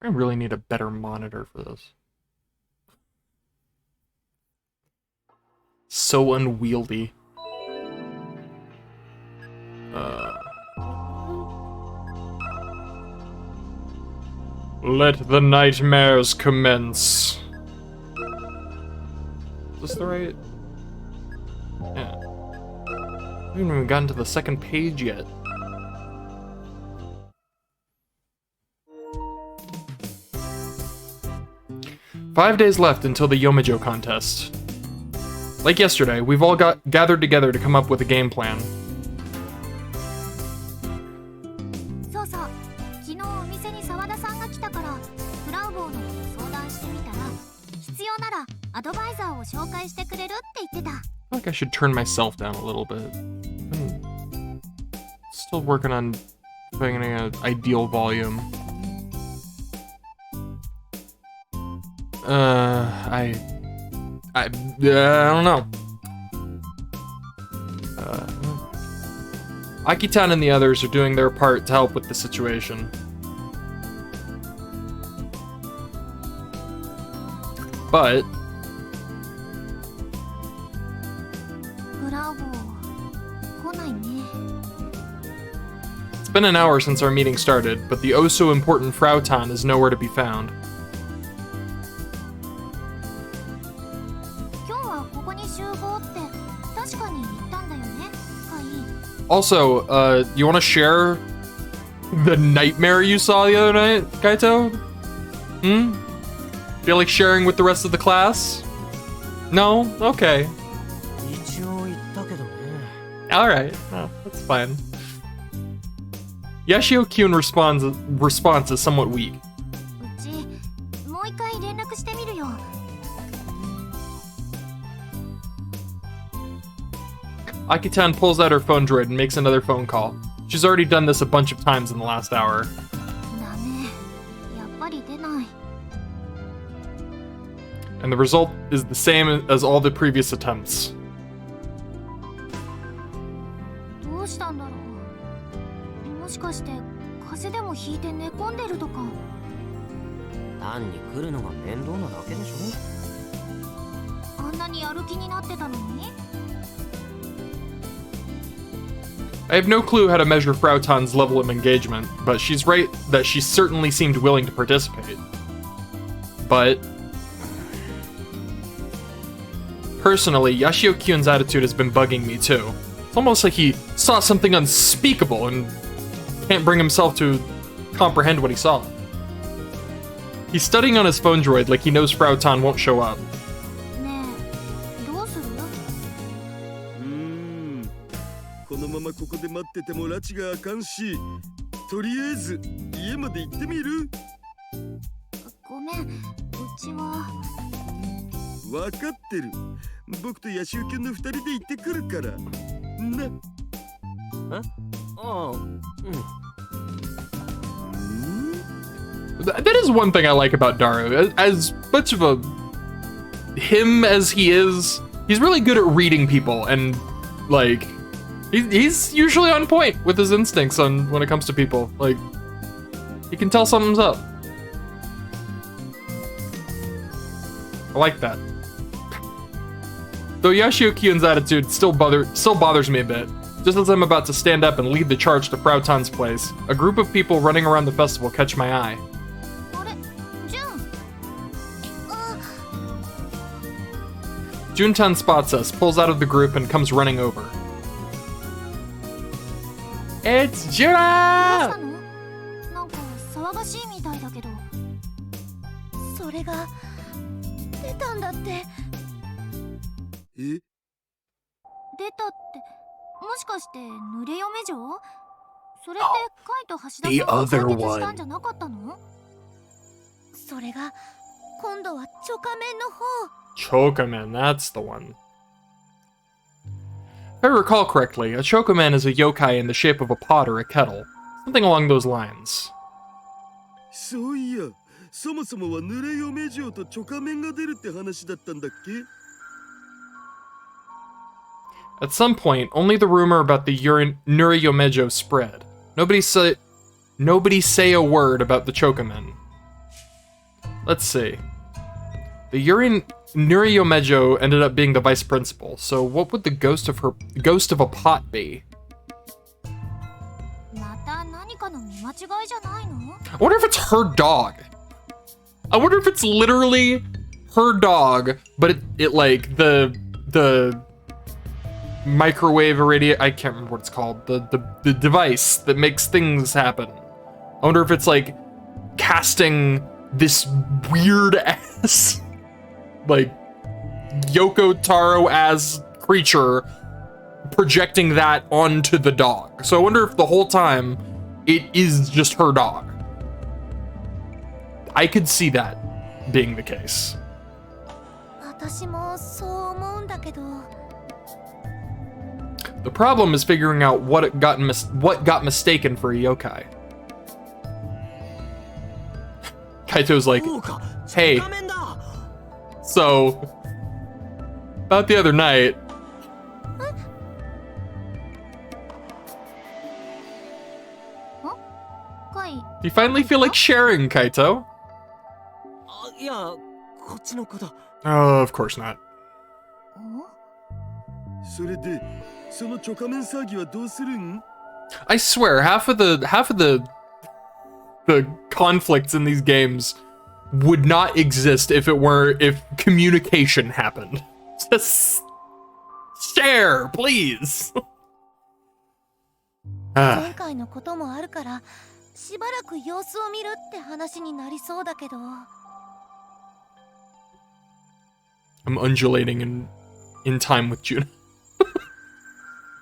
I really need a better monitor for this. So unwieldy. Let the nightmares commence. Is this the right? Yeah. We haven't even gotten to the second page yet. "5 days left until the Yomejo contest. Like yesterday, we've all gathered together to come up with a game plan. I feel like I should turn myself down a little bit. Still working on finding an ideal volume. I don't know. Akitan and the others are doing their part to help with the situation. But it's been an hour since our meeting started, but the oh-so-important Frau is nowhere to be found. Also, you want to share the nightmare you saw the other night, Kaito? Feel like sharing with the rest of the class? No? Okay. Alright, oh, that's fine. Yashio-kyun response is somewhat weak. Akitan pulls out her phone droid and makes another phone call. She's already done this a bunch of times in the last hour. And the result is the same as all the previous attempts. I have no clue how to measure Frautan's level of engagement, but she's right that she certainly seemed willing to participate. But personally, Yashio-kyun's attitude has been bugging me too. It's almost like he saw something unspeakable and can't bring himself to comprehend what he saw. He's studying on his phone droid like he knows Frautan won't show up. That is one thing I like about Daru. As much of a him as he is, he's really good at reading people, and like he's usually on point with his instincts on when it comes to people. Like he can tell something's up. I like that. Though Yashio-kyun's attitude still bothers me a bit. Just as I'm about to stand up and lead the charge to Frautan's place, a group of people running around the festival catch my eye. Juntan spots us, pulls out of the group, and comes running over. It's Juna! The other one. Chokaman, that's the one. If I recall correctly, a Chokaman is a yokai in the shape of a pot or a kettle. Something along those lines. At some point, only the rumor about the Nuriyomejo spread. Nobody say a word about the Chokaman. Let's see. The Nuriomejo ended up being the vice principal. So what would the ghost of a pot be? I wonder if it's her dog. I wonder if it's literally her dog, but it like the microwave radio, I can't remember what it's called, the device that makes things happen. I wonder if it's like casting this weird ass like Yoko Taro as creature, projecting that onto the dog. So I wonder if the whole time it is just her dog. I could see that being the case. The problem is figuring out what got mistaken for a yokai. Kaito's like, hey, so about the other night, do you finally feel like sharing, Kaito? Oh, of course not. I swear, half of the conflicts in these games would not exist if communication happened. Just share, please. I'm undulating in time with Juna.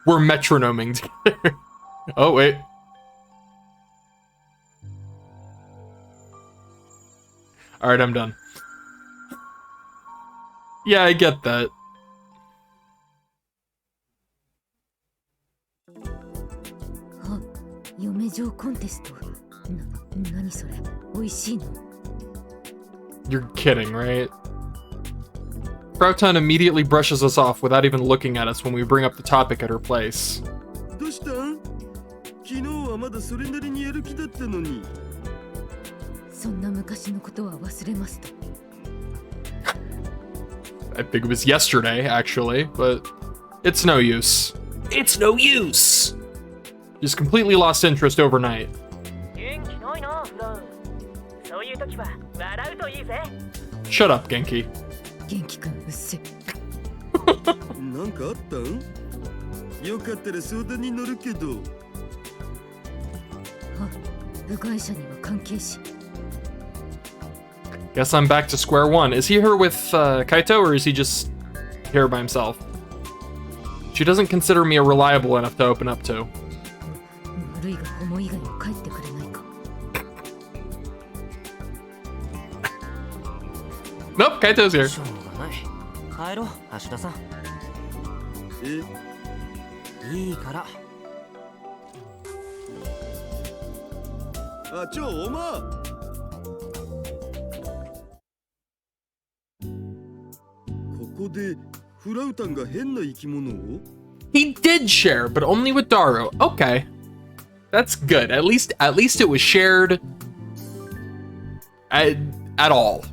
We're metronoming together. Oh, wait. Alright, I'm done. Yeah, I get that. You're kidding, right? Frau immediately brushes us off without even looking at us when we bring up the topic at her place. I think it was yesterday, actually, but it's no use. It's no use! Just completely lost interest overnight. Shut up, Genki. Guess I'm back to square one. Is he here with Kaito, or is he just here by himself? She doesn't consider me reliable enough to open up to. Nope, Kaito's here. He did share, but only with Daru. Okay. That's good. At least it was shared at all.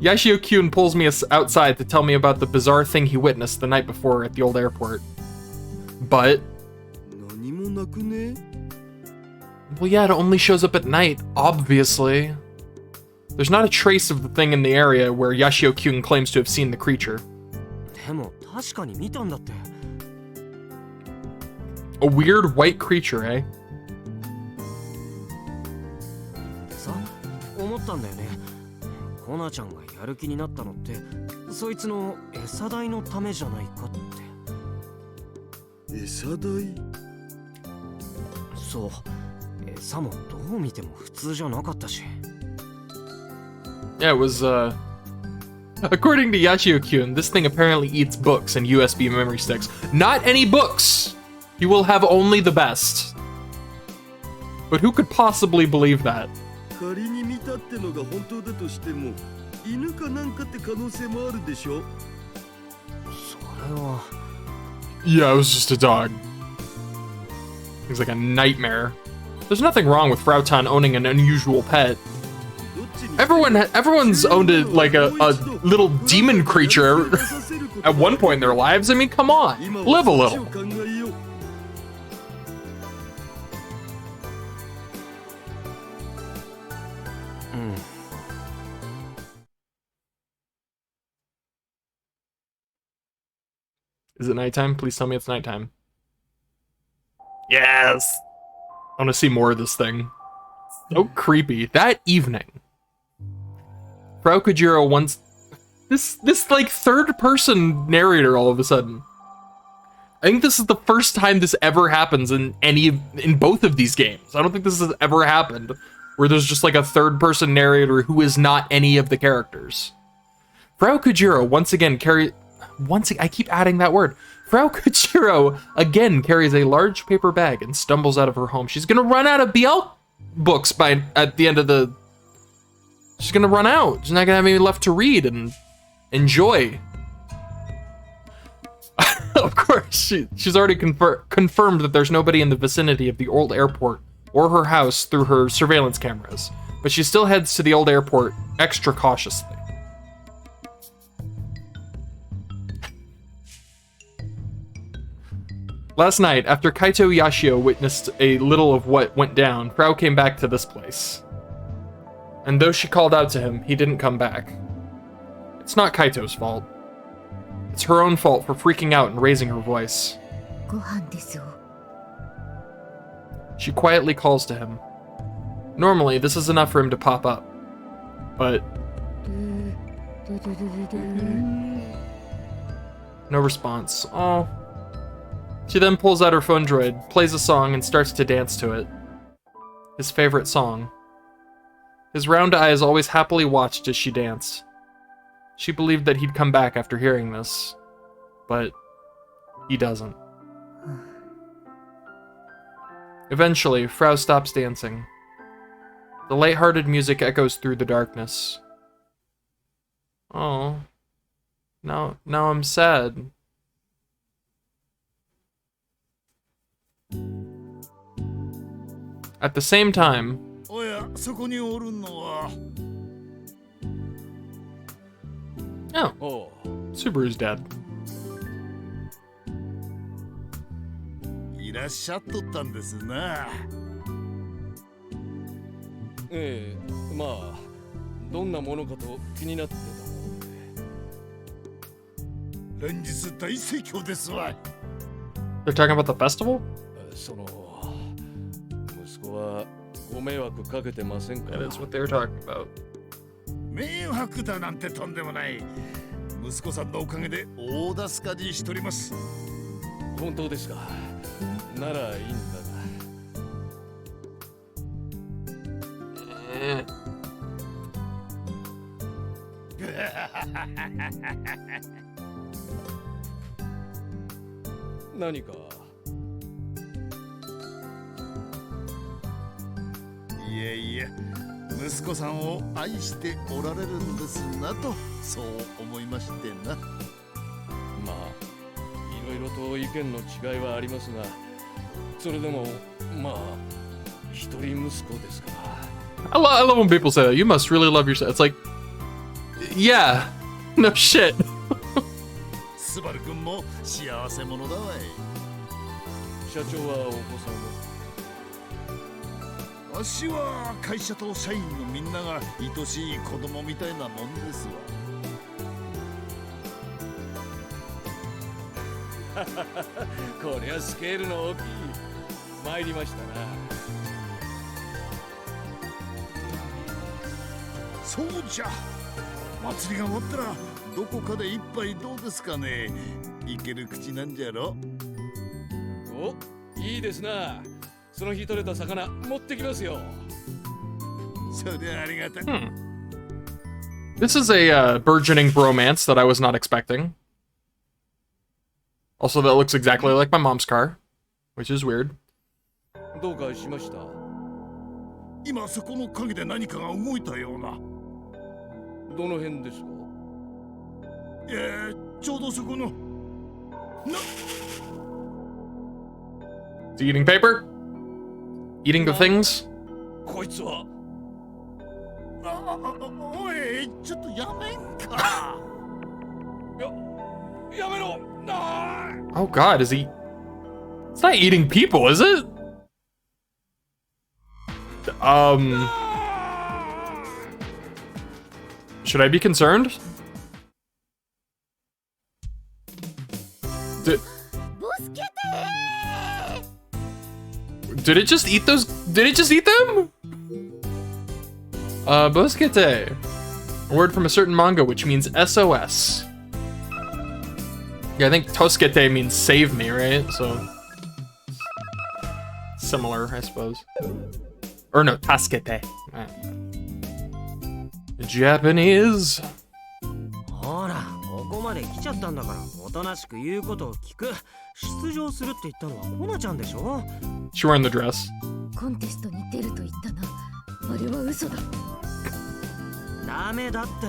Yashio-kyun pulls me outside to tell me about the bizarre thing he witnessed the night before at the old airport. But... well, yeah, it only shows up at night, obviously. There's not a trace of the thing in the area where Yashio-kyun claims to have seen the creature. A weird white creature, eh? Yeah, it was, according to Yashio-kyun, this thing apparently eats books and USB memory sticks. Not any books! You will have only the best. But who could possibly believe that? Yeah, it was just a dog. It was like a nightmare. There's nothing wrong with Frau owning an unusual pet. Everyone's owned like a little demon creature at one point in their lives. I mean, come on, live a little. Is it nighttime? Please tell me it's nighttime. Yes! I want to see more of this thing. So creepy. That evening, Frau once... This like third-person narrator all of a sudden. I think this is the first time this ever happens in both of these games. I don't think this has ever happened where there's just like a third-person narrator who is not any of the characters. Frau I keep adding that word. Frau Kujiro again carries a large paper bag and stumbles out of her home. She's gonna run out of BL books at the end of the... She's gonna run out. She's not gonna have any left to read and enjoy. Of course, she's already confirmed that there's nobody in the vicinity of the old airport or her house through her surveillance cameras, but she still heads to the old airport extra cautiously. Last night, after Kaito Yashio witnessed a little of what went down, Frau came back to this place. And though she called out to him, he didn't come back. It's not Kaito's fault. It's her own fault for freaking out and raising her voice. She quietly calls to him. Normally, this is enough for him to pop up. But... no response. Oh. She then pulls out her phone droid, plays a song, and starts to dance to it. His favorite song. His round eyes always happily watched as she danced. She believed that he'd come back after hearing this, but he doesn't. Eventually, Frau stops dancing. The light-hearted music echoes through the darkness. Oh, now I'm sad. At the same time, oh, Subaru's dead. They're talking about the festival? That is what they were talking about. I love when people say that. You must really love yourself. It's like, yeah, no shit. This is a burgeoning bromance that I was not expecting. Also, that looks exactly like my mom's car, which is weird. Is he eating paper? eating the things? こいつはおいちょっとやめんかやめろ Oh god, is he... It's not eating people, is it? Should I be concerned? Did it just eat those? Did it just eat them? Boskete. A word from a certain manga which means SOS. Yeah, I think Toskete means save me, right? So similar, I suppose. Or no, Taskete. Japanese. ほら、ここまで来ちゃったんだから、おとなしく言うことを聞く。出場するって言ったのはコナちゃんでしょ? She's wearing the dress. コンテストに出ると言ったな。あれは嘘だ。ダメだって。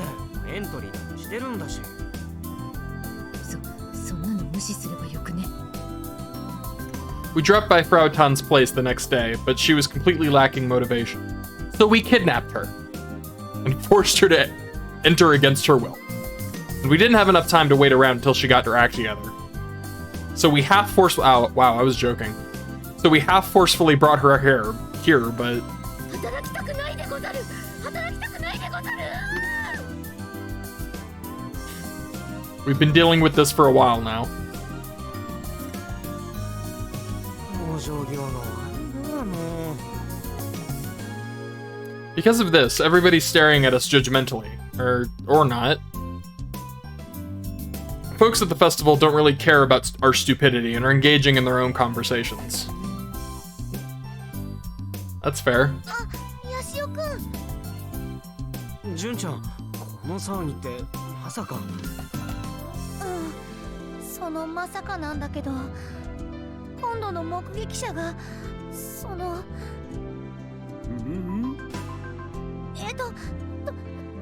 エントリーだってしてるんだし。そんなの無視すればよくね。We dropped by Frau Tan's place the next day, but she was completely lacking motivation. So we kidnapped her and forced her to enter against her will. And we didn't have enough time to wait around until she got her act together. So we half forced. Oh, wow, I was joking. So we half forcefully brought her here, but. We've been dealing with this for a while now. Because of this, everybody's staring at us judgmentally. Or not. Folks at the festival don't really care about our stupidity and are engaging in their own conversations. That's fair. 純ちゃん、この騒ぎってまさか。そのまさかなんだけど、今度の目撃者がその。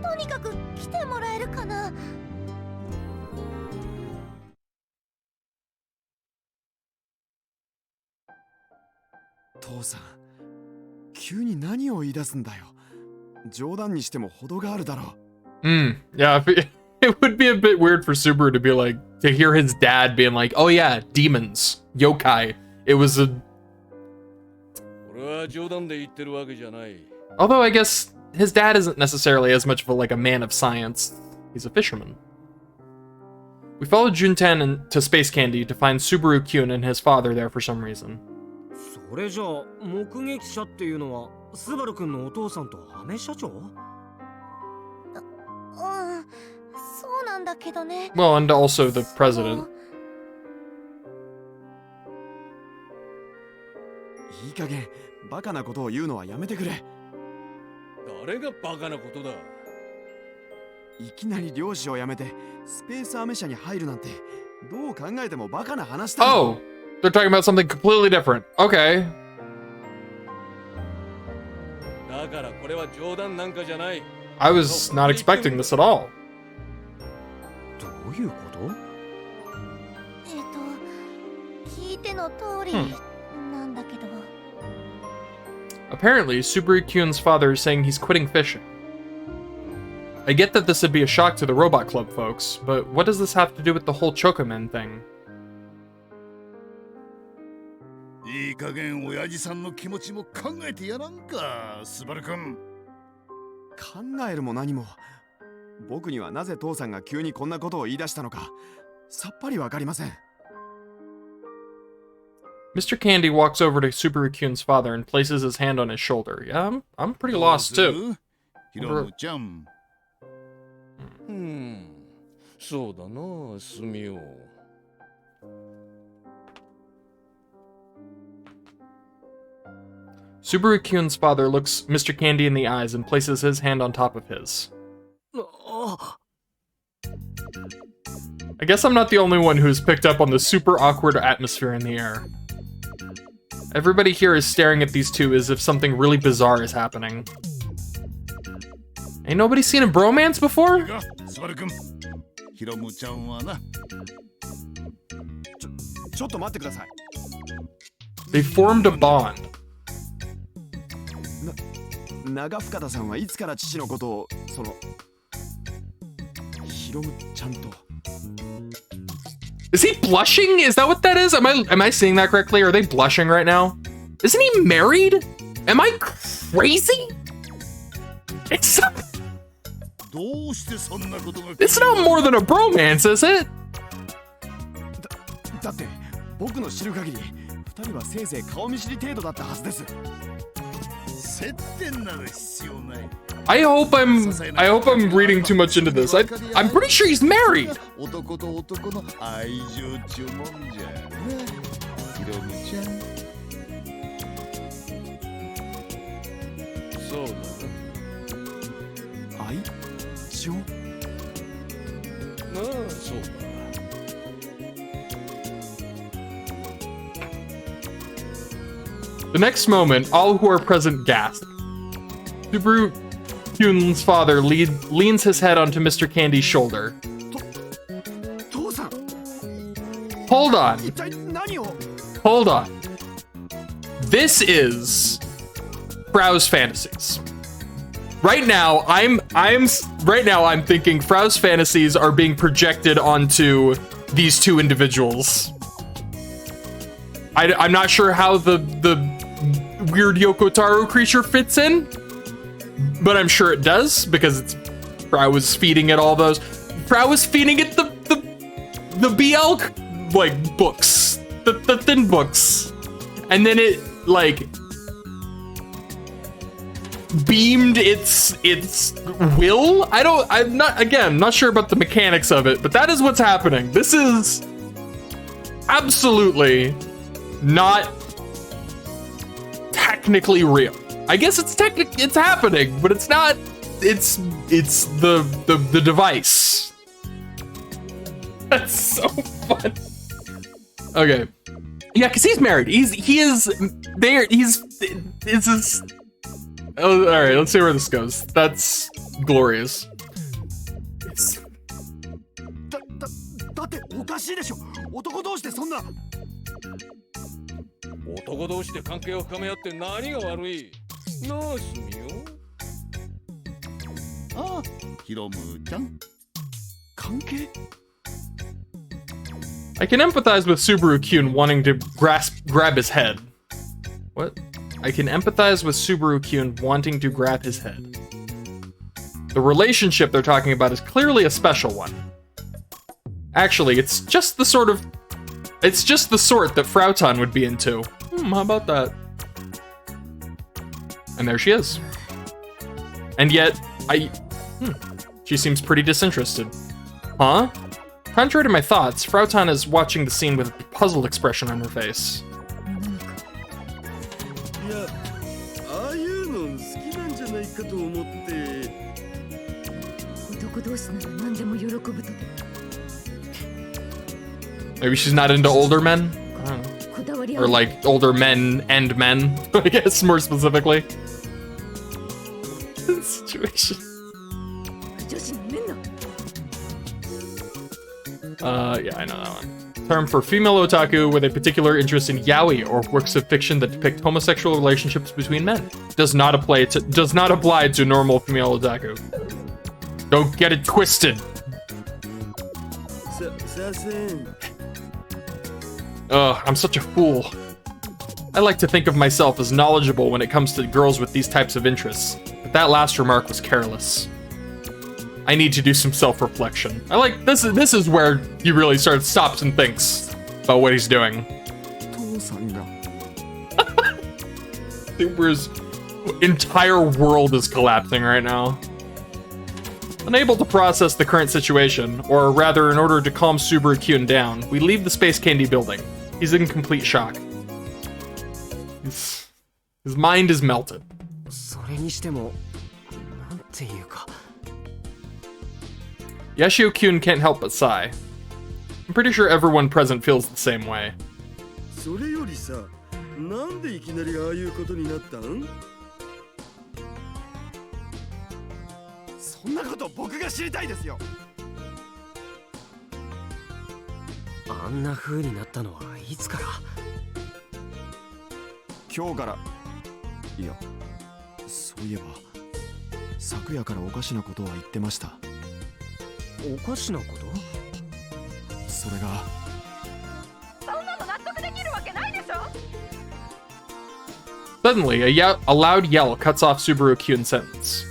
とにかく来てもらえるかな。父さん、急に何を言い出すんだよ。冗談にしても程があるだろう。Yeah, it would be a bit weird for Subaru to be like, to hear his dad being like, oh yeah, demons, yokai. It was a... Although I guess his dad isn't necessarily as much of a man of science. He's a fisherman. We followed Junten to Space Candy to find Subaru Kyun and his father there for some reason. それじゃあ目撃者っていうのはスバル君のお父さんとアメ社長？そうなんだけどね。Well, and also the president. いい加減バカなことを言うのはやめてくれ。誰がバカなことだ。いきなり漁師を辞めてスペースアメ社に入るなんてどう考えてもバカな話だ。Oh, they're talking about something completely different. Okay. だからこれは冗談なんかじゃない。I was not expecting this at all. どういうこと？聞いての通りなんだけど。Apparently, Subaru Kyun's father is saying he's quitting fishing. I get that this would be a shock to the Robot Club folks, but what does this have to do with the whole Chocomen thing? いい加減親父さんの気持ちも考えてやらんか、スバル君。考えるも何も。僕にはなぜ父さんが急にこんなことを言い出したのかさっぱりわかりません。Mr. Candy walks over to Subaru Kyun's father and places his hand on his shoulder. Yeah, I'm pretty lost too. ヒロムちゃん。そうだな、スミオ。Subaru Kyun's father looks Mr. Candy in the eyes and places his hand on top of his. I guess I'm not the only one who's picked up on the super awkward atmosphere in the air. Everybody here is staring at these two as if something really bizarre is happening. Ain't nobody seen a bromance before? スバル君、ヒロムちゃんはな。ちょっと待ってください。 They formed a bond. 長深田さんはいつから父のことをヒロムちゃんと。 Is he blushing? Is that what that is? Am I seeing that correctly? Are they blushing right now? Isn't he married? Am I crazy? It's not more than a bromance, is it? だって僕の知る限り2人はせいぜい顔見知り程度だったはずです。 I hope I'm reading too much into this. I'm pretty sure he's married. The next moment, all who are present gasp. Subaru Kyun's father leans his head onto Mr. Candy's shoulder. Hold on. Hold on. This is Frau's fantasies. Right now, I'm thinking Frau's fantasies are being projected onto these two individuals. I'm not sure how the weird Yokotaro creature fits in, but I'm sure it does because it's Frau was feeding it all those. Frau was feeding it the BL like books, the thin books, and then it like beamed its will. I'm not sure about the mechanics of it, but that is what's happening. This is absolutely not technically real. I guess it's happening, but it's not. It's the device. That's so fun. Okay, yeah, because he's married. He is there. Oh, all right, let's see where this goes. That's glorious. だっておかしいでしょ。男同士でそんな。男同士で関係を深め合って何が悪い？なあ、すみよ。ああ、ヒロムちゃん。関係？ I can empathize with Subaru Kyun wanting to grab his head. What? I can empathize with Subaru Kyun wanting to grab his head. The relationship they're talking about is clearly a special one. Actually, it's just the sort that Frautan would be into. How about that? And there she is. And yet, she seems pretty disinterested. Huh? Contrary to my thoughts, Frautan is watching the scene with a puzzled expression on her face. いや、ああいうの好きなんじゃないかと思って。男同士なら何でも喜ぶとでも。 Maybe she's not into older men? I don't know. Or like older men and men, I guess, more specifically. This situation. Yeah, I know that one. Term for female otaku with a particular interest in yaoi or works of fiction that depict homosexual relationships between men. Does not apply to normal female otaku. Don't get it twisted. Ugh, I'm such a fool. I like to think of myself as knowledgeable when it comes to girls with these types of interests, but that last remark was careless. I need to do some self-reflection. I like this is where he really stops and thinks about what he's doing. Super's entire world is collapsing right now. Unable to process the current situation, or rather in order to calm Subaru Kyun down, we leave the Space Candy building. He's in complete shock. His mind is melted. Yashio Kyun can't help but sigh. I'm pretty sure everyone present feels the same way. それよりさ、なんでいきなりああいうことになったん？そんなこと僕が知りたいですよ。あんな風になったのはいつから？今日から。いや、そそういえば昨夜からおかしなことは言ってました。おかしなこと？それがそんなの納得できるわけないでしょ。 Suddenly, a loud yell cuts off Subaru Kyun's sentence.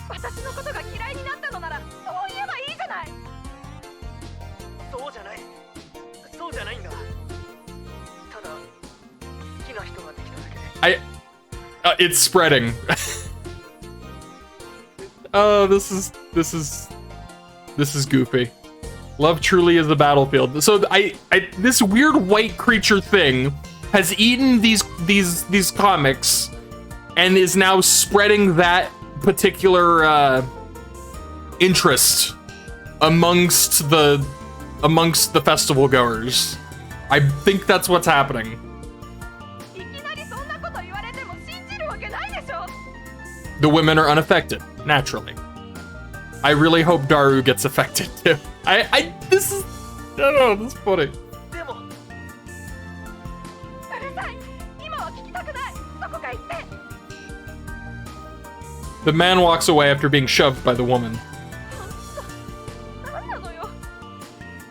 私のことが嫌いになったのならそう言えばいいじゃない。そうじゃない。そうじゃないんだ。ただ好きな人ができただけで。It's spreading. Oh, this is goofy. Love truly is the battlefield. So this weird white creature thing has eaten these comics and is now spreading that particular interest amongst the festival goers. I think that's what's happening. いきなりそんなこと言われても信じるわけないでしょ。 The women are unaffected, naturally. I really hope Daru gets affected too. This is, I don't know, this is funny. でもうるさい。今は聞きたくない。どこか行って。 The man walks away after being shoved by the woman. 何なのよ。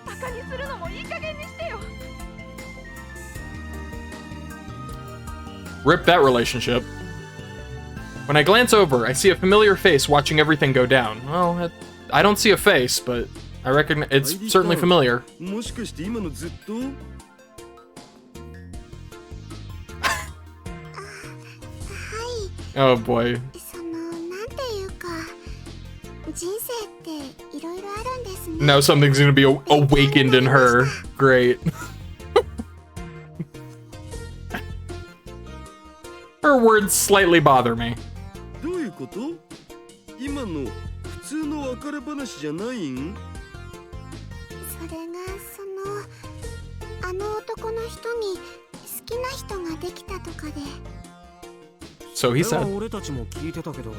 バカにするのもいい加減にしてよ。 Rip that relationship. When I glance over, I see a familiar face watching everything go down. Well, I don't see a face, but I reckon it's certainly familiar. もしかして今のずっと？ Oh boy. そのなんていうか人生っていろいろあるんですね。 Now something's gonna be awakened in her. Great. Her words slightly bother me. どういうこと？今の普通の別れ話じゃないん？それがあの男の人に好きな人ができたとかで。 So he それは said. 俺たちも聞いてたけど、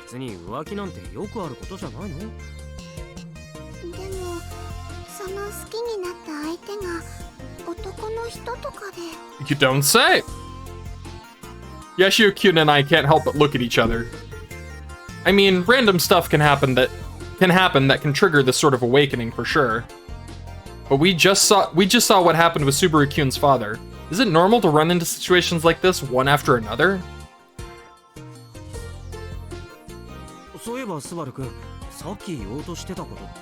別に浮気なんてよくあることじゃないの？でもその好きになった相手が男の人とかで。 You don't say. Yashio-kyun and I can't help but look at each other. I mean, random stuff can happen that can trigger this sort of awakening for sure. But we just saw what happened with Subaru-kyun's father. Is it normal to run into situations like this one after another? そういえばスバルくん、さっき言おうとしてたことって？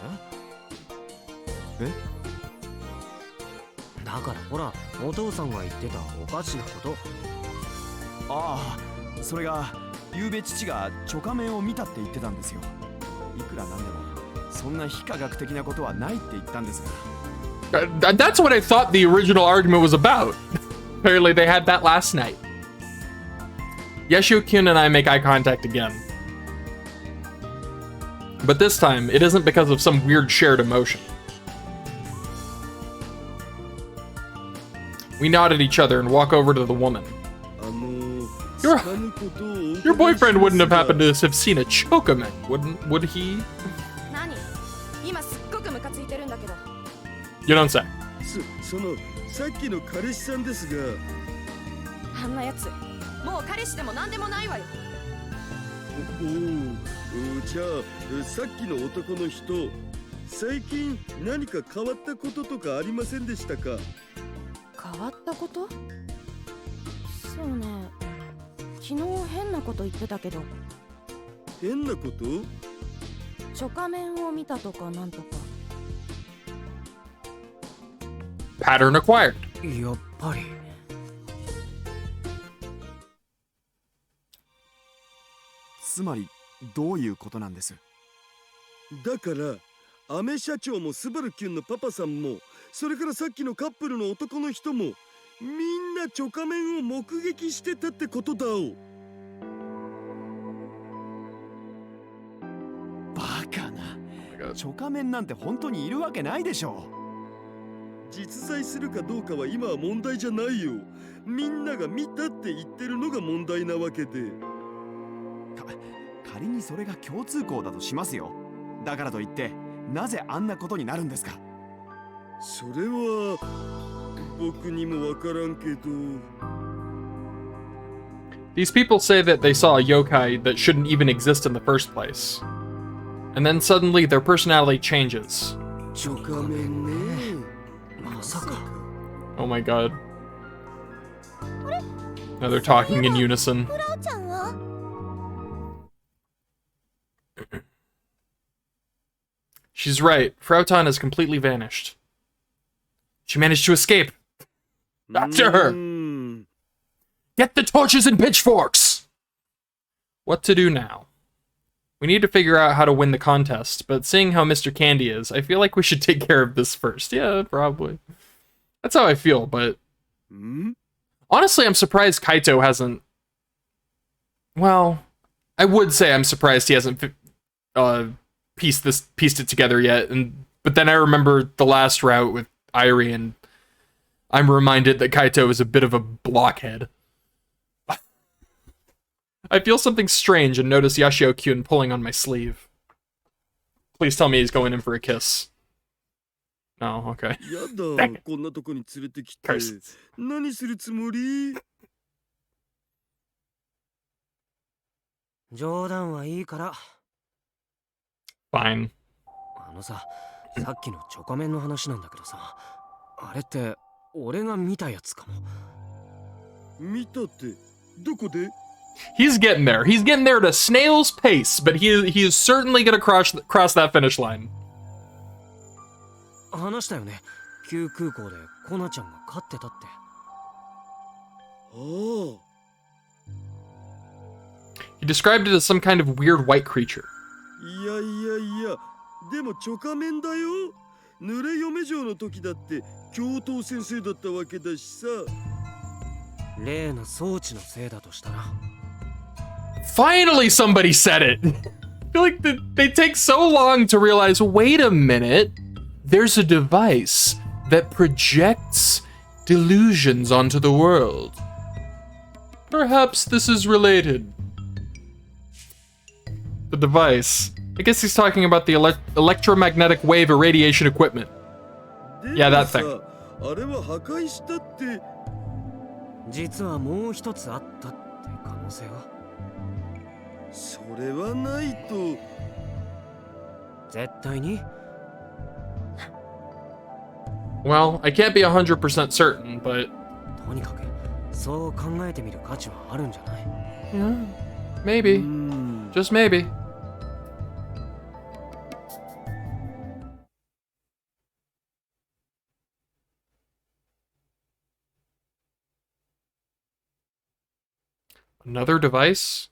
え？だからほら、お父さんが言ってたおかしなこと。ああ、それが昨べ父がチョカメンを見たって言ってたんですよ。いくらなんでもそんな非科学的なことはないって言ったんですが。That's what I thought the original argument was about. Apparently they had that last night. Yashio-kyun and I make eye contact again. But this time, it isn't because of some weird shared emotion. We nod at each other and walk over to the woman. Your boyfriend wouldn't have happened to have seen a chokaman, would he? 何？今すっごくムカついてるんだけど。 You don't say. そのさっきの彼氏さんですが。あんなやつ、もう彼氏でもなんでもないわよ。じゃあさっきの男の人、最近何か変わったこととかありませんでしたか？変わったこと？そうね、昨日変なこと言ってたけど。変なこと？チョカメンを見たとかなんとか。Pattern acquired. やっぱり。つまりどういうことなんです？だからアメ社長もスバルキュンのパパさんも、それからさっきのカップルの男の人も、みんなチョカメンを目撃してたってことだお。バカな。チョカメンなんて本当にいるわけないでしょ。実在するかどうかは今は問題じゃないよ。みんなが見たって言ってるのが問題なわけで。仮にそれが共通項だとしますよ。だからといってなぜあんなことになるんですか？それは僕にもわからんけど。These people say that they saw a yokai that shouldn't even exist in the first place. And then suddenly their personality changes. Oh my god. Now they're talking in unison. She's right. Frau has completely vanished. She managed to escape. After her! Get the torches and pitchforks! What to do now? We need to figure out how to win the contest, but seeing how Mr. Candy is, I feel like we should take care of this first. Yeah, probably. That's how I feel, but... Honestly, I'm surprised Kaito hasn't... Well, I would say I'm surprised he hasn't pieced it together yet, but then I remember the last route with Irie, and I'm reminded that Kaito is a bit of a blockhead. I feel something strange and notice Yashio-kyun pulling on my sleeve. Please tell me he's going in for a kiss. No, okay. Curses. Fine. さっきのチョコメンの話なんだけどさ、あれって俺が見たやつかも。見たってどこで？ He's getting there. He's getting there at a snail's pace, but he is certainly going to cross that finish line. 話したよね。旧空港でコナちゃんが飼ってたって。ああ。 He described it as some kind of weird white creature. いやいやいや、でもチョカメンだよ。濡れ嫁嬢の時だって教頭先生だったわけだしさ。例の装置のせいだとしたら。 Finally somebody said it! I feel like they take so long to realize, wait a minute, there's a device that projects delusions onto the world. Perhaps this is related. The device. I guess he's talking about the electromagnetic wave irradiation equipment. Yeah, that thing. あれは破壊したって。実はもう一つあったって可能性は。 それはないと。絶対に? Well, I can't be 100% certain, but... とにかくそう考えてみる価値はあるんじゃない? Yeah, maybe. Just maybe. Another device?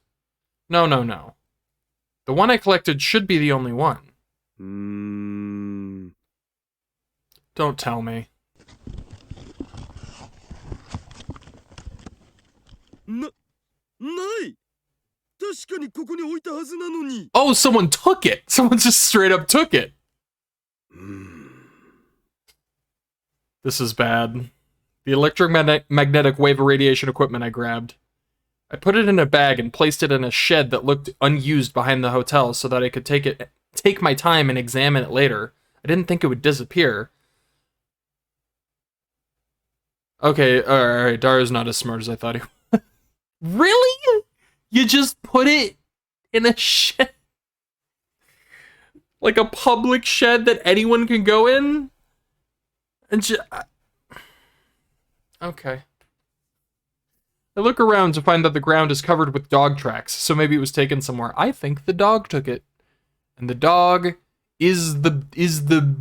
No. The one I collected should be the only one. Don't tell me. Oh, someone took it! Someone just straight up took it! This is bad. The electromagnetic wave irradiation equipment I grabbed. I put it in a bag and placed it in a shed that looked unused behind the hotel so that I could take my time and examine it later. I didn't think it would disappear. Okay, alright, Daru's not as smart as I thought he was. Really? You just put it in a shed? Like a public shed that anyone can go in? And okay. I look around to find that the ground is covered with dog tracks, so maybe it was taken somewhere. I think the dog took it. And the dog is the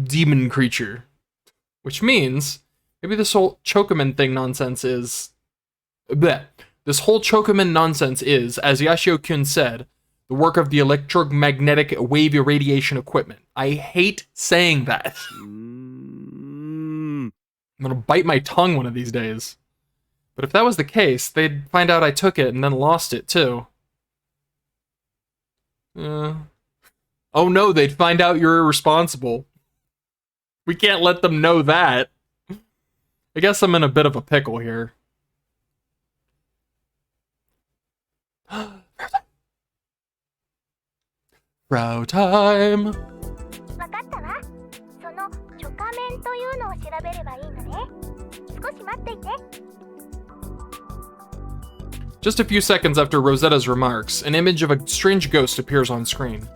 demon creature. Which means maybe this whole Chokaman thing nonsense is... Bleh. This whole Chokaman nonsense is, as Yashio-kun said, the work of the electromagnetic wave irradiation equipment. I hate saying that. I'm gonna bite my tongue one of these days. But if that was the case, they'd find out I took it and then lost it, too. Oh no, they'd find out you're irresponsible. We can't let them know that. I guess I'm in a bit of a pickle here. Frau time! わかったわ。そのチョカメンというのを調べればいいのね。少し待っていて。Just a few seconds after Rosetta's remarks, an image of a strange ghost appears on screen.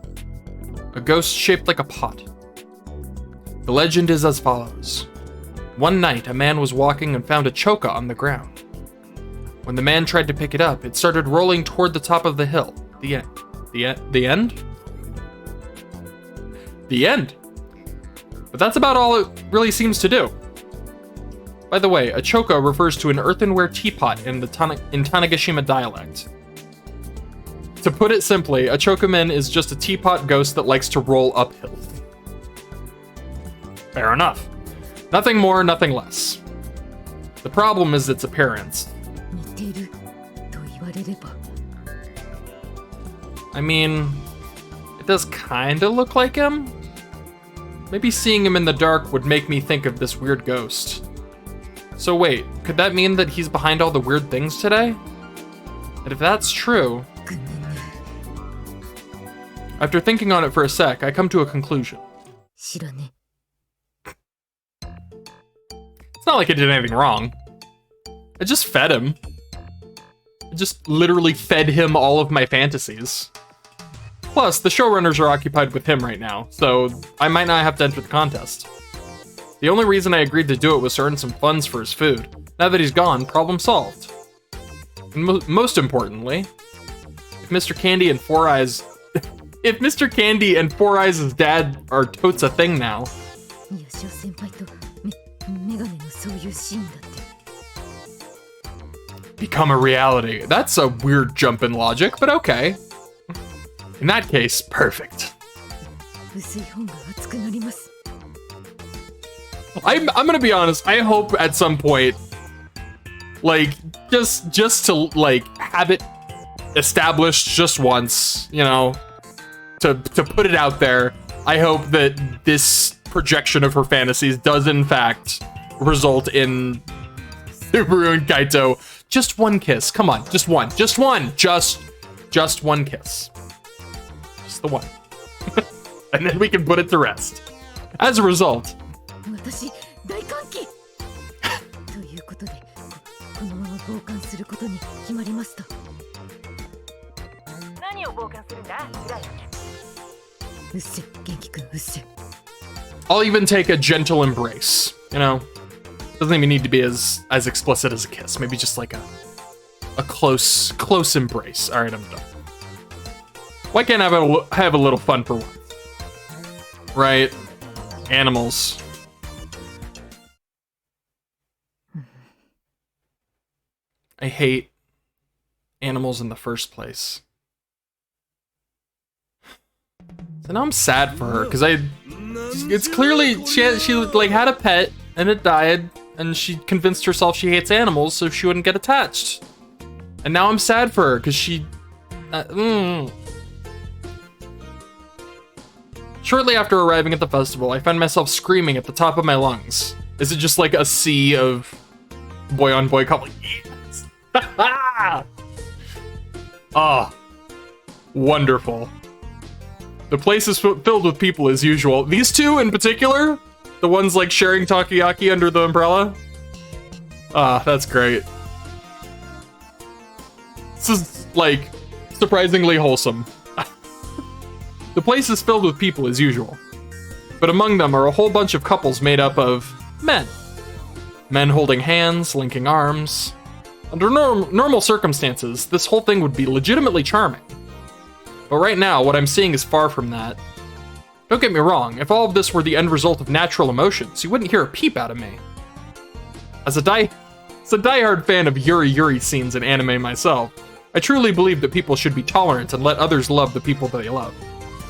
A ghost shaped like a pot. The legend is as follows. One night, a man was walking and found a choka on the ground. When the man tried to pick it up, it started rolling toward the top of the hill. The end. The end? The end. But that's about all it really seems to do. By the way, a choka refers to an earthenware teapot in Tanegashima dialect. To put it simply, a chokaman is just a teapot ghost that likes to roll uphill. Fair enough. Nothing more, nothing less. The problem is its appearance. I mean, it does kinda look like him. Maybe seeing him in the dark would make me think of this weird ghost. So wait, could that mean that he's behind all the weird things today? And if that's true... After thinking on it for a sec, I come to a conclusion. It's not like I did anything wrong. I just fed him. I just literally fed him all of my fantasies. Plus, the showrunners are occupied with him right now, so I might not have to enter the contest. The only reason I agreed to do it was to earn some funds for his food. Now that he's gone, problem solved. And most importantly, if Mr. Candy and Four Eyes... if Mr. Candy and Four Eyes' dad are totes a thing now... Become a reality. That's a weird jump in logic, but okay. In that case, perfect. I'm gonna be honest, I hope at some point, like, just to, like, have it established just once, you know, to put it out there, I hope that this projection of her fantasies does in fact result in Subaru and Kaito. Just one kiss, come on, just one, just one kiss. Just the one. And then we can put it to rest. As a result, I'll even take a gentle embrace, you know? Doesn't even need to be as explicit as a kiss. Maybe just like a close embrace. All right, I'm done. Why can't I have a little fun for once? Right? Animals. I hate animals in the first place. So now I'm sad for her, because it's clearly, she like had a pet, and it died, and she convinced herself she hates animals so she wouldn't get attached. And now I'm sad for her, because she... Shortly after arriving at the festival, I find myself screaming at the top of my lungs. Is it just like a sea of boy-on-boy couple? Yes! Ah, wonderful. The place is filled with people as usual. These two in particular, the ones like sharing takoyaki under the umbrella. Ah, that's great. This is like surprisingly wholesome. The place is filled with people as usual, but among them are a whole bunch of couples made up of men. Men holding hands, linking arms. Under normal circumstances, this whole thing would be legitimately charming. But right now, what I'm seeing is far from that. Don't get me wrong, if all of this were the end result of natural emotions, you wouldn't hear a peep out of me. As a diehard fan of yuri scenes in anime myself, I truly believe that people should be tolerant and let others love the people they love.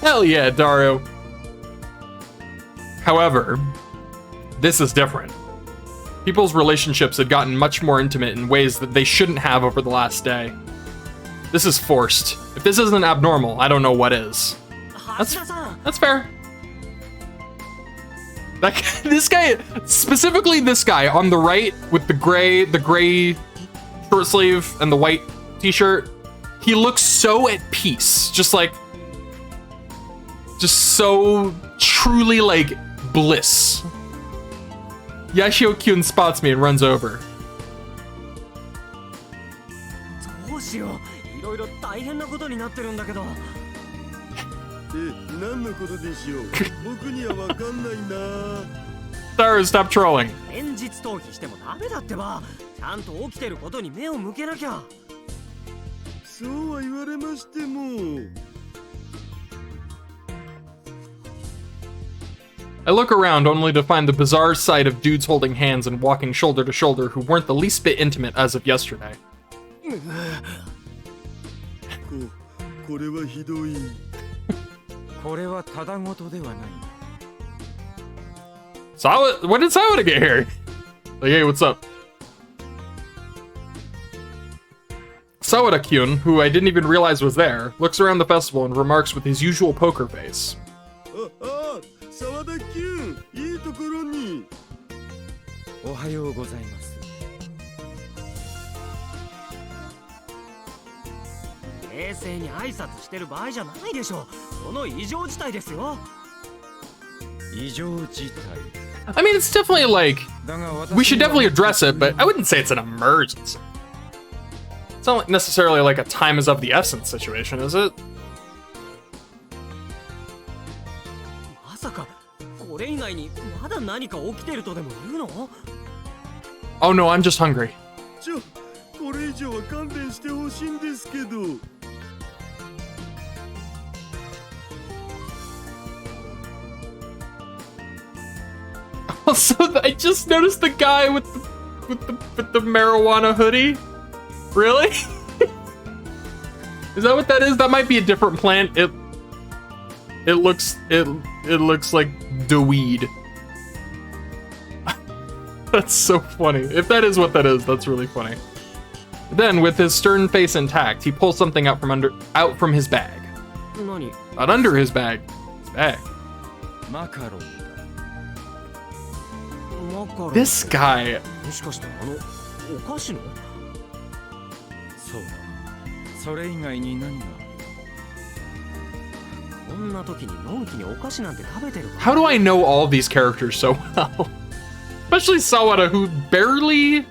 Hell yeah, Daru. However, this is different. People's relationships had gotten much more intimate in ways that they shouldn't have over the last day. This is forced. If this isn't abnormal, I don't know what is. That's fair. This guy, specifically this guy on the right with the gray short sleeve and the white t-shirt, he looks so at peace. Just so truly like bliss. Yashio-kyun spots me and runs over. しよう。いろいろ大変なことになってるんだけど。何のことでしょう。僕にはわかんないな。Daru, stop trolling. 現実逃避してもダメだってば。ちゃんと起きてることに目を向けなきゃ。そうは言われましても。I look around only to find the bizarre sight of dudes holding hands and walking shoulder to shoulder who weren't the least bit intimate as of yesterday. これはひどい。これはただごとではない。When did Sawada get here? Like, hey, what's up? Sawada-kyun, who I didn't even realize was there, looks around the festival and remarks with his usual poker face. 沢田キュン、いいところに。おはようございます。冷静に挨拶してる場合じゃないでしょ。この異常事態ですよ。異常事態。I mean, it's definitely like, we should definitely address it, but I wouldn't say it's an emergency. It's not necessarily like a time is of the essence situation, is it? まさかこれ以外にまだ何か起きてるとでも言うの？ Oh no, I'm just hungry. これ以上は勘弁してほしいんですけど。Also, I just noticed the guy with the marijuana hoodie. Really? Is that what that is? That might be a different plant. It looks like the weed. That's so funny. If that is what that is, that's really funny. Then, with his stern face intact, he pulls something out from his bag. Not under his bag. His bag. Macaron. This guy. もしかしてお菓子の？そうだ。それ以外に何が？こんな時にのんきにお菓子なんて食べてるか？ How do I know all these characters so well? Especially Sawada, who barely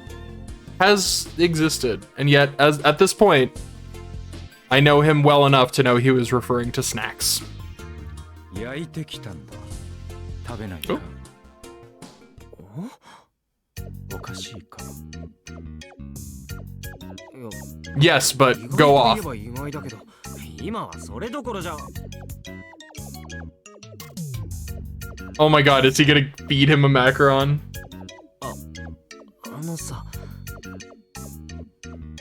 has existed, and yet, at this point, I know him well enough to know he was referring to snacks. 焼いてきたんだ。食べないか。おかしいか。Yes, but go off. 意外だけど、今はそれどころじゃ。Oh my god, is he gonna feed him a macaron? あのさ。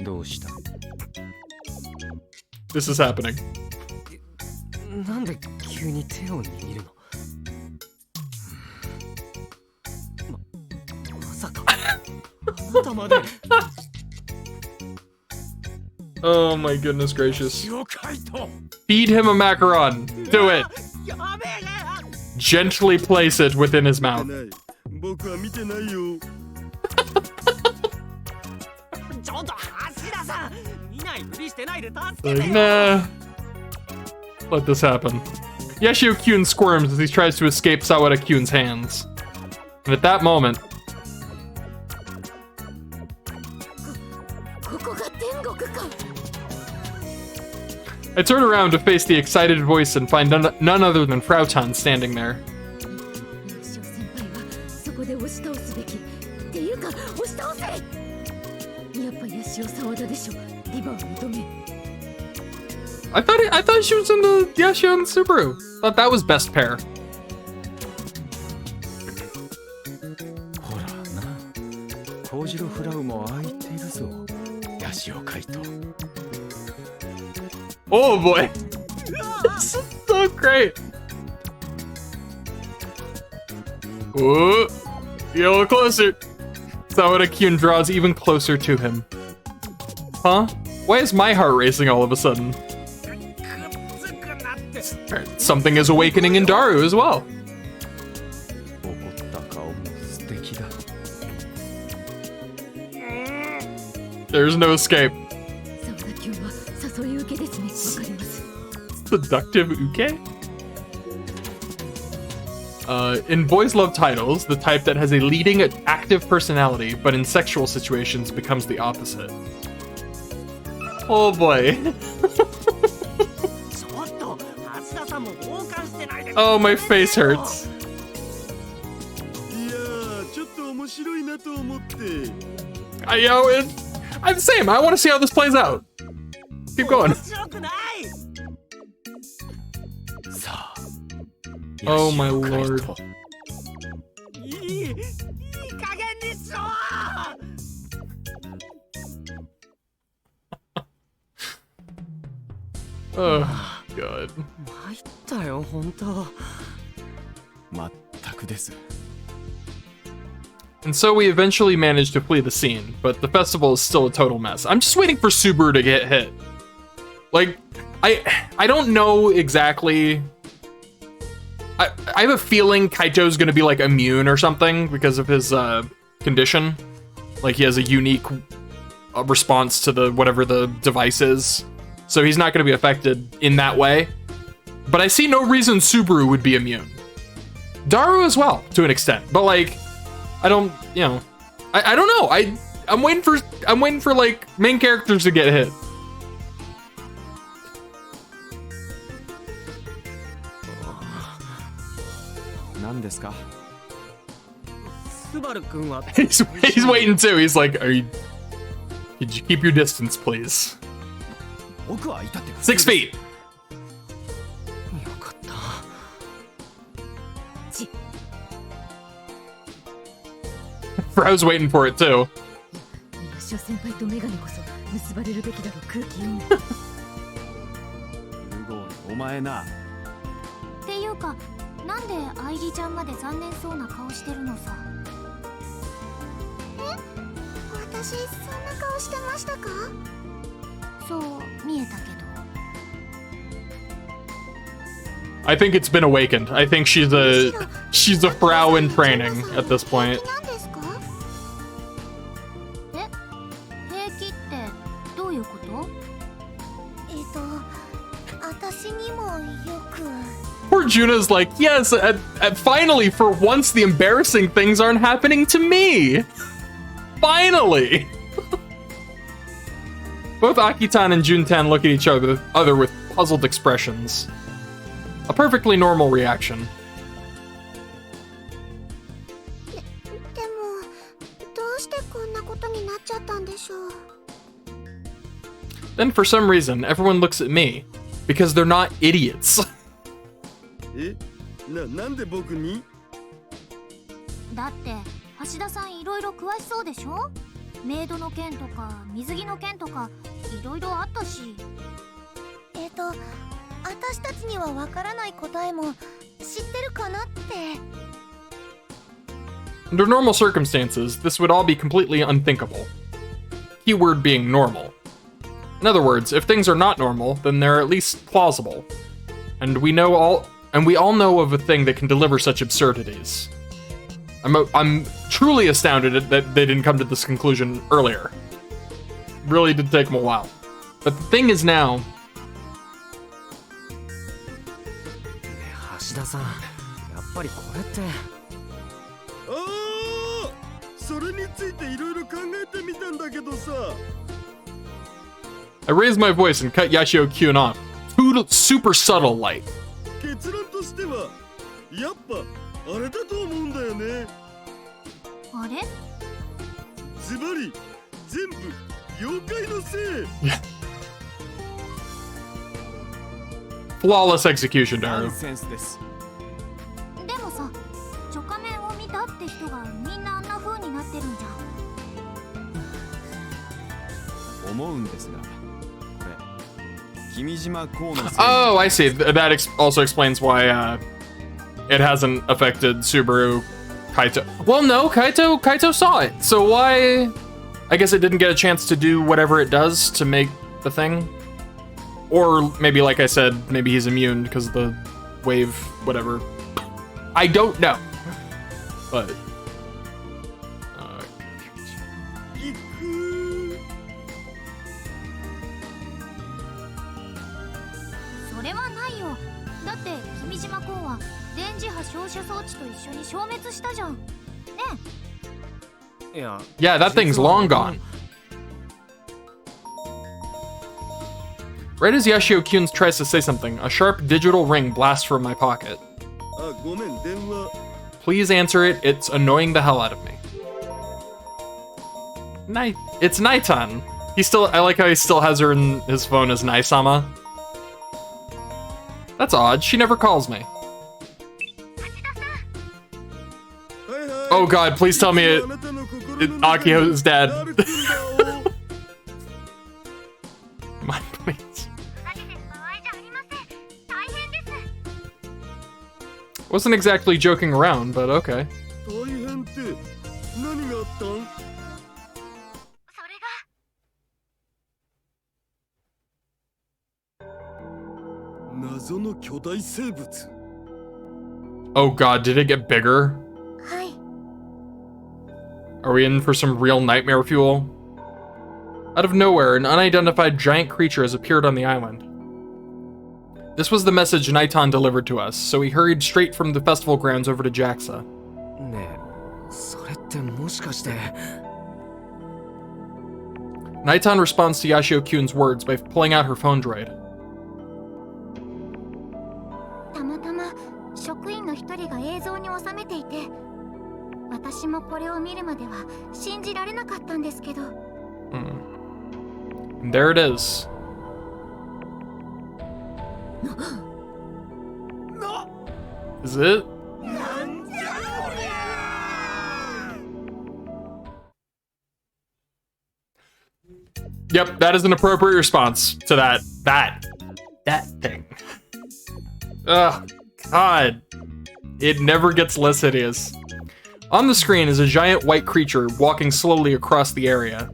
どうした？ This is happening. なんで急に手を握るの？まさかあなたまで。Oh my goodness gracious. Feed him a macaron. Do it. Gently place it within his mouth. 僕は見てないよ。ちょっと橋田さん、見ないふりしてないで助 Like, けてよ。 nah. Let this happen. Yashio-kyun squirms as he tries to escape Sawada-kyun's hands. And at that moment, ここが天国か。 I turn around to face the excited voice and find none other than Frau standing there. 先輩はそこで押し倒すべき。っていうか押し倒せ。やっぱヤシオ沢田でしょ。リバを認め。I thought she was in the Yashio and Subaru. Thought that was best pair. ほらな。コウジロフラウも空いているぞ。ヤシオカイト。 Oh boy. This is so great. Ooh. Get a little closer. Sawada-kyun draws even closer to him. Huh? Why is my heart racing all of a sudden? Something is awakening in Daru as well. 怒った顔も素敵だ。 There's no escape. 沢田君は誘い受けですね。わかります。 Seductive uke? In boys love titles, the type that has a leading active personality, but in sexual situations becomes the opposite. Oh boy. Oh, my face hurts. いやー、ちょっと面白いなと思って。I'm the same. I want to see how this plays out. Keep going. Oh my lord. Oh god. 参ったよ、本当。全くです。 And so we eventually managed to flee the scene, but the festival is still a total mess. I'm just waiting for Subaru to get hit. Like, I don't know exactly. I have a feeling Kaito's gonna be like immune or something because of his condition. Like he has a unique response to the whatever the device is. So he's not gonna be affected in that way. But I see no reason Subaru would be immune. Daru as well, to an extent. But like, I don't, you know, I don't know. I'm waiting for like main characters to get hit. He's waiting too. He's like, could you keep your distance, please? 6 feet. Frau's waiting for it too. 先輩とメガネこそ結ばれるべきだろう空気読む。お前な。っていうか、なんで愛梨ちゃんまで残念そうな顔してるのさ。え？私そんな顔してましたか？そう見えたけど。I think it's been awakened. I think she's a Frau in training at this point. 私にもよく。 Poor Juna's like, yes, finally, for once, the embarrassing things aren't happening to me. Finally. Both Akitan and Juntan look at each other with puzzled expressions. A perfectly normal reaction. でも、どうしてこんなことになっちゃったんでしょう。 Then for some reason, everyone looks at me. Because they're not idiots. え、なんで僕に？だって橋田さんいろいろ詳しそうでしょ？メイドの件とか水着の件とかいろいろあったし。私たちにはわからない答えも知ってるかなって。Under normal circumstances, this would all be completely unthinkable. Keyword being normal. In other words, if things are not normal, then they're at least plausible. And we all know of a thing that can deliver such absurdities. I'm truly astounded that they didn't come to this conclusion earlier. Really did take them a while. But the thing is now... 橋田さん、やっぱりこれって。ああ、それについていろいろ考えてみたんだけどさ。 I raised my voice and cut Yashio Kyun off. Super subtle light. 結論としては、やっぱあれだと思うんだよね。あれ？ズバリ、全部妖怪のせい。Flawless execution, Daru. でもさ、チョカメンを見たって人がみんなあんな風になってるんじゃん。思うんですが。 Oh, I see. That also explains why it hasn't affected Subaru Kaito. Well, no, Kaito saw it. So why? I guess it didn't get a chance to do whatever it does to make the thing. Or maybe, like I said, maybe he's immune because of the wave, whatever. I don't know. But... Yeah, that thing's long gone. Right as Yashio-kun tries to say something, a sharp digital ring blasts from my pocket. あ、ごめん、電話。 Please answer it, it's annoying the hell out of me. It's Naitan. I like how he still has her in his phone as Naisama. That's odd, she never calls me. Oh god, please tell me it's Akiho's dad. Come on, please. Wasn't exactly joking around, but okay. 大変って何があったん？謎の巨大生物。 Oh god, did it get bigger? はい。 Are we in for some real nightmare fuel? Out of nowhere, an unidentified giant creature has appeared on the island. This was the message Naitan delivered to us, so we hurried straight from the festival grounds over to JAXA. ねえ、それってもしかして。 Naitan responds to Yashio-kun's words by pulling out her phone droid. たまたま職員の一人が映像に収めていて、私もこれを見るまでは信じられなかったんですけど。And there it is. Is it? Yep, that is an appropriate response to that thing. Ugh, God. It never gets less hideous. On the screen is a giant white creature walking slowly across the area.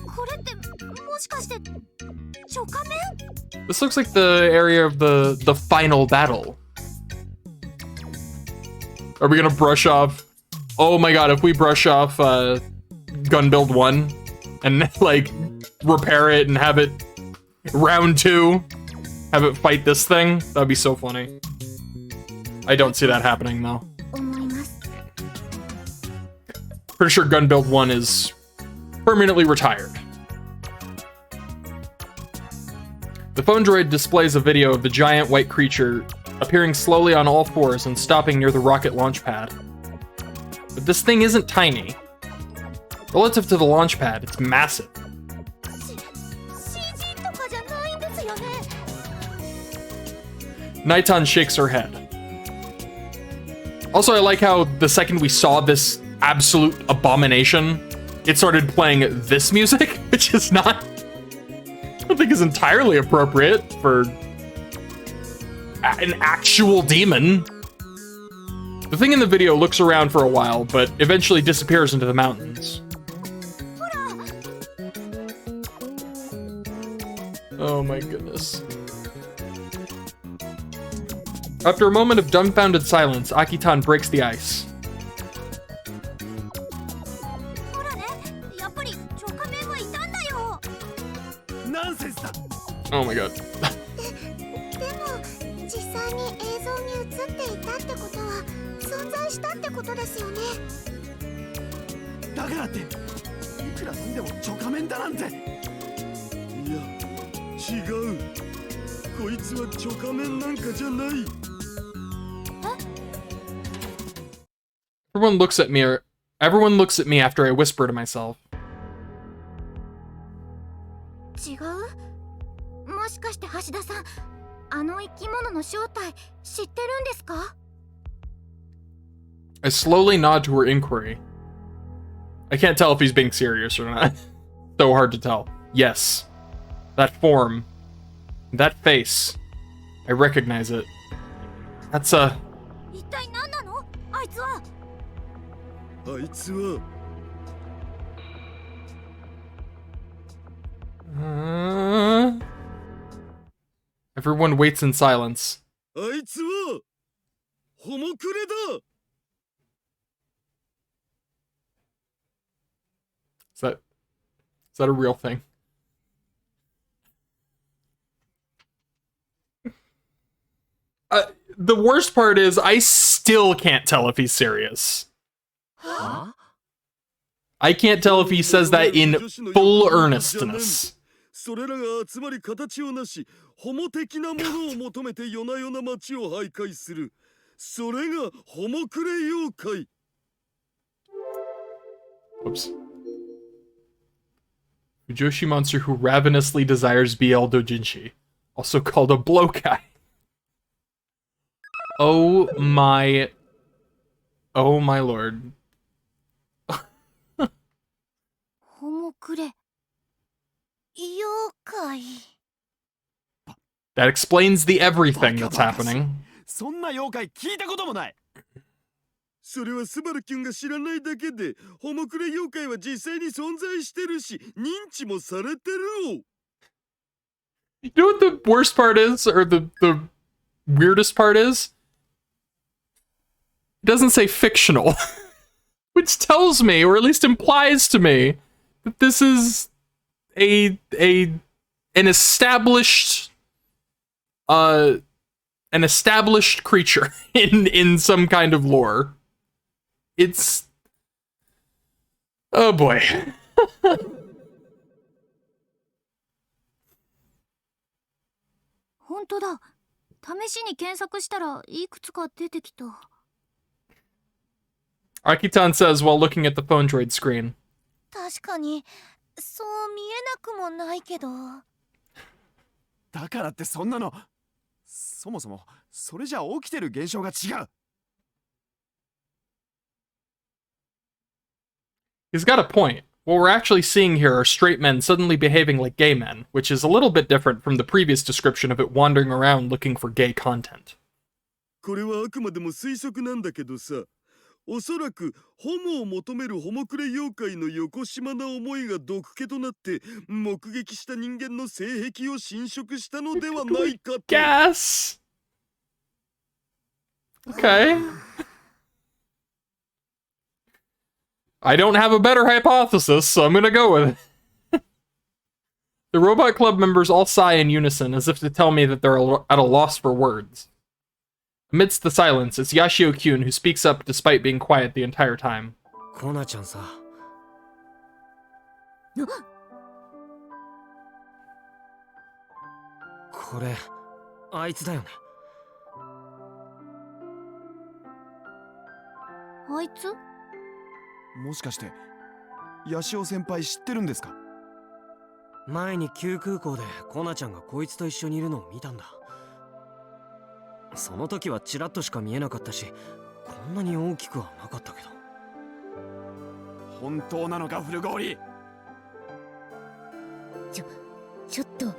これってもしかしてチョカメン? This looks like the area of the final battle. Are we gonna brush off? Oh my god, if we brush off Gun Build 1 and like repair it and have it round 2, have it fight this thing, that'd be so funny. I don't see that happening though. 思います。 Pretty sure Gun Build 1 is permanently retired. The phone droid displays a video of the giant white creature appearing slowly on all fours and stopping near the rocket launch pad. But this thing isn't tiny. Relative to the launch pad, it's massive. CG とかじゃないんですよね。 Naitan shakes her head. Also, I like how the second we saw this absolute abomination, it started playing this music, which is not, I don't think is entirely appropriate for an actual demon. The thing in the video looks around for a while, but eventually disappears into the mountains. Oh my goodness. After a moment of dumbfounded silence, Akitan breaks the ice. ほらね、やっぱりチョカメンはいたんだよ。ナンセンスだ。 Oh my god. でも実際に映像に映っていたってことは存在したってことですよね。だからっていくらなんでもチョカメンだなんて。いや、違う。こいつはチョカメンなんかじゃない。 Everyone looks at me after I whisper to myself. 違う？もしかして橋田さん、あの生き物の正体知ってるんですか？ I slowly nod to her inquiry. I can't tell if he's being serious or not. So hard to tell. Yes. That form. That face. I recognize it. That's a... 一体何なの？あいつは。あいつは Everyone waits in silence. あいつはホモクレだ。 Is that a real thing? The worst part is I still can't tell if he's serious. Huh? I can't tell if he says that in full earnestness. それらが集まり形をなし、ホモ的なものを求めて夜な夜な街を徘徊する。それがホモクレ妖怪。Whoops. Fujoshi monster who ravenously desires BL doujinshi, also called a blowkai. Oh my lord. ホモクレ妖怪。 That explains the everything that's happening. そんな妖怪聞いたこともない。それはスバルキュンが知らないだけで、ホモクレ妖怪は実際に存在してるし、認知もされてる。 You know what the worst part is, or the weirdest part is? It doesn't say fictional, which tells me, or at least implies to me, that this is an established creature in some kind of lore. It's, oh boy. 本当だ。試しに検索したらいくつか出てきた。 Akitan says while looking at the phone droid screen. 確かにそう見えなくもないけど。だからってそんなの、そもそもそれじゃ起きてる現象が違う。 He's got a point. What we're actually seeing here are straight men suddenly behaving like gay men, which is a little bit different from the previous description of it wandering around looking for gay content. これはあくまでも推測なんだけどさ、おそらくホモを求めるホモクレ妖怪の横島な思いが毒気となって目撃した人間の性癖を侵食したのではないかと。 Gas. Okay. I don't have a better hypothesis, so I'm gonna go with it. The Robot Club members all sigh in unison, as if to tell me that they're at a loss for words. Amidst the silence, it's Yashio-kyun who speaks up despite being quiet the entire time. コナちゃんさ。これ、あいつだよね。あいつ？もしかしてヤシオ先輩知ってるんですか？前に旧空港でコナちゃんがこいつと一緒にいるのを見たんだ。その時はチラッとしか見えなかったし、こんなに大きくはなかったけど。本当なのかフルゴーリー？ちょっと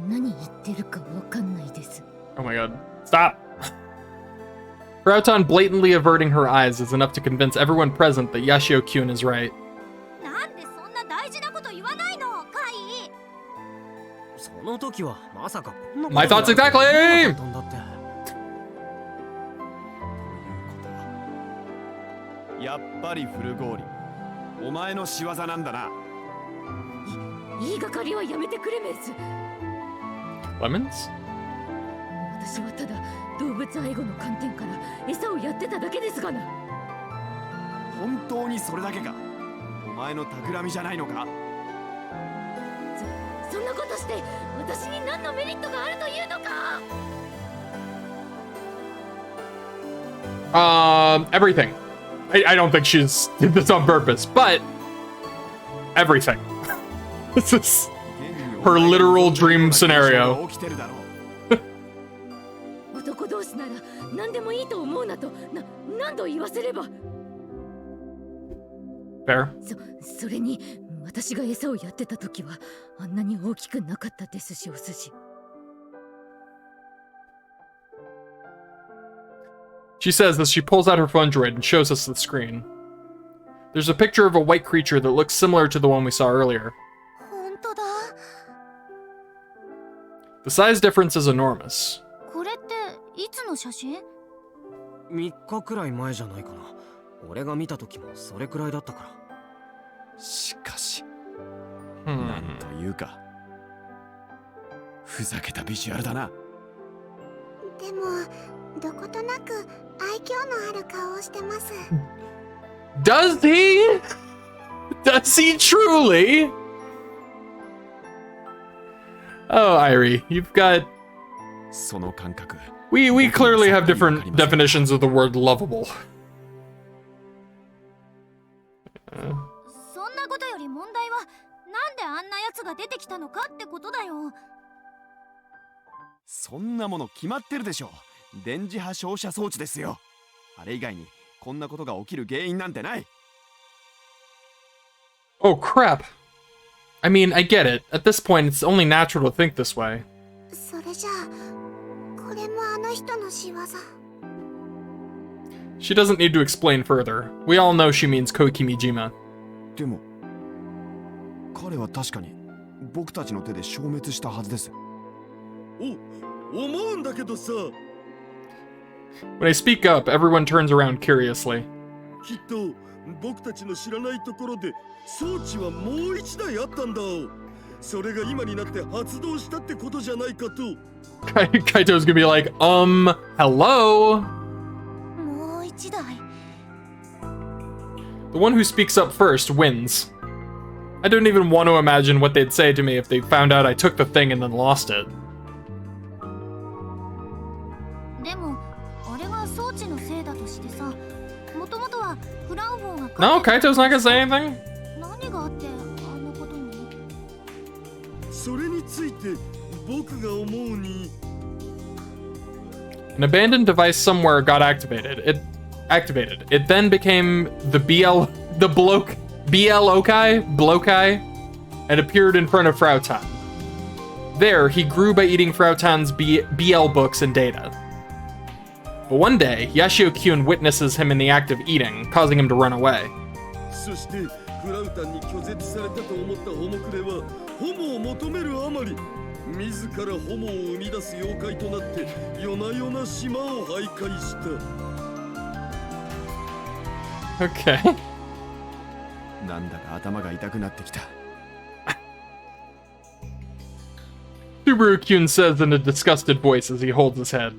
何言ってるかわかんないです。 Oh my god. Stop! Frauton blatantly averting her eyes is enough to convince everyone present that Yashio-kyun is right. なんでそんな大事なこと言わないの、カイ？その時はまさかこんな My thoughts exactly! 飛んだって。やっぱりフルゴーリー、お前の仕業なんだな。言いがかりはやめてくれメス。 Lemons? 私はただ動物愛護の観点から餌をやってただけですがな。本当にそれだけか？お前の企みじゃないのか？そんなことして私に何のメリットがあるというのか？ Everything. I don't think she's did this on purpose, but everything. This is her literal dream scenario. 男同士なら何でもいいと思うなと何度言わせれば。 Fair. それに私が餌をやってた時はあんなに大きくなかったですし、お寿司。 She says as she pulls out her phone droid and shows us the screen. There's a picture of a white creature that looks similar to the one we saw earlier. 本当だ。 The size difference is enormous. これっていつの写真？3日くらい前じゃないかな。俺が見た時もそれくらいだったから。しかし、なんというかふざけたビジュアルだな。でもどことなく愛嬌のある顔をしてます。 Does he? Does he truly? Oh, Irie, you've got... その感覚 We clearly have different definitions of the word lovable. そんなことより問題はなんであんなやつが出てきたのかってことだよ。そんなもの決まってるでしょ。電磁波照射装置ですよ。あれ以外にこんなことが起きる原因なんてない。 Oh, crap. I mean, I get it. At this point, it's only natural to think this way. それじゃあこれもあの人の仕業。 She doesn't need to explain further. We all know she means Koiki Mijima. でも彼は確かに僕たちの手で消滅したはずです。思うんだけどさ。 When I speak up, everyone turns around curiously. きっと僕たちの知らないところで装置はもう一台あったんだ。それが今になって発動したってことじゃないかと。Kaito's gonna be like, hello? もう一台。 The one who speaks up first wins. I don't even want to imagine what they'd say to me if they found out I took the thing and then lost it. でもあれが装置のせいだとしてさ、もともとはフラウボーが No, Kaito's not gonna say anything. 何があってあんなことに。それについて僕が思うに An abandoned device somewhere got activated. It then became the Blokai, and appeared in front of Frau. There, he grew by eating Frau BL books and data. But one day, Yashio-kyun witnesses him in the act of eating, causing him to run away. そしてフラウタンに拒絶されたと思ったホモクレはホモを求めるあまり自らホモを生み出す妖怪となって夜な夜な島を徘徊した。 Okay. なんだか頭が痛くなってきた。 Subaru-kyun says in a disgusted voice as he holds his head.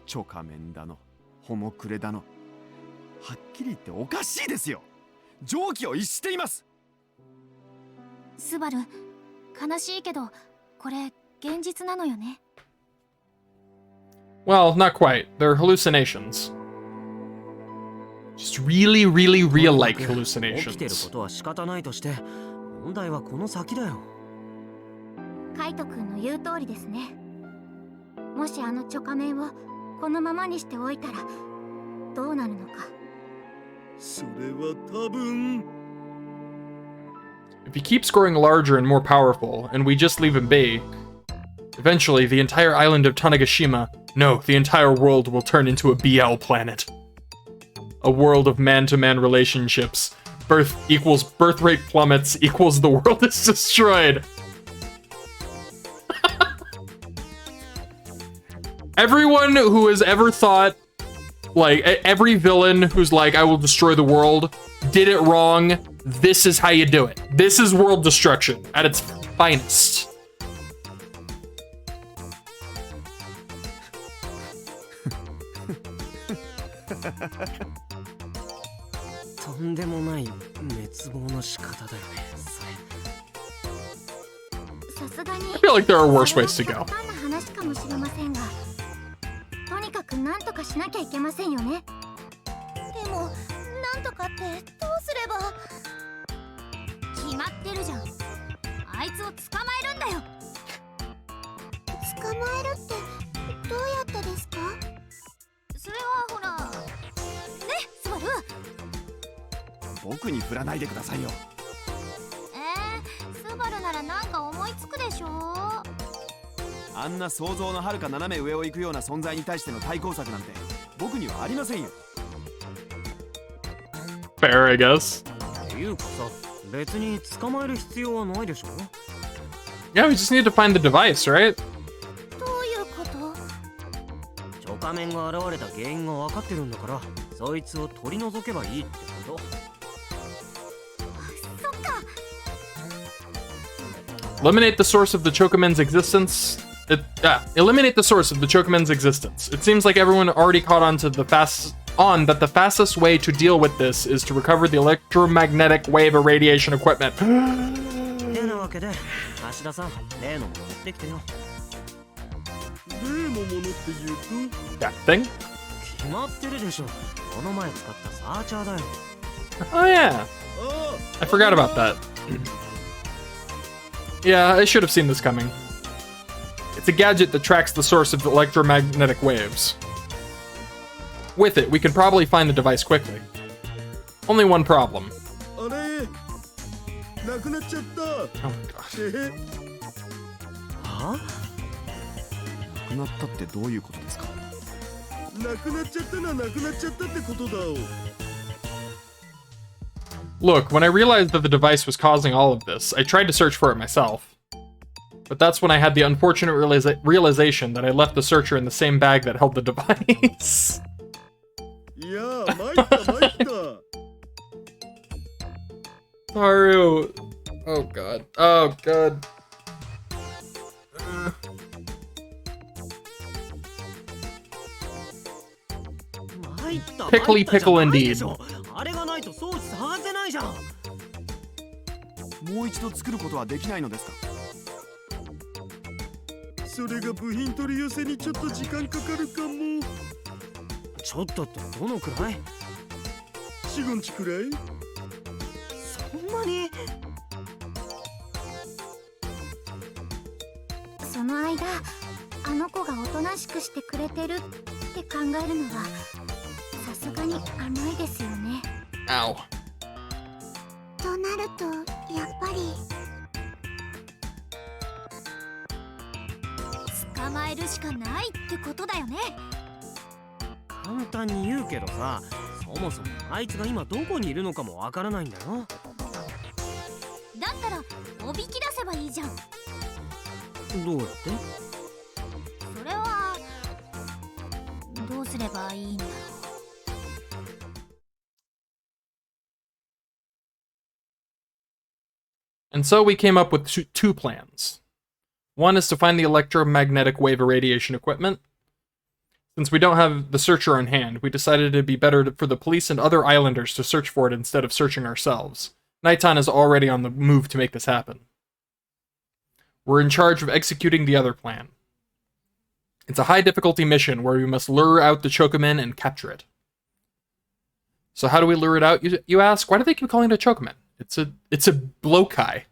チョカメンだの、ホモクレだの。はっきり言っておかしいですよ。常軌を逸しています。スバル、悲しいけどこれ現実なのよね。 Well, not quite. They're hallucinations. Just really, really real-like 起きてる hallucinations. ことは仕方ないとして、問題はこの先だよ。カイト君の言う通りですね。もしあのチョカメンをこのままにしておいたらどうなるのか。それは多分 If he keeps growing larger and more powerful, and we just leave him be, eventually the entire island of Tanegashima, no, the entire world will turn into a BL planet. A world of man-to-man relationships. Birth equals birth rate plummets equals the world is destroyed. Everyone who has ever thought, like, every villain who's like, I will destroy the world, did it wrong. This is how you do it. This is world destruction at its finest. とんでもない滅亡の仕方だよね、それ。さすがに I feel like there are worse ways to go. 極端な話かもしれませんが、とにかくなんとかしなきゃいけませんよね。でもなんとかってどうすれば。決まってるじゃん。あいつを捕まえるんだよ。捕まえるってどうやってですか。それはほらね、スバル。僕に振らないでくださいよ。スバルならなんか思いつくでしょ。あんな想像のはるか斜め上を行くような存在に対しての対抗策なんて僕にはありませんよ。 Fair, I guess. っていうかさ、別に捕まえる必要はないでしょ。 Yeah, we just need to find the device, right? どういうこと。チョカメンが現れた原因が分かってるんだから、そいつを取り除けばいいってこと。そっか。 Eliminate the source of the Chokomen's existence. Eliminate the source of the Chokomen's existence. It seems like everyone already caught on to that the fastest way to deal with this is to recover the electromagnetic wave irradiation equipment. てなわけで芦田さん例のもの持ってきてよ。例のものって言うと That thing? 決まってるでしょ。この前使ったサーチャーだよ。 Oh yeah. I forgot about that. Yeah, I should have seen this coming. It's a gadget that tracks the source of electromagnetic waves. With it, we can probably find the device quickly. Only one problem. あれなくなっちゃった Oh my gosh. はなくなったってどういうことですか？なくなっちゃったなくなっちゃったってことだお Look, when I realized that the device was causing all of this, I tried to search for it myself. But that's when I had the unfortunate realization that I left the searcher in the same bag that held the device. いや参った参った Haru. Oh god. Oh god. Pickly pickle indeed. あれがないと装置探せないじゃん。もう一度作ることはできないのですか？それが部品取り寄せにちょっと時間かかるかもちょっとってどのくらい4、5日くらいそんなにその間あの子がおとなしくしてくれてるって考えるのはさすがに甘いですよね Ow. となるとやっぱり捕まえるしかないってことだよね簡単に言うけどさ、そもそもあいつが今どこにいるのかもわからないんだよ。だったらおびき出せばいいじゃんどうやって？それはどうすればいいんだろう And so we came up with two plans. One is to find the electromagnetic wave irradiation equipment. Since we don't have the searcher on hand, we decided it'd be better for the police and other islanders to search for it instead of searching ourselves. Nighton is already on the move to make this happen. We're in charge of executing the other plan. It's a high difficulty mission where we must lure out the Chocomen and capture it. So how do we lure it out, you ask? Why do they keep calling it a Chocomen? It's a blowkai.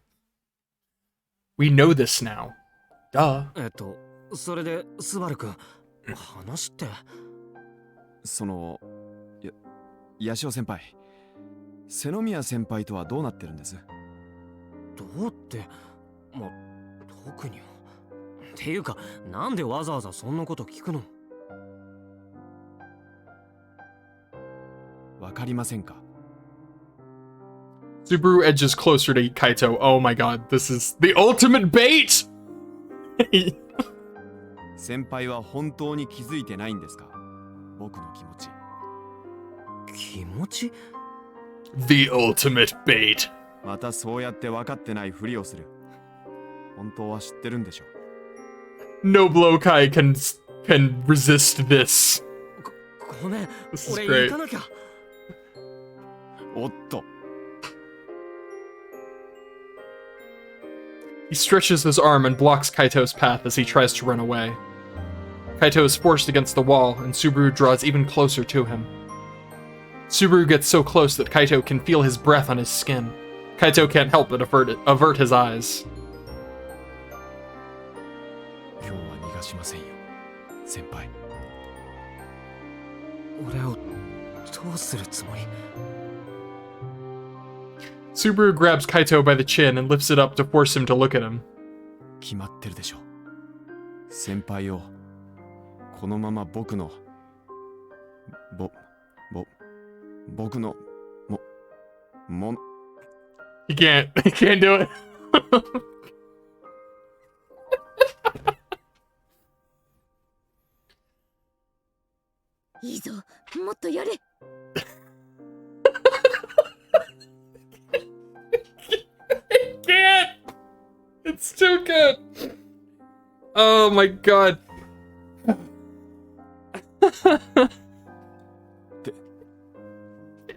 We know this now. Duh. それでスバル君、話ってそのヤシオ先輩、瀬宮先輩とはどうなってるんです？どうってまあ特にはっていうかなんでわざわざそんなこと聞くの？わかりませんか？ Subaru edges closer to Kaito. Oh my god, this is the ultimate bait! 先輩は本当に気づいてないんですか？僕の気持ち。気持ち？ The ultimate bait. またそうやって分かってないふりをする。本当は知ってるんでしょ。No blowkai can resist this. ごめん、 This is 俺 great. 行かなきゃ。おっと。 He stretches his arm and blocks Kaito's path as he tries to run away. Kaito is forced against the wall, and Subaru draws even closer to him. Subaru gets so close that Kaito can feel his breath on his skin. Kaito can't help but avert his eyes. 今日は逃がしませんよ、先輩。俺をどうするつもり？ Subaru grabs Kaito by the chin and lifts it up to force him to look at him. 決まってるでしょ。先輩をこのまま僕の僕のも He can't do it. いいぞ、もっとやれ。Can't. It's too good. Oh my god.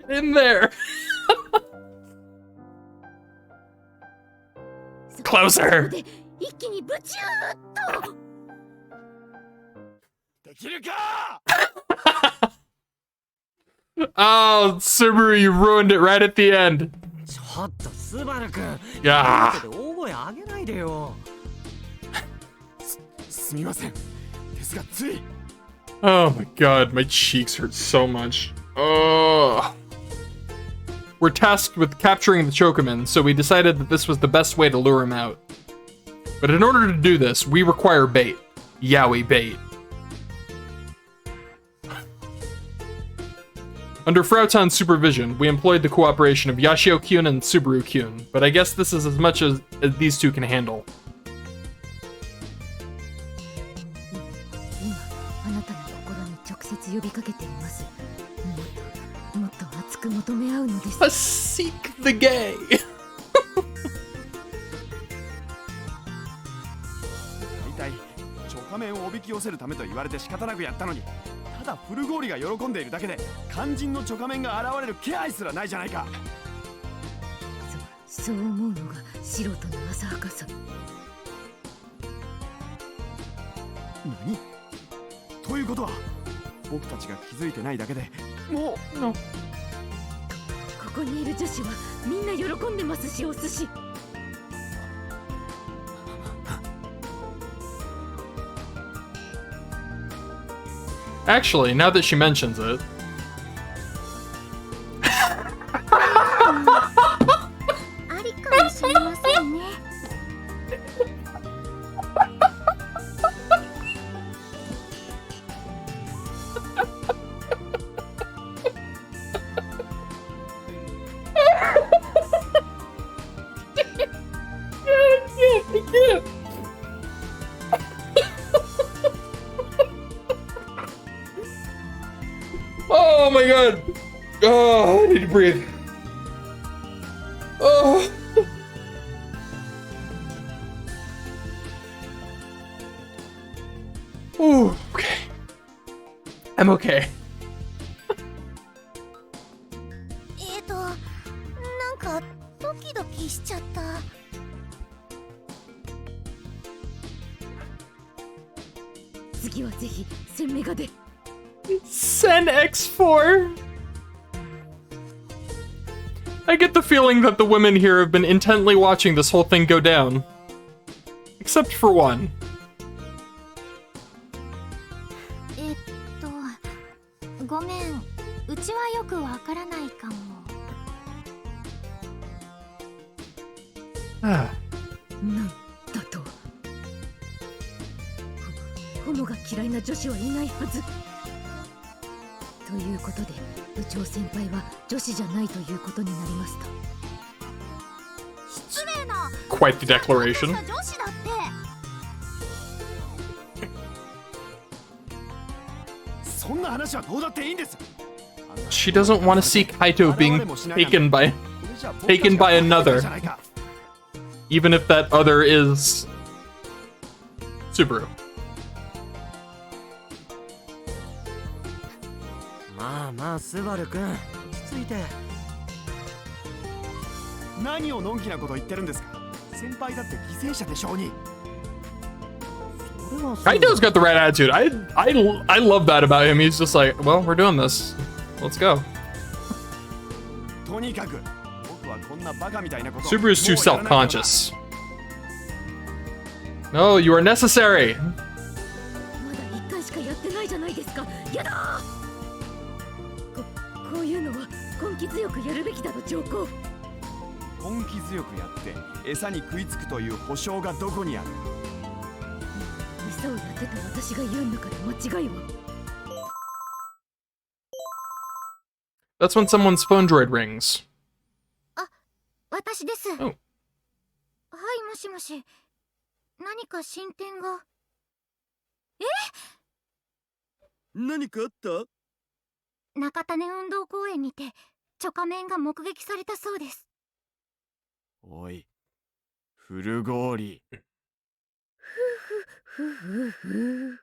In there. closer. で一気にブチューっと。できるか。 Oh, Subaru, you ruined it right at the end. ちょっとスバルくん。いやー。大声上げないでよ。すみません。ですがつい。 Oh my god, my cheeks hurt so much. Oh. We're tasked with capturing the Chokaman, so we decided that this was the best way to lure him out. But in order to do this, we require bait. Yaoi bait. Under Frau's supervision, we employed the cooperation of Yashio-kyun and Subaru-kyun, but I guess this is as much as these two can handle. 今あなたの心に直接呼びかけています。もっと熱く求め合うのです。 Seek the gay. 大体チョカメンをおびき寄せるためと言われて仕方なくやったのに、ただフルゴーリが喜んでいるだけで肝心のチョカメンが現れる気配すらないじゃないか。そう思うのが素人の浅はかさ。何？ということは僕たちが気づいてないだけでもう。ここにいる女子はみんな喜んでますし、お寿司。 Actually, now that she mentions it. ありかもしれませんね。 Oh my god! Oh, I need to breathe. Oh. Ooh, okay. I'm okay. なんかドキドキしちゃった。次はぜひ鮮明画で。 Sen X4. I get the feeling that the women here have been intently watching this whole thing go down. Except for one. ごめん、うちはよくわからないかも。Ah. なんだと。ホモが嫌いな女子はいないはず。ということで、部長先輩は女子じゃないということになりました。失礼な。 Quite the declaration. 女子だって。そんな話はどうだっていいんです。 She doesn't want to see Kaito being taken by another. Even if that other is Subaru. まあまあスバルくん、落ち着いて。何をのんきなこと言ってるんですか。先輩だって犠牲者でしょうに。 Kaito's got the right attitude. I love that about him. He's just like, well, we're doing this. Let's go. とにかく僕はこんなバカみたいなこと。 Subaru's too self-conscious. No, you are necessary. まだ1回しかやってないじゃないですか。やだこういうのは根気強くやるべきだろ、上皇。根気強くやって餌に食いつくという保証がどこにある。餌をやってた私が言うんだから間違いは。 That's when someone's phone droid rings. 私です。 Oh. はい、もしもし。何か進展が。何かあった？中種運動公園にてチョカメンが目撃されたそうです。おい、フルゴーリ。ふふふ。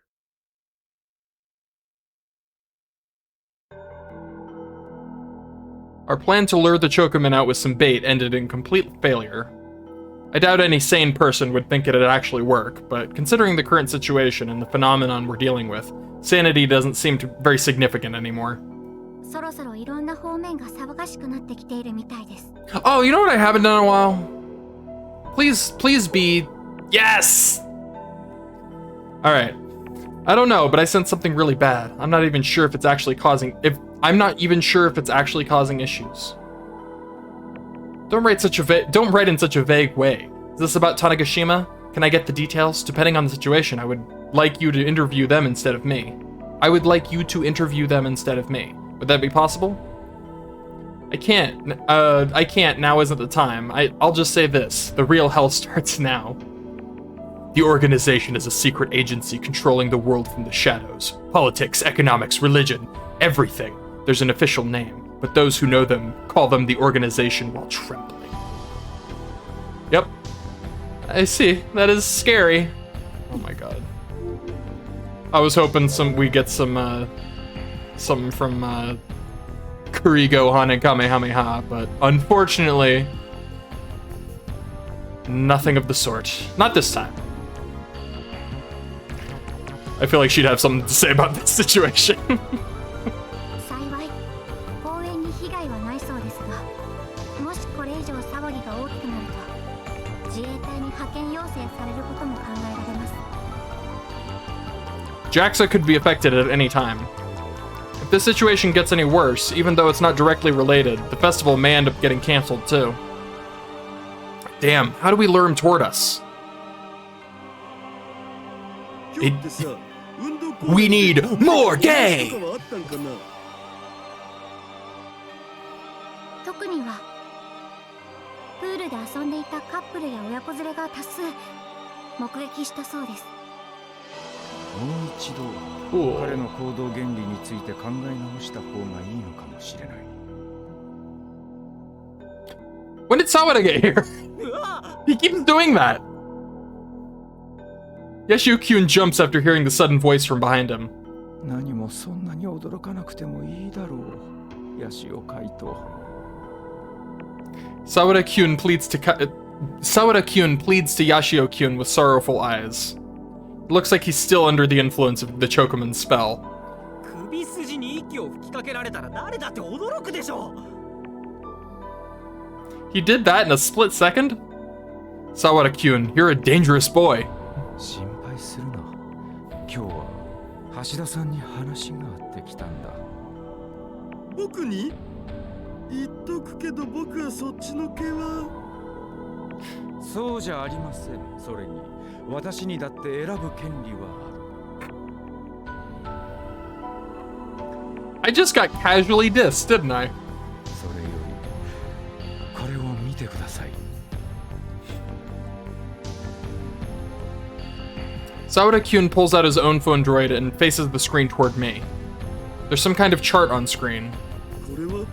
Our plan to lure the Chokaman out with some bait ended in complete failure. I doubt any sane person would think it'd actually work, but considering the current situation and the phenomenon we're dealing with, sanity doesn't seem very significant anymore. そろそろいろんな方面が騒がしくなってきているみたいです。 Oh, you know what I haven't done in a while? Please be... Yes! Alright. I don't know, but I sense something really bad. I'm not even sure if it's actually causing... I'm not even sure if it's actually causing issues. Don't write in such a vague way. Is this about Tanegashima? Can I get the details? Depending on the situation, I would like you to interview them instead of me. Would that be possible? I can't. I can't. Now isn't the time. I'll just say this. The real hell starts now. The organization is a secret agency controlling the world from the shadows. Politics, economics, religion, everything. There's an official name, but those who know them call them the organization while trembling. Yep. I see. That is scary. Oh my god. I was hoping we get something from Kurigo Hane Kamehameha, but unfortunately, nothing of the sort. Not this time. I feel like she'd have something to say about this situation. 幸い公園に被害はないそうですが、もしこれ以上騒ぎが大きくなると、自衛隊に派遣要請されることも考えられます。 JAXA could be affected at any time. If this situation gets any worse, even though it's not directly related, the festival may end up getting canceled too. Damn, how do we lure him toward us? We need more gay! 特にはプールで遊んでいたカップルや親子連れが多数目撃したそうです。 もう一度彼の行動原理について考え直した方がいいのかもしれない。 When did Sawada get here? He keeps doing that. Yashio-kyun jumps after hearing the sudden voice from behind him. 何もそんなに驚かなくてもいいだろう、ヤシオカイト。 Sawada-kyun pleads to Yashio-kyun with sorrowful eyes. Looks like he's still under the influence of the Chokoman's spell. 首筋に息を吹きかけられたら誰だって驚くでしょう。 He did that in a split second? Sawada-kyun, you're a dangerous boy. 心配するな。今日は橋田さんに話があってきたんだ。僕に？言っとくけど僕はそっちの毛は。そうじゃありません。それに私にだって選ぶ権利はある。 I just got casually dissed, didn't I? それよりこれを見てください。 Sawada-kyun pulls out his own phone droid and faces the screen toward me. There's some kind of chart on screen. これは？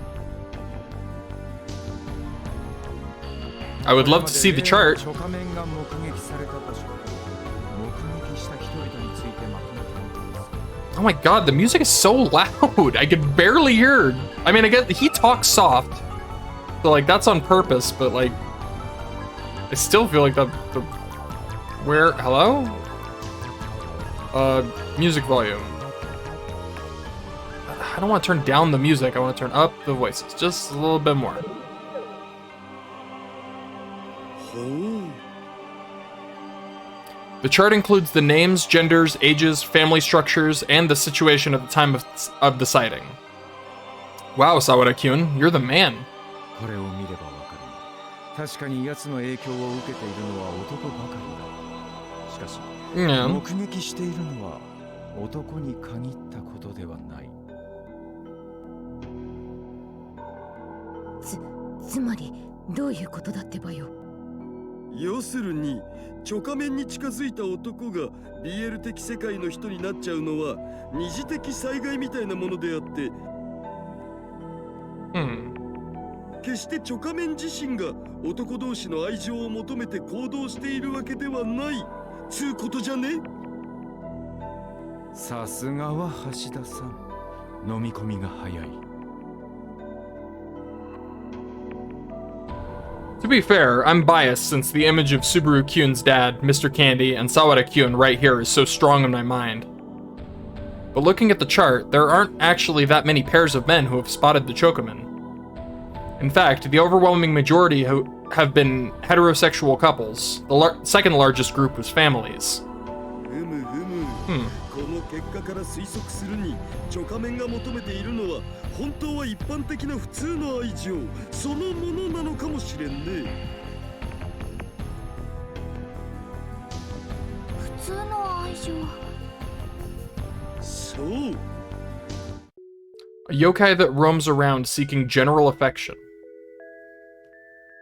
I would love to see the chart. 初仮面が目撃された場所と目撃した人々についてまとめたものです。 Oh my god, the music is so loud. I could barely hear. I mean, I guess he talks soft. So like that's on purpose, but like I still feel like the where hello? Music volume. I don't want to turn down the music. I want to turn up the voices just a little bit more. The chart includes the names, genders, ages, family structures, and the situation at the time of the sighting. Wow, Sawada-kyun, you're the man. これを見ればわかる。確かに奴の影響を受けているのは男ばかりだ。しかし、目撃しているのは男に限ったことではない。つまりどういうことだってばよ。要するにチ仮面に近づいた男が BL 的世界の人になっちゃうのは二次的災害みたいなものであって、決して仮面自身が男同士の愛情を求めて行動しているわけではないつうことじゃね。さすがは橋田さん、飲み込みが早い。To be fair, I'm biased since the image of Subaru Kyun's dad, Mr. Candy, and Sawada Kyun right here is so strong in my mind. But looking at the chart, there aren't actually that many pairs of men who have spotted the Chokaman. In fact, the overwhelming majority have been heterosexual couples. The second largest group was families. この結果から推測するに、チョカメンが求めているのは本当は一般的な普通の愛情そのものなのかもしれんね。普通の愛情。そう。A yokai that roams around seeking general affection.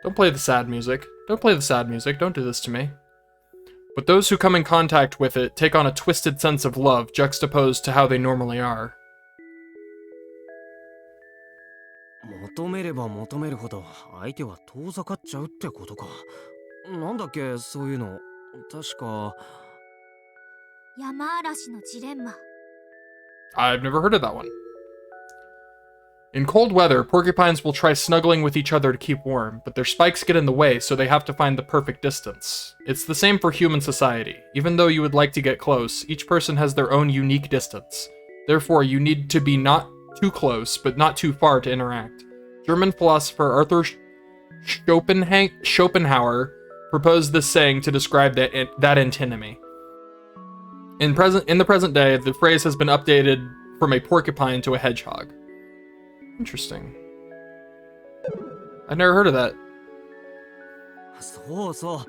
Don't play the sad music. Don't play the sad music. Don't do this to me. But those who come in contact with it take on a twisted sense of love juxtaposed to how they normally are. 求めれば求めるほど相手は遠ざかっちゃうってことか。なんだっけそういうの。確か山嵐のジレンマ。I've never heard of that one. In cold weather, porcupines will try snuggling with each other to keep warm, but their spikes get in the way, so they have to find the perfect distance. It's the same for human society. Even though you would like to get close, each person has their own unique distance. Therefore, you need to be not too close, but not too far to interact. German philosopher Arthur Schopenhauer proposed this saying to describe that antinomy. In the present day, the phrase has been updated from a porcupine to a hedgehog. Interesting. I've never heard of that. そうそう。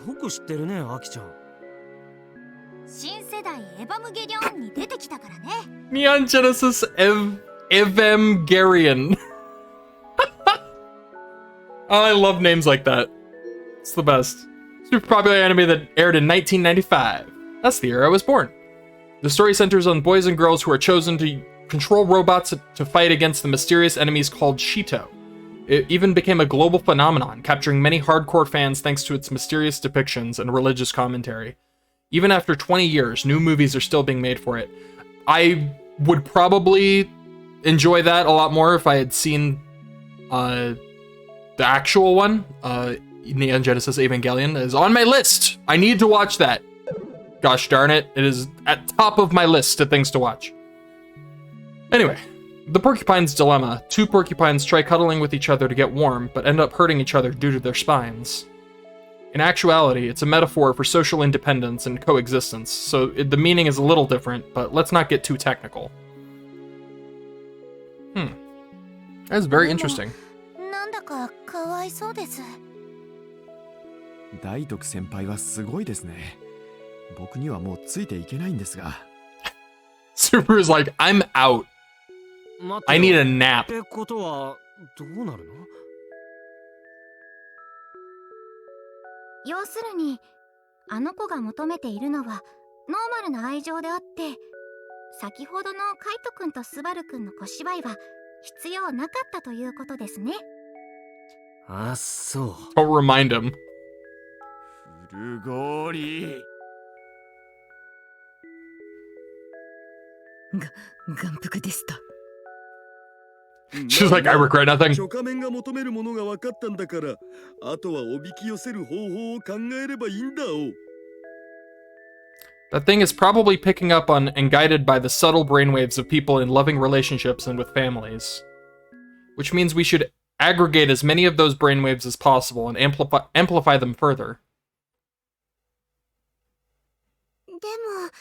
よく知ってるね、アキちゃん。新世代エヴァムゲリオンに出てきたからね。Neon Genesis Evangelion. Oh, I love names like that. It's the best. Super popular anime that aired in 1995. That's the year I was born. The story centers on boys and girls who are chosen to control robots to fight against the mysterious enemies called Shito. It even became a global phenomenon, capturing many hardcore fans thanks to its mysterious depictions and religious commentary. Even after 20 years, new movies are still being made for it. I would probably enjoy that a lot more if I had seen the actual one. Neon Genesis Evangelion is on my list. I need to watch that. Gosh darn it, it is at top of my list of things to watch. Anyway, the porcupine's dilemma. Two porcupines try cuddling with each other to get warm, but end up hurting each other due to their spines. In actuality, it's a metaphor for social independence and coexistence, so the meaning is a little different, but let's not get too technical. That's very interesting. なんだかかわいそうです。大徳先輩はすごいですね。僕にはもうついていけないんですが。Subaru's like, I'm out. I need a nap. ってことはどうなるの？要するに、あの子が求めているのはノーマルな愛情であって、先ほどのカイト君とスバル君の小芝居は必要なかったということですね。あ、そう。Don't remind him. 古ゴーリー。眼福でした。She's like, I regret nothing. 初仮面が求めるものが分かったんだから、あとはおびき寄せる方法を考えればいいんだお。That thing is probably picking up on and guided by the subtle brainwaves of people in loving relationships and with families. Which means we should aggregate as many of those brainwaves as possible and amplify them further. でも、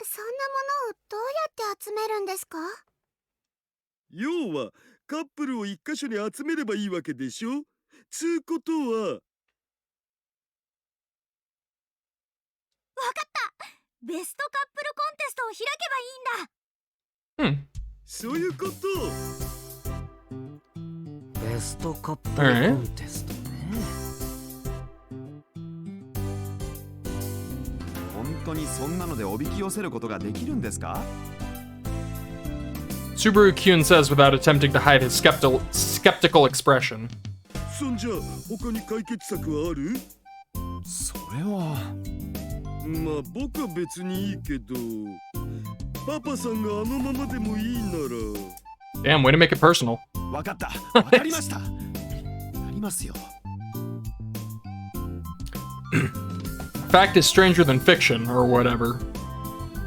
そんなものをどうやって集めるんですか？要はカップルを一箇所に集めればいいわけでしょ。つうことは。わかった。ベストカップルコンテストを開けばいいんだ。そういうこと。ベストカップルコンテストね。本当にそんなのでおびき寄せることができるんですか？ Subaru Kyun says without attempting to hide his skeptical expression. そんじゃ他に解決策はある？それは。まあ僕は別にいいけど、パパさんがあのままでもいいなら。Damn, way to make it personal. わかった。わかりました。やりますよ。Fact is stranger than fiction, or whatever.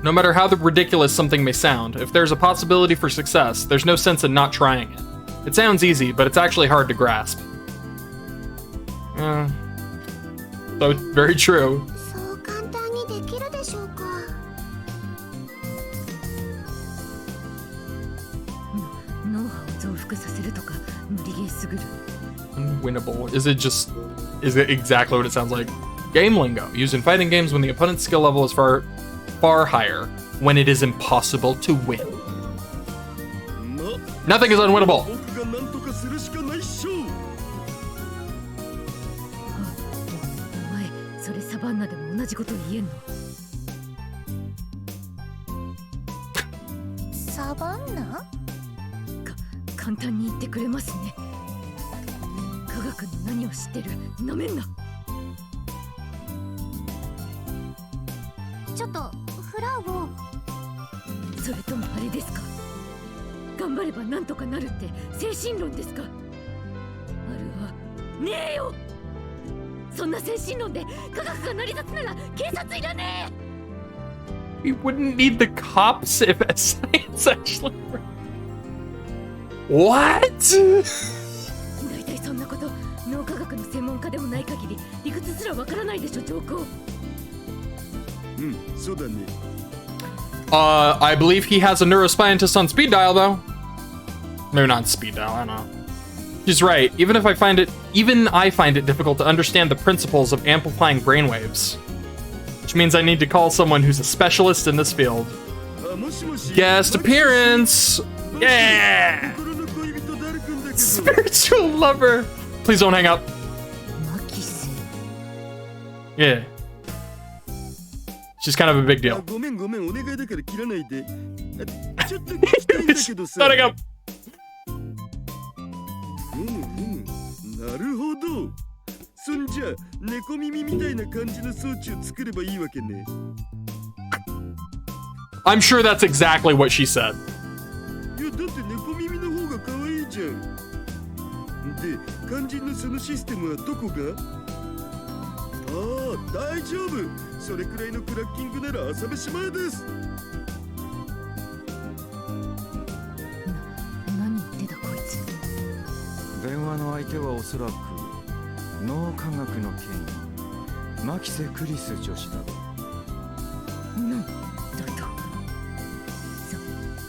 No matter how ridiculous something may sound, if there's a possibility for success, there's no sense in not trying it. It sounds easy, but it's actually hard to grasp. So, very true. そう簡単にできるでしょうか。脳波を増幅させるとか無理ゲーすぐる。 Unwinnable. Is it exactly what it sounds like? Game lingo, used in fighting games when the opponent's skill level is far higher, when it is impossible to win. Nothing is unwinnable. 僕が何とかするしかないっしょ。お前それサバンナでも同じこと言えんの？サバンナ？簡単に言ってくれますね。科学の何を知ってる？なめんな。ちょっとフラウを。それともあれですか？頑張ればなんとかなるって精神論ですか？あるわねえよ。そんな精神論で科学が成り立つなら警察いらねえ。 We wouldn't need the cops if science actually worked. What? 大体そんなこと脳科学の専門家でもない限り理屈すらわからないでしょ、上皇。うん、そうだね。I believe he has a neuroscientist on speed dial, though. Maybe not speed dial, I don't know. She's right. Even I find it difficult to understand the principles of amplifying brainwaves. Which means I need to call someone who's a specialist in this field. Guest appearance! Yeah! Spiritual lover! Please don't hang up. Yeah. She's kind of a big deal. ごめんごめん、お願いだから切らないで。ちょっと聞きたいんだけどさ。Letting up. なるほど。そんじゃ猫耳みたいな感じの装置を作ればいいわけね。I'm sure that's exactly what she said. いやだって猫耳の方が可愛いじゃん。で、肝心のそのシステムはどこが？ああ、大丈夫。それくらいのクラッキングなら朝飯前です。何言ってたこいつ。電話の相手はおそらく脳科学の権威マキセ・クリス女子だろう。なんだと。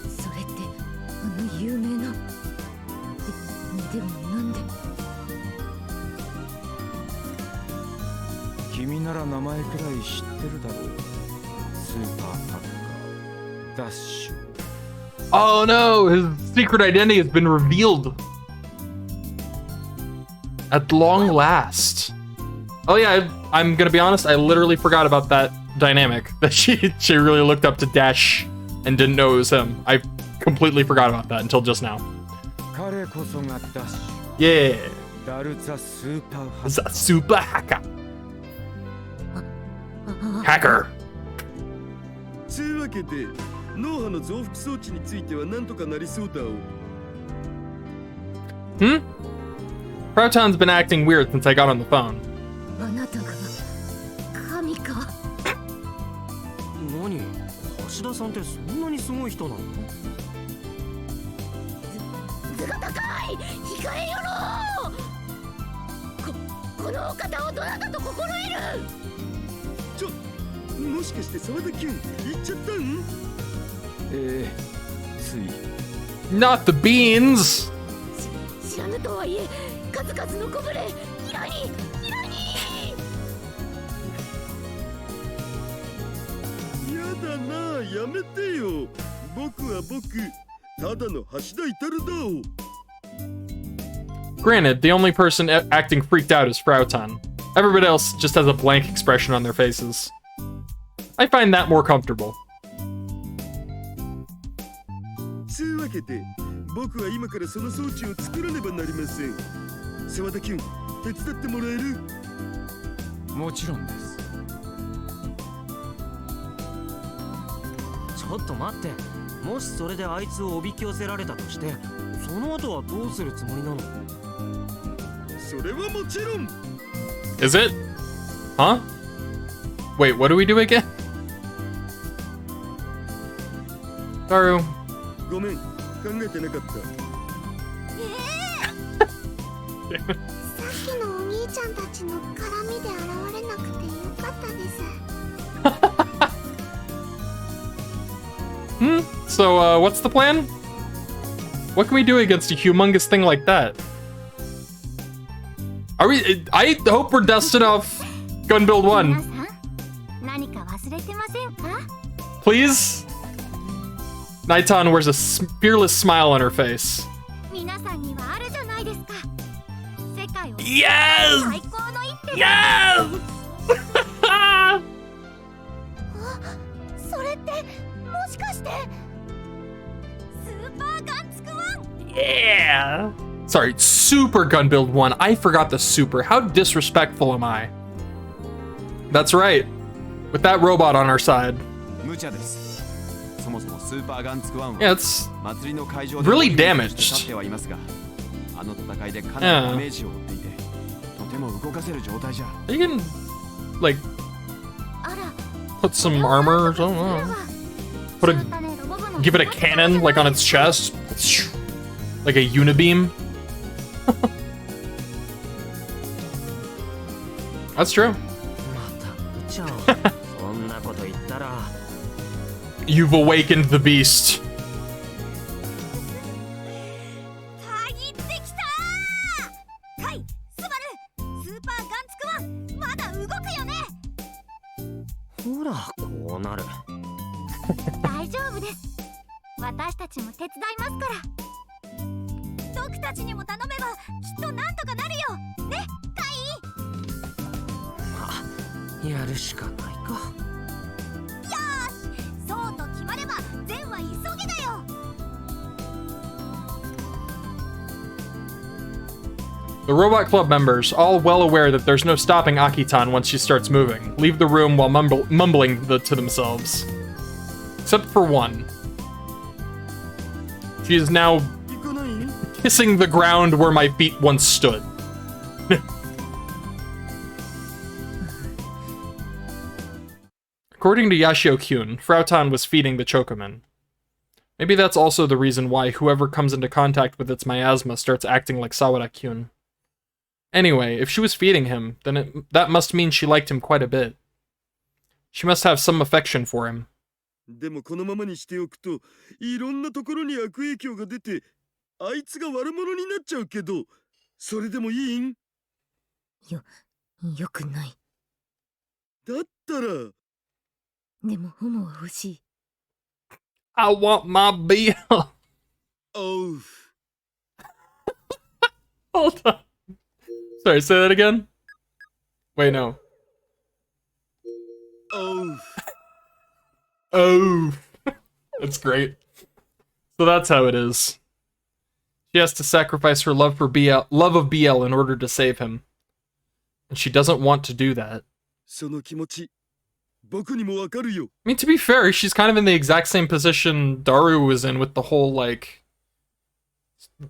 それってあの有名な。でもなんで。君なら名前くらい知ってるだろう。スーパーハッカーDaSH。Oh no, his secret identity has been revealed. At long last. Oh yeah, I'm gonna be honest, I literally forgot about that dynamic. That she really looked up to DaSH and didn't know it was him. I completely forgot about that until just now. 彼こそがDaSH。Yeah. ダルザ・スーパーハッカー。 The super hacker. Hacker. つうわけで、脳波の増幅装置についてはなんとかなりそうだお。Frau's been acting weird since I got on the phone. あなたが神か。何？橋田さんってそんなにすごい人なの？図が高い。控えよろ。このお方をどなたと心得る。もしかして沢田キュン言っちゃったん？つい。 Not the beans. 知らぬとはいえ数々のこぶれイラにやだな、やめてよ。僕は僕、ただの橋田至だお。 Granted, the only person acting freaked out is Frau. Everybody else just has a blank expression on their faces. I find that more comfortable. つうわけで、僕は今からその装置を作らねばなりません。沢田キュン、手伝ってもらえる？もちろんです。ちょっと待って。もしそれであいつをおびき寄せられたとして、その後はどうするつもりなの？それはもちろん。Is it? Huh? Wait, what do we do again? Daru. ごめん、考えてなかった。さっきのお兄ちゃんたちの絡みで現れなくてよかったです。So, what's the plan? What can we do against a humongous thing like that? Are we? I hope we're dusting off Gun Build 1. 何か忘れてませんか? Please? Naitan wears a fearless smile on her face. 皆さんにはあるじゃないですか。世界を Yes! 最高の一手。Yes! それってもしかしてスーパーガンツクワン? Yeah! Sorry, Super Gun Build 1. I forgot the Super. How disrespectful am I? That's right. With that robot on our side. Yeah, it's really damaged. Yeah. You can, like, put some armor or something. Give it a cannon, like, on its chest. Like a unibeam. That's true. You've awakened the beast. The Robot Club members, all well aware that there's no stopping Akitan once she starts moving, leave the room while mumbling to themselves. Except for one. She is now kissing the ground where my feet once stood. According to Yashio-kyun, Frau was feeding the Chocoman. Maybe that's also the reason why whoever comes into contact with its miasma starts acting like Sawara-kyun. Anyway, if she was feeding him, then that must mean she liked him quite a bit. She must have some affection for him. でもこのままにしておくといろんなところに悪影響が出てあいつが悪者になっちゃうけどそれでもいいん? よくない。だったらでもホモは欲しい。I want my BL. Oh. Hold on. Sorry, say that again? Wait, no. Oh. Oh. That's great. So that's how it is. She has to sacrifice her love of BL in order to save him. And she doesn't want to do that. その気持ち僕にもわかるよ. I mean, to be fair, she's kind of in the exact same position Daru was in with the whole, like,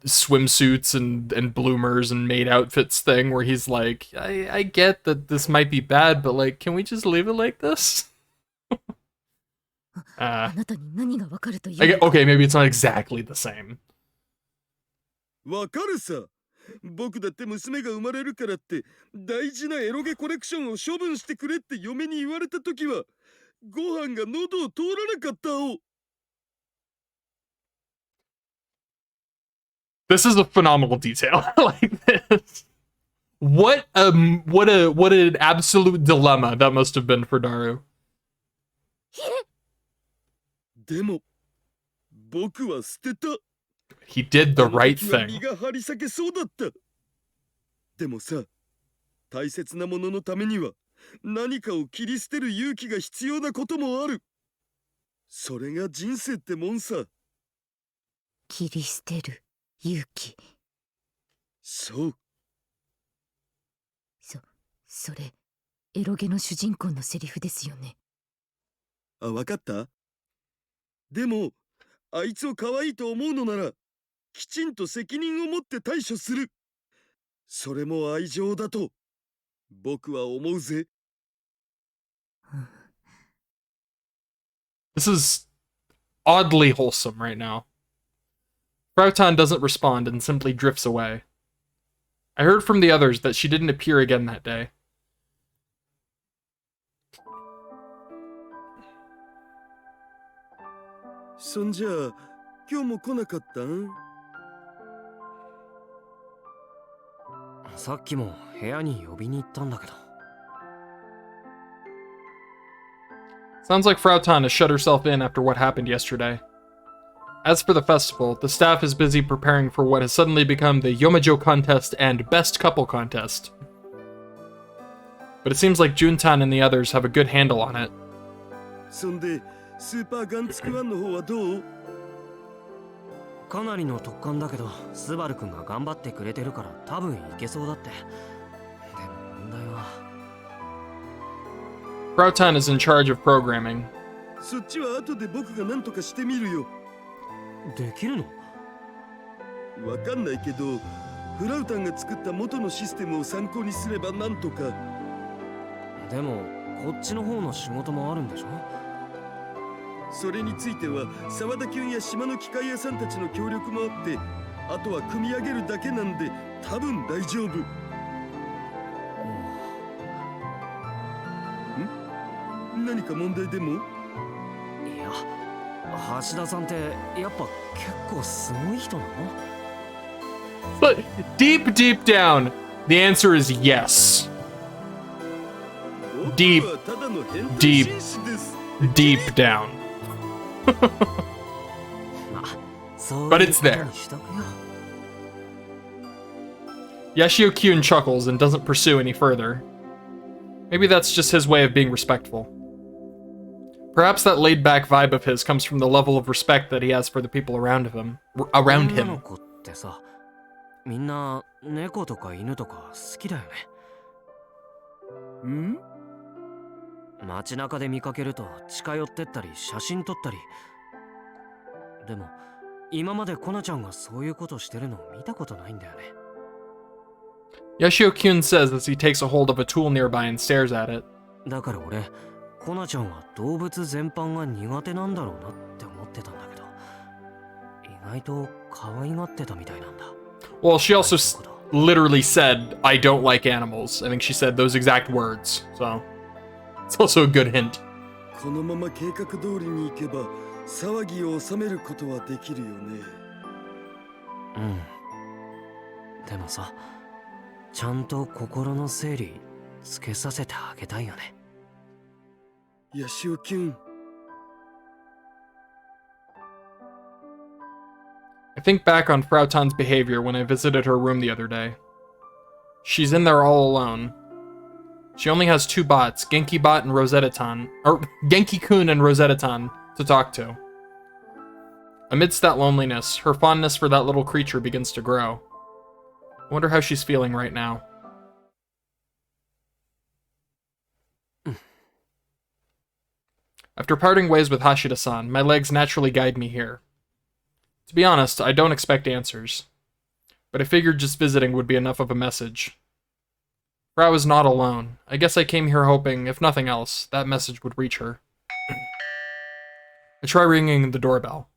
swimsuits and bloomers and maid outfits thing, where he's like, I get that this might be bad, but, like, can we just leave it like this? Okay, maybe it's not exactly the same. わかるさ。僕だって娘が生まれるからって大事なエロゲコレクションを処分してくれって嫁に言われた時はご飯が喉を通らなかったを。This is a phenomenal detail. Like this. What an absolute dilemma that must have been for Daru. でも僕は捨てた。He did the right thing. 身が張り裂けそうだった。でもさ、大切なもののためには何かを切り捨てる勇気が必要なこともある。それが人生ってもんさ。切り捨てる勇気。そう。それエロゲの主人公のセリフですよね。あ、わかった？でもあいつを可愛いと思うのならきちんと責任を持って対処する。それも愛情だと僕は思うぜ。This is oddly wholesome right now. Frau doesn't respond and simply drifts away. I heard from the others that she didn't appear again that day.そんじゃあ今日も来なかったん？さっきも部屋に呼びに行ったんだけど。Sounds like Frau has shut herself in after what happened yesterday. As for the festival, the staff is busy preparing for what has suddenly become the Yomajo contest and Best Couple contest. But it seems like Juntan and the others have a good handle on it. そんでスーパーガンツクワンの方はどう？かなりの特感だけど、スバル君が頑張ってくれてるから多分いけそうだって。でも問題は。Frau is in charge of programming. そっちは後で僕が何とかしてみるよ。できるの？わかんないけど、フラウタンが作った元のシステムを参考にすればなんとか。でもこっちの方の仕事もあるんでしょ？それについては沢田君や島の機械屋さんたちの協力もあって、あとは組み上げるだけなんで多分大丈夫。何か問題でも？いや、橋田さんってやっぱ結構すごい人なの？ But deep down, the answer is yes. Deep down. But it's there. Yashio-kyun chuckles and doesn't pursue any further. Maybe that's just his way of being respectful. Perhaps that laid-back vibe of his comes from the level of respect that he has for the people around him. みんな猫とか犬とか好きだよね。ん？街中で見かけると近寄ってったり写真撮ったり。でも今までコナちゃんがそういうことしてるの見たことないんだよね。Yashio-kyun says as he takes a hold of a tool nearby and stares at it. だから俺、コナちゃんは動物全般が苦手なんだろうなって思ってたんだけど、意外と可愛がってたみたいなんだ。Well, she also literally said, I don't like animals. I think she said those exact words, so it's also a good hint. このまま計画通りに行けば騒ぎを収めることはできるよね。うん。でもさ、ちゃんと心の整理つけさせてあげたいよね。ヤシオキュン。I think back on Frau behavior when I visited her room the other day. She's in there all alone. She only has two bots, Genki-bot and Rosetta-tan, or Genki-kun and Rosetta-tan, to talk to. Amidst that loneliness, her fondness for that little creature begins to grow. I wonder how she's feeling right now. After parting ways with Hashida-san, my legs naturally guide me here. To be honest, I don't expect answers, but I figured just visiting would be enough of a message. Frau is not alone. I guess I came here hoping, if nothing else, that message would reach her. I try ringing the doorbell,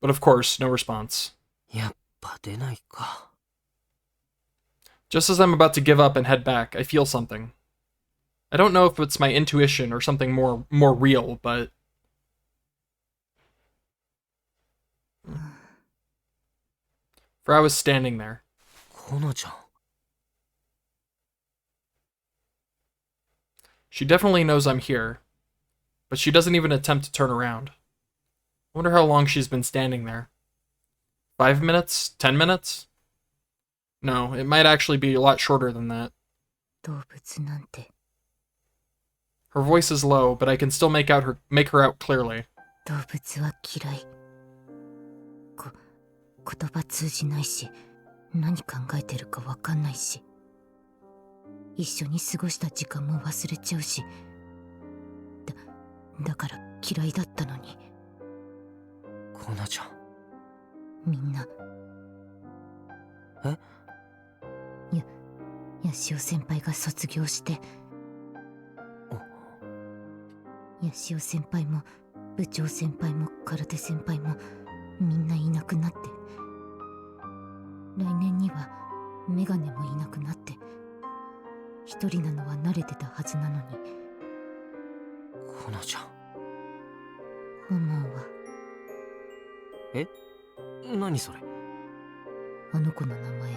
but of course, no response. Just as I'm about to give up and head back, I feel something. I don't know if it's my intuition or something more real, but... Frau is standing there. She definitely knows I'm here, but she doesn't even attempt to turn around. I wonder how long she's been standing there. 5 minutes? 10 minutes? No, it might actually be a lot shorter than that. Her voice is low, but I can still make her out clearly. 言葉通じないし、何考えてるかわかんないし、一緒に過ごした時間も忘れちゃうし、だから嫌いだったのに。コナちゃん。みんな。え？ヤシオ先輩が卒業して。ヤシオ先輩も部長先輩も空手先輩もみんないなくなって、来年にはメガネもいなくなって、一人なのは慣れてたはずなのに。コナちゃん。ホモは。え？何それ？あの子の名前。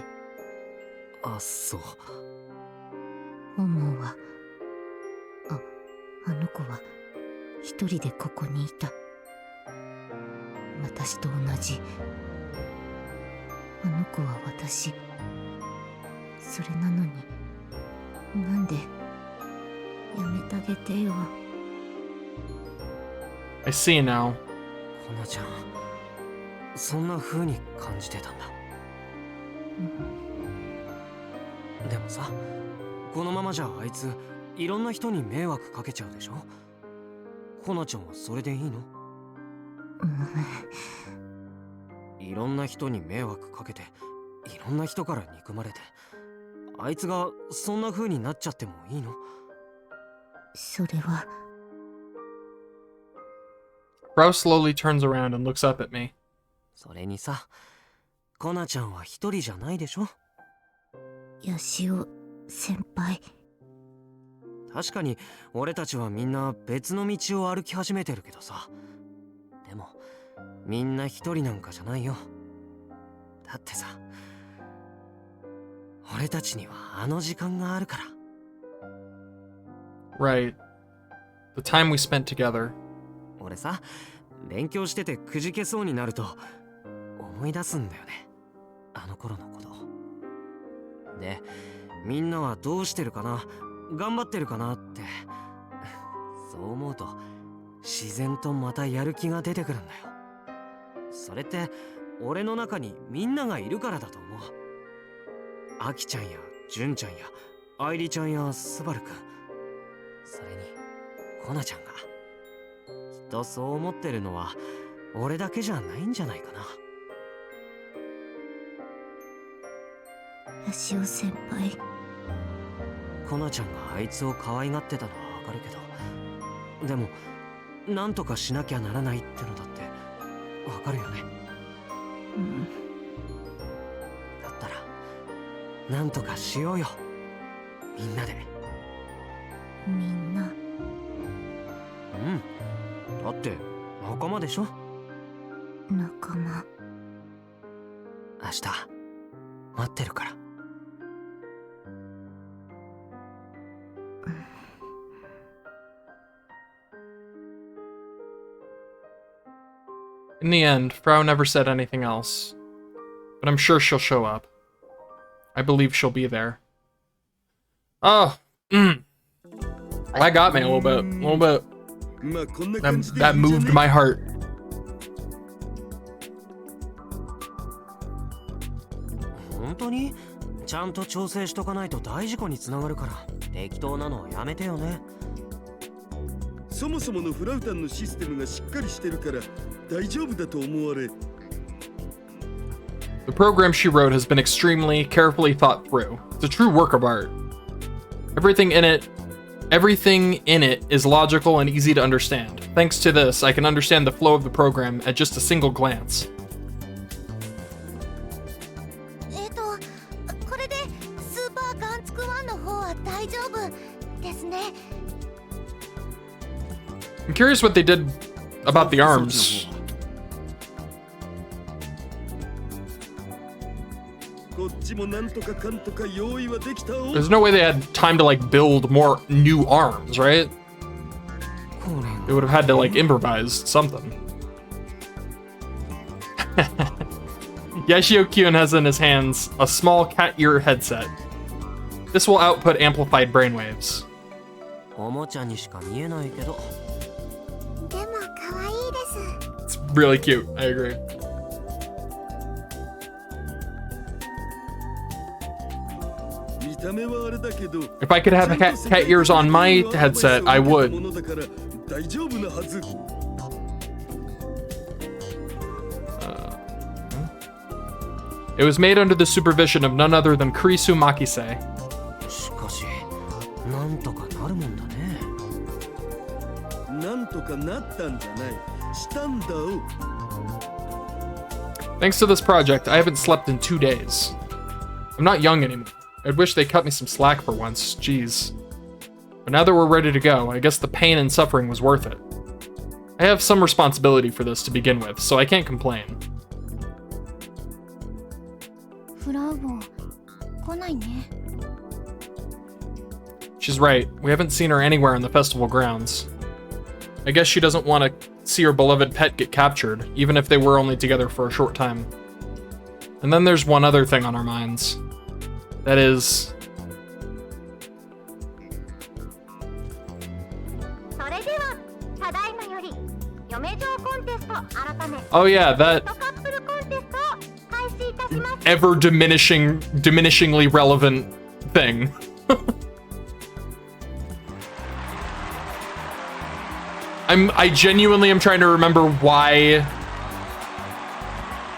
あ、そう。ホモは。あの子は一人でここにいた。私と同じ。あの子は私。それなのに、なんでやめてあげてよ。I see now. コナちゃん、そんな風に感じてたんだ。でもさ、このままじゃあいついろんな人に迷惑かけちゃうでしょ。コナちゃんはそれでいいの？いろんな人に迷惑かけて、いろんな人から憎まれて、あいつがそんな風になっちゃってもいいの？それは。Frau slowly turns around and looks up at me. それにさ、コナちゃんは一人じゃないでしょ。ヤシオ先輩。確かに俺たちはみんな別の道を歩き始めてるけどさ、でもみんな一人なんかじゃないよ。だってさ、俺たちにはあの時間があるから。 Right. The time we spent together. 俺さ、勉強しててくじけそうになると思い出すんだよね、あの頃のことで。みんなはどうしてるかな、頑張ってるかなって。そう思うと自然とまたやる気が出てくるんだよ。それって俺の中にみんながいるからだと思う。アキちゃんやジュンちゃんやアイリちゃんやスバルくん、それにコナちゃんが。きっとそう思ってるのは俺だけじゃないんじゃないかな。ヤシオ先輩。コナちゃんがあいつを可愛がってたのはわかるけど、でもなんとかしなきゃならないってのだってわかるよね。だったらなんとかしようよ、みんなで。みんな。だって仲間でしょ。仲間。明日待ってるから。In the end, Frau never said anything else. But I'm sure she'll show up. I believe she'll be there. Oh, that got me a little bit. That moved my heart. Honestly? ちゃんと調整しとかないと大事故につながるから、適当なのやめてよね。そもそものフラウタンのシステムがしっかりしてるから大丈夫だと思われ。The program she wrote has been extremely carefully thought through. It's a true work of art. Everything in it is logical and easy to understand. Thanks to this, I can understand the flow of the program at just a single glance. これでスーパーガンツク1の方は大丈夫ですね。I'm curious what they did about the arms. There's no way they had time to like build more new arms, right? They would have had to like improvise something. Yashio-kyun has in his hands a small cat ear headset. This will output amplified brainwaves. It's really cute, I agree. If I could have cat ears on my headset, I would. It was made under the supervision of none other than Kurisu Makise. なんとかなったんじゃない。したんだお。 Thanks to this project, I haven't slept in 2 days. I'm not young anymore. I'd wish they cut me some slack for once, jeez. But now that we're ready to go, I guess the pain and suffering was worth it. I have some responsibility for this to begin with, so I can't complain. Frau 来ないね。 She's right, we haven't seen her anywhere on the festival grounds. I guess she doesn't want to see her beloved pet get captured, even if they were only together for a short time. And then there's one other thing on our minds. That is... Oh yeah, that diminishingly relevant thing. I genuinely am trying to remember why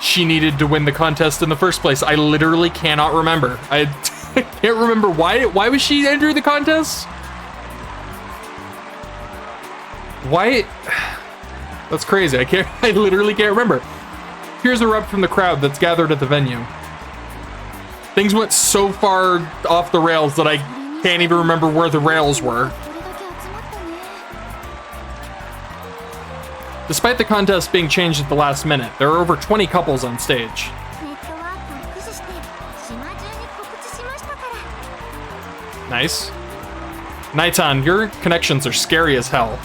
she needed to win the contest in the first place. I literally cannot remember. I can't remember why was she entering the contest? Why? That's crazy. I literally can't remember. Here's a rep from the crowd that's gathered at the venue. Things went so far off the rails that I can't even remember where the rails were. Despite the contest being changed at the last minute, there are over 20 couples on stage. Nice. Naitan, your connections are scary as hell.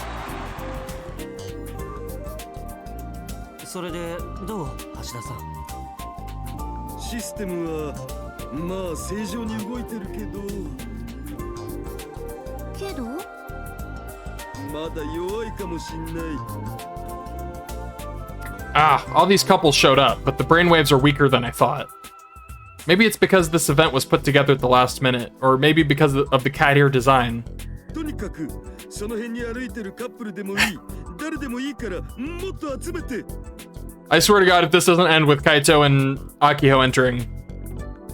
それでどう橋田さん。システムはまあ正常に動いてるけど。けど？まだ弱いかもしんない。 Ah, all these couples showed up, but the brainwaves are weaker than I thought. Maybe it's because this event was put together at the last minute, or maybe because of the cat ear design. とにかくその辺に歩いてるカップルでもいい、誰でもいいからもっと集めて。 I swear to God, if this doesn't end with Kaito and Akiho entering,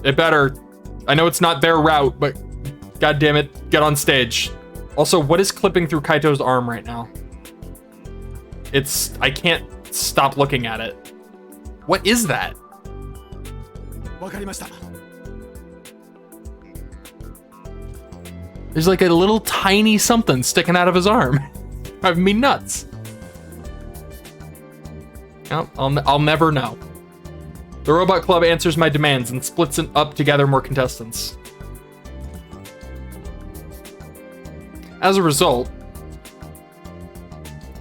it better. I know it's not their route, but God damn it, get on stage. Also, what is clipping through Kaito's arm right now? I can't stop looking at it. What is that? わかりました。 There's like a little tiny something sticking out of his arm. Driving me nuts. Well, I'll never know. The Robot Club answers my demands and splits it up to gather more contestants. As a result,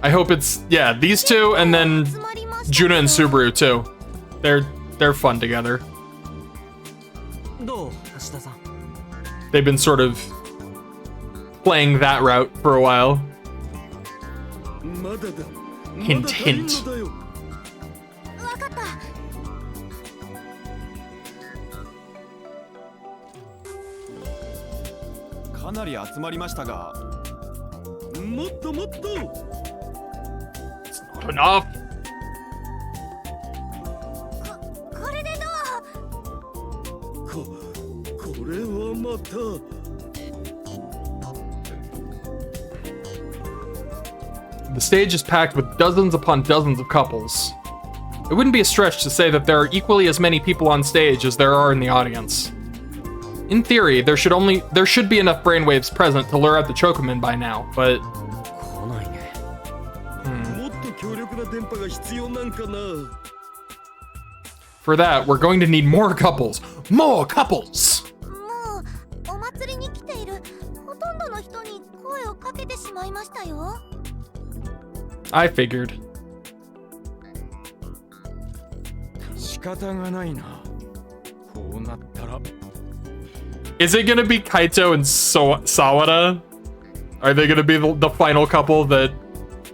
I hope it's, yeah, these two and then Juna and Subaru too. They're fun together. They've been sort of playing that route for a while. Hint, hint. Not enough. The stage is packed with dozens upon dozens of couples. It wouldn't be a stretch to say that there are equally as many people on stage as there are in the audience. In theory, there should be enough brainwaves present to lure out the Chocomen by now, but... For that, we're going to need more couples. More couples! I figured. Is it gonna be Kaito and Sawada? Are they gonna be the final couple that...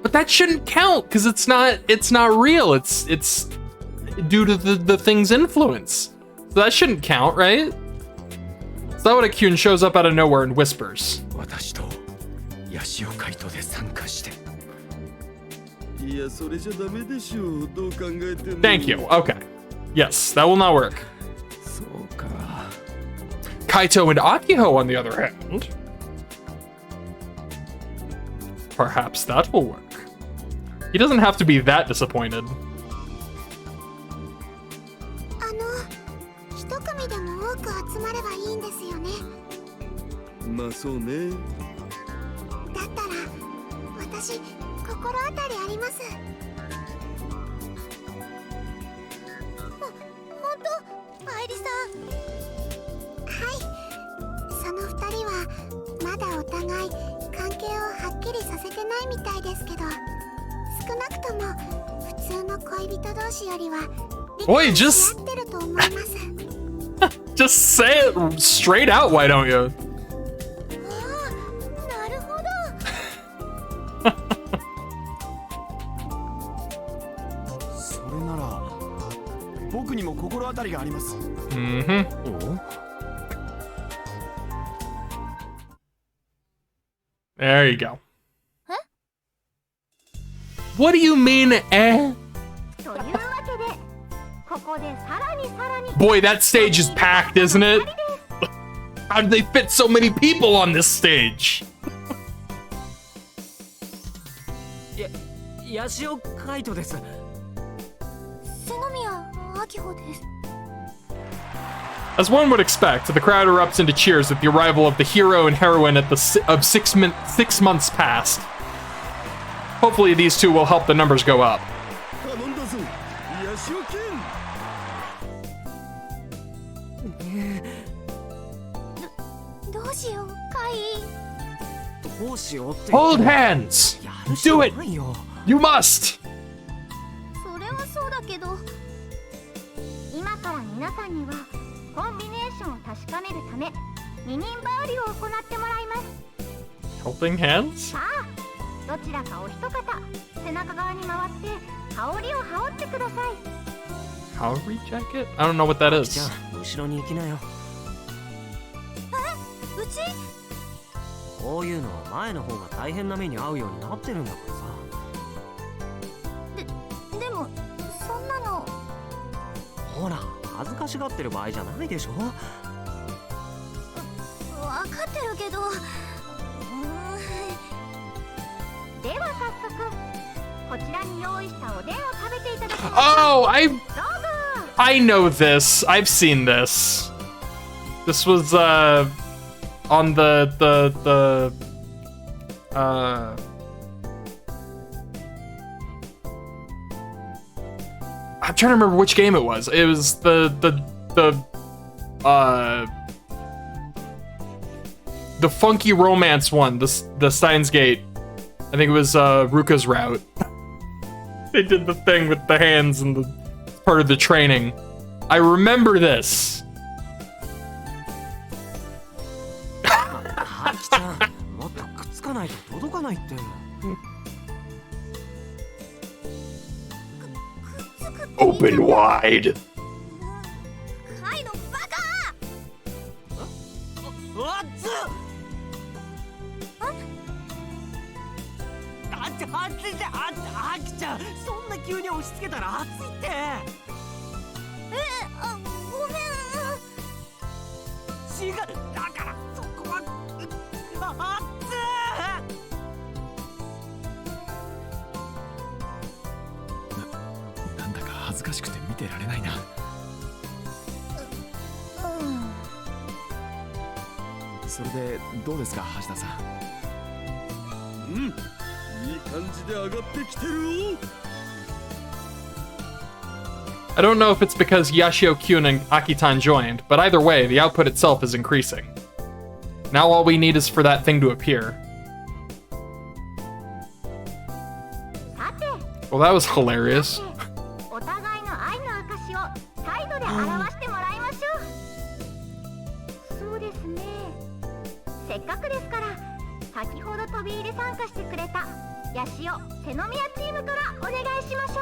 But that shouldn't count, because it's not real. It's due to the thing's influence. So that shouldn't count, right? Sawada-kyun shows up out of nowhere and whispers. Thank you, okay. Yes, that will not work. Kaito and Akiho, on the other hand, Perhaps that will work. He doesn't have to be that disappointed. 一組でも多く集まればいいんですよね。まあそうね。だったら私心当たりあります。本当？愛理さん。はい。その二人はまだお互い関係をはっきりさせてないみたいですけど、少なくとも普通の恋人同士よりは理解し合ってると思います。Just say it straight out, why don't you? なるほど。それなら僕にも心当たりがあります。There you go. What do you mean, eh? Boy, that stage is packed, isn't it? How did they fit so many people on this stage? ヤシオカイトです。瀬宮明穂です。 As one would expect, the crowd erupts into cheers with the arrival of the hero and heroine of 6 months past. Hopefully these two will help the numbers go up. 頼んだぞ、ヤシオ君。どうしよう、カイ。どうしようって。Hold hands! Do it! You must! それはそうだけど、今から皆さんにはコンビネーションを確かめるため二人羽織を行ってもらいます。 Helping hands? さあ、どちらかお一方、背中側に回って羽織を羽織ってください。 Cavalry jacket? I don't know what that is. じゃあ後ろに行きなよ。うち？こういうの前の方が大変な目に遭うようになってるんだからさ。でもそんなの。ほら、恥ずかしがってる場合じゃないでしょ。分かってるけど。では早速こちらに用意したおでんを食べていただきます。 Oh, どうぞ。 I know this. I've seen this. This was on the I'm trying to remember which game it was. It was the funky romance one, the Steins Gate. I think it was Ruka's route. They did the thing with the hands and the part of the training. I remember this. ハキちゃん、もっとくっつかないと届かないって。Open wide. カイのバカ。あっつ。ハキちゃん、そんな急に押し付けたら熱いって。ごめん。違う、だからそこは熱い。なんだか恥ずかしくて見てられないな。それでどうですか、橋田さん。いい感じで上がってきてるよ。 I don't know if it's because Yashio-kyun and Akitan joined, but either way, the output itself is increasing. Now all we need is for that thing to appear. Well, that was hilarious. お互いの愛の証を態度で表してもらいましょう。そうですね。せっかくですから先ほど飛び入り参加してくれたヤシオ・瀬宮チームからお願いしましょう。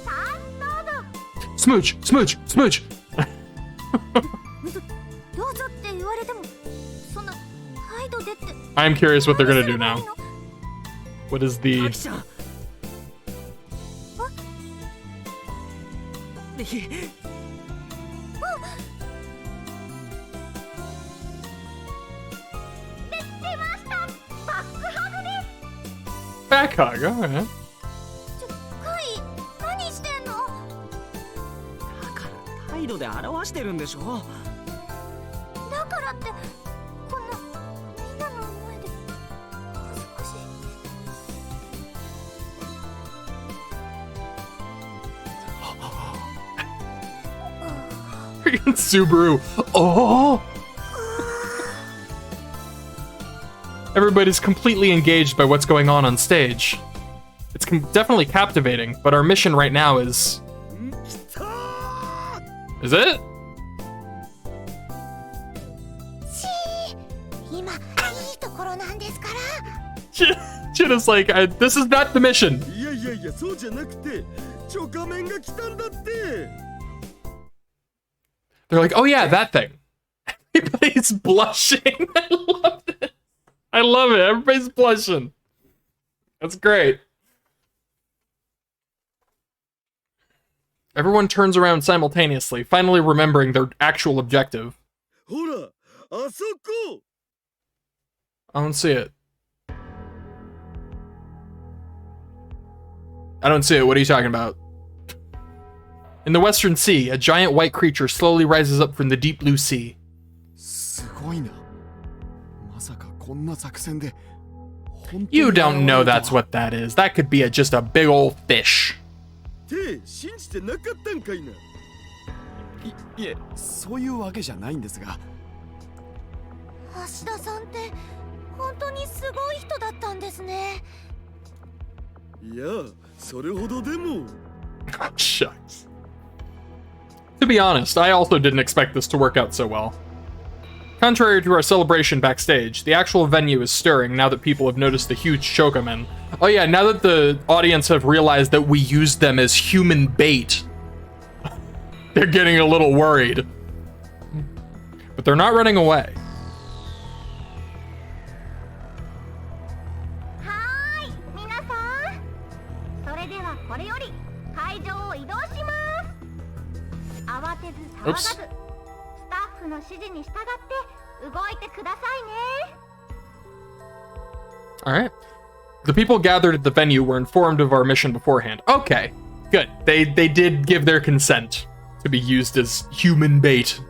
さあどうぞ。 Smooch, smooch, smooch. どうぞって言われてもそんな態度でって。 I'm curious what they're gonna do now. What is the... ハキちゃん。back hug. All right. カイ、何してんの？だから態度で表してるんでしょ。だからってこんなみんなの前で恥ずかしい。 Freaking Subaru. Oh. Everybody's completely engaged by what's going on stage. It's definitely captivating, but our mission right now is... Is it? 今いいところなんですから。China's like, this is not the mission. いやいやいや、そうじゃなくて、チョカメンが来たんだって。 They're like, oh yeah, that thing. Everybody's blushing. I love it. I love it. Everybody's blushing. That's great. Everyone turns around simultaneously, finally remembering their actual objective. ほら、あそこ。 I don't see it. I don't see it. What are you talking about? In the Western Sea, a giant white creature slowly rises up from the deep blue sea. すごいな。まさかこんな作戦で。 You don't know that's what that is. That could be just a big old fish. って信じてなかったんかいな。いえ、そういうわけじゃないんですが。橋田さんって本当にすごい人だったんですね。いや、それほどでも。Oh, shucks. To be honest, I also didn't expect this to work out so well. Contrary to our celebration backstage, the actual venue is stirring now that people have noticed the huge chokamen. Oh yeah, now that the audience have realized that we used them as human bait, they're getting a little worried. But they're not running away. はーい、皆さん。それではこれより会場を移動します。慌てず騒がず、スタッフの指示に従って動いてくださいね。 Alright. The people gathered at the venue were informed of our mission beforehand. Okay, good. They did give their consent to be used as human bait.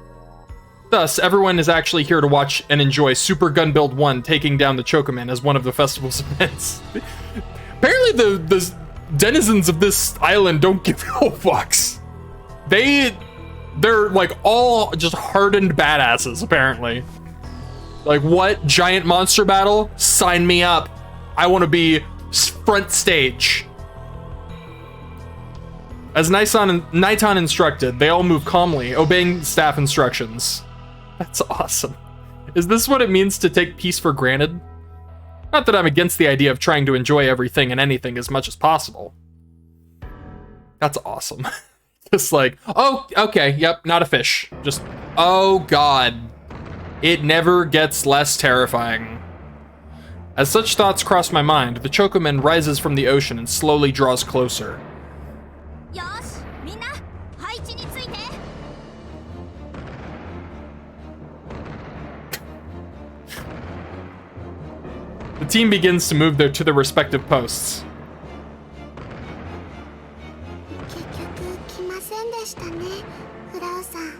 Thus, everyone is actually here to watch and enjoy Super Gun Build 1 taking down the Chocoman as one of the festival's events. Apparently the denizens of this island don't give no fucks. They're like all just hardened badasses, apparently. Like, what? Giant monster battle? Sign me up. I want to be front stage. As Naiton instructed, they all move calmly, obeying staff instructions. That's awesome. Is this what it means to take peace for granted? Not that I'm against the idea of trying to enjoy everything and anything as much as possible. That's awesome. Just like, oh, okay, yep, not a fish. Just, oh god. It never gets less terrifying. As such thoughts cross my mind, the Chocoman rises from the ocean and slowly draws closer. よし、みんな、配置について。 The team begins to move to their respective posts. 結局来ませんでしたね、フラウさん。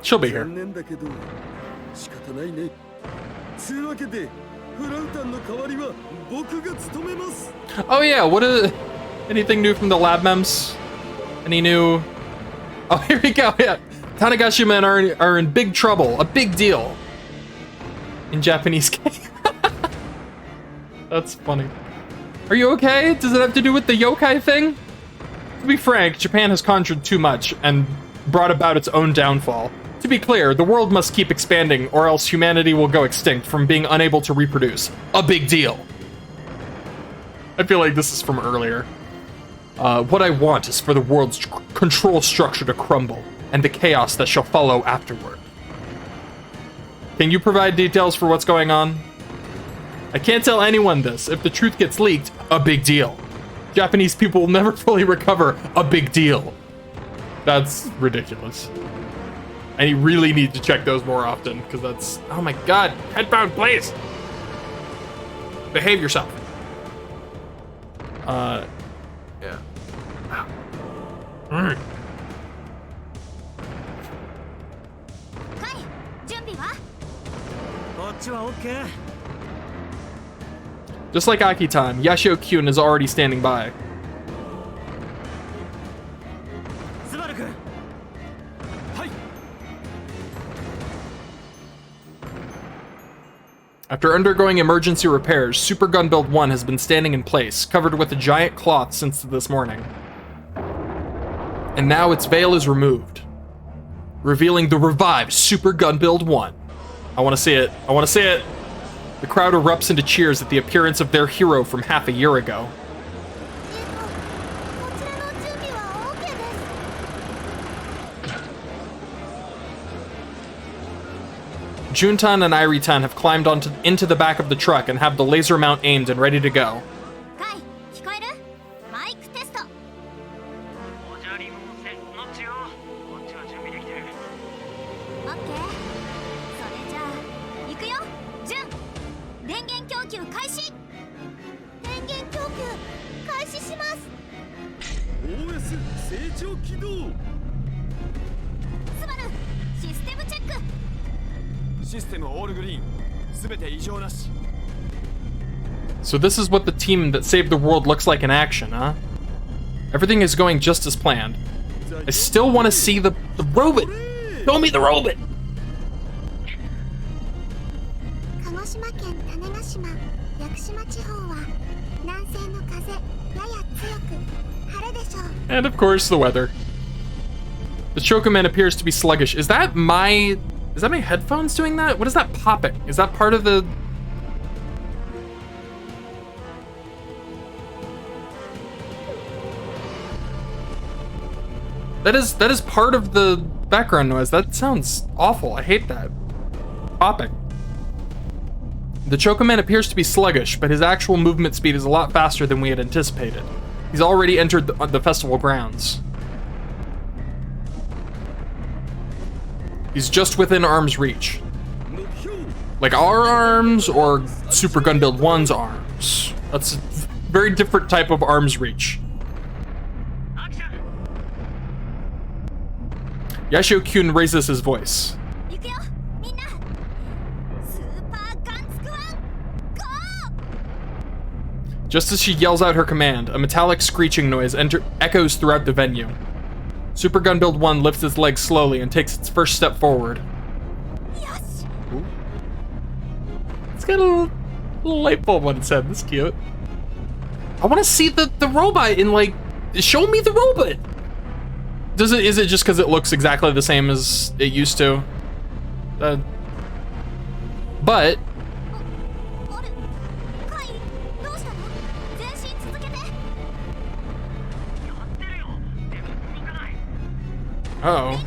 She'll be here. 残念だけど、仕方ないね。つうわけで、フラウタンの代わりは僕が務めます。 Oh yeah, anything new from the lab mems? Any new... Oh, here we go, yeah. Tanagashi men are in big trouble, a big deal. In Japanese game. That's funny. Are you okay? Does it have to do with the yokai thing? To be frank, Japan has conjured too much and brought about its own downfall. To be clear, the world must keep expanding or else humanity will go extinct from being unable to reproduce. A big deal. I feel like this is from earlier. What I want is for the world's control structure to crumble and the chaos that shall follow afterward. Can you provide details for what's going on? I can't tell anyone this. If the truth gets leaked, a big deal. Japanese people will never fully recover. A big deal. That's ridiculous. I really need to check those more often, because that's... Oh my god. Headbound, please! Behave yourself. Yeah. Just like Aki time, Yashio Kyun is already standing by. After undergoing emergency repairs, Super Gun Build 1 has been standing in place, covered with a giant cloth since this morning. And now its veil is removed, revealing the revived Super Gun Build 1. I want to see it. I want to see it. The crowd erupts into cheers at the appearance of their hero from half a year ago. Juntan and Iri-tan have climbed into the back of the truck and have the laser mount aimed and ready to go. So this is what the team that saved the world looks like in action, huh? Everything is going just as planned. I still want to see the robot! Show me the robot! And of course, the weather. The Chocoman appears to be sluggish. Is that my headphones doing that? What is that popping? Is that part of the... That is part of the background noise. That sounds awful. I hate that. Popping. The Chocoman appears to be sluggish, but his actual movement speed is a lot faster than we had anticipated. He's already entered the festival grounds. He's just within arm's reach. Like our arms or Super Gun Build 1's arms. That's a very different type of arm's reach. Yashio Kyun raises his voice. Just as she yells out her command, a metallic screeching noise echoes throughout the venue. Super Gun Build 1 lifts its legs slowly and takes its first step forward. Ooh. It's got a little light bulb on its head. That's cute. I want to see the robot in, like, show me the robot. Is it just because it looks exactly the same as it used to? But uh-oh.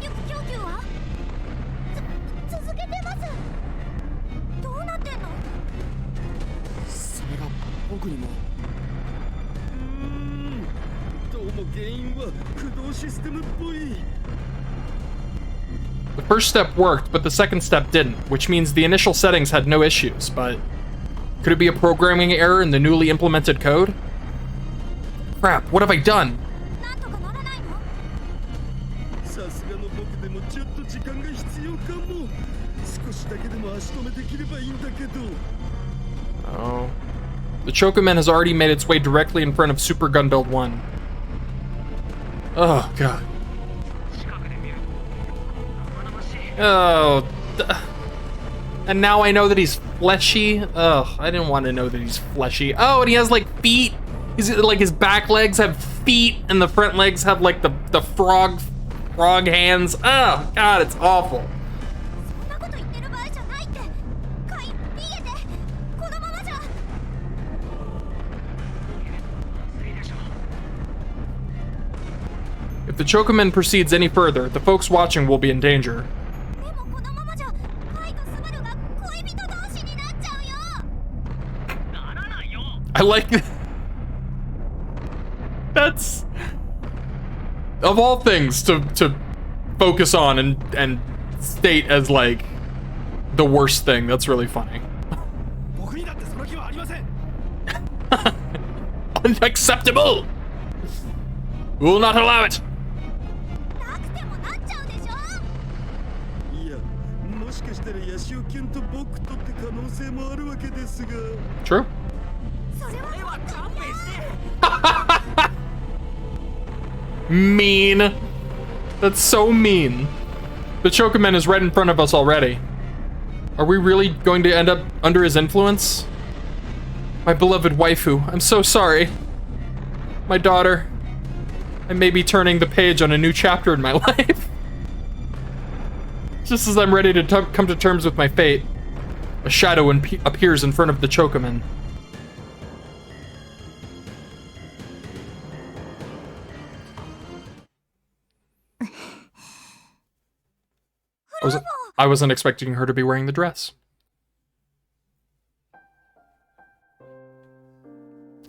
The first step worked, but the second step didn't, which means the initial settings had no issues, but could it be a programming error in the newly implemented code? Crap, what have I done? Oh. The Chocoman has already made its way directly in front of Super Gun Build 1. Oh, God. Oh. And now I know that he's fleshy. Ugh, I didn't want to know that he's fleshy. Oh, and he has, like, feet. He's, like, his back legs have feet, and the front legs have, like, the frog hands. Oh, God, it's awful. If the Chocoman proceeds any further, the folks watching will be in danger. I like it. That's of all things to focus on and state as like the worst thing. That's really funny. Unacceptable! We will not allow it! なくてもなっちゃうでしょ。いや、もしかしたらヤシオキュンと僕とって可能性もあるわけですが。 True. それは勘弁して。 Mean. That's so mean. The Chocoman is right in front of us already. Are we really going to end up under his influence? My beloved waifu, I'm so sorry. My daughter. I may be turning the page on a new chapter in my life. Just as I'm ready to come to terms with my fate, a shadow appears in front of the Chocoman. I wasn't expecting her to be wearing the dress.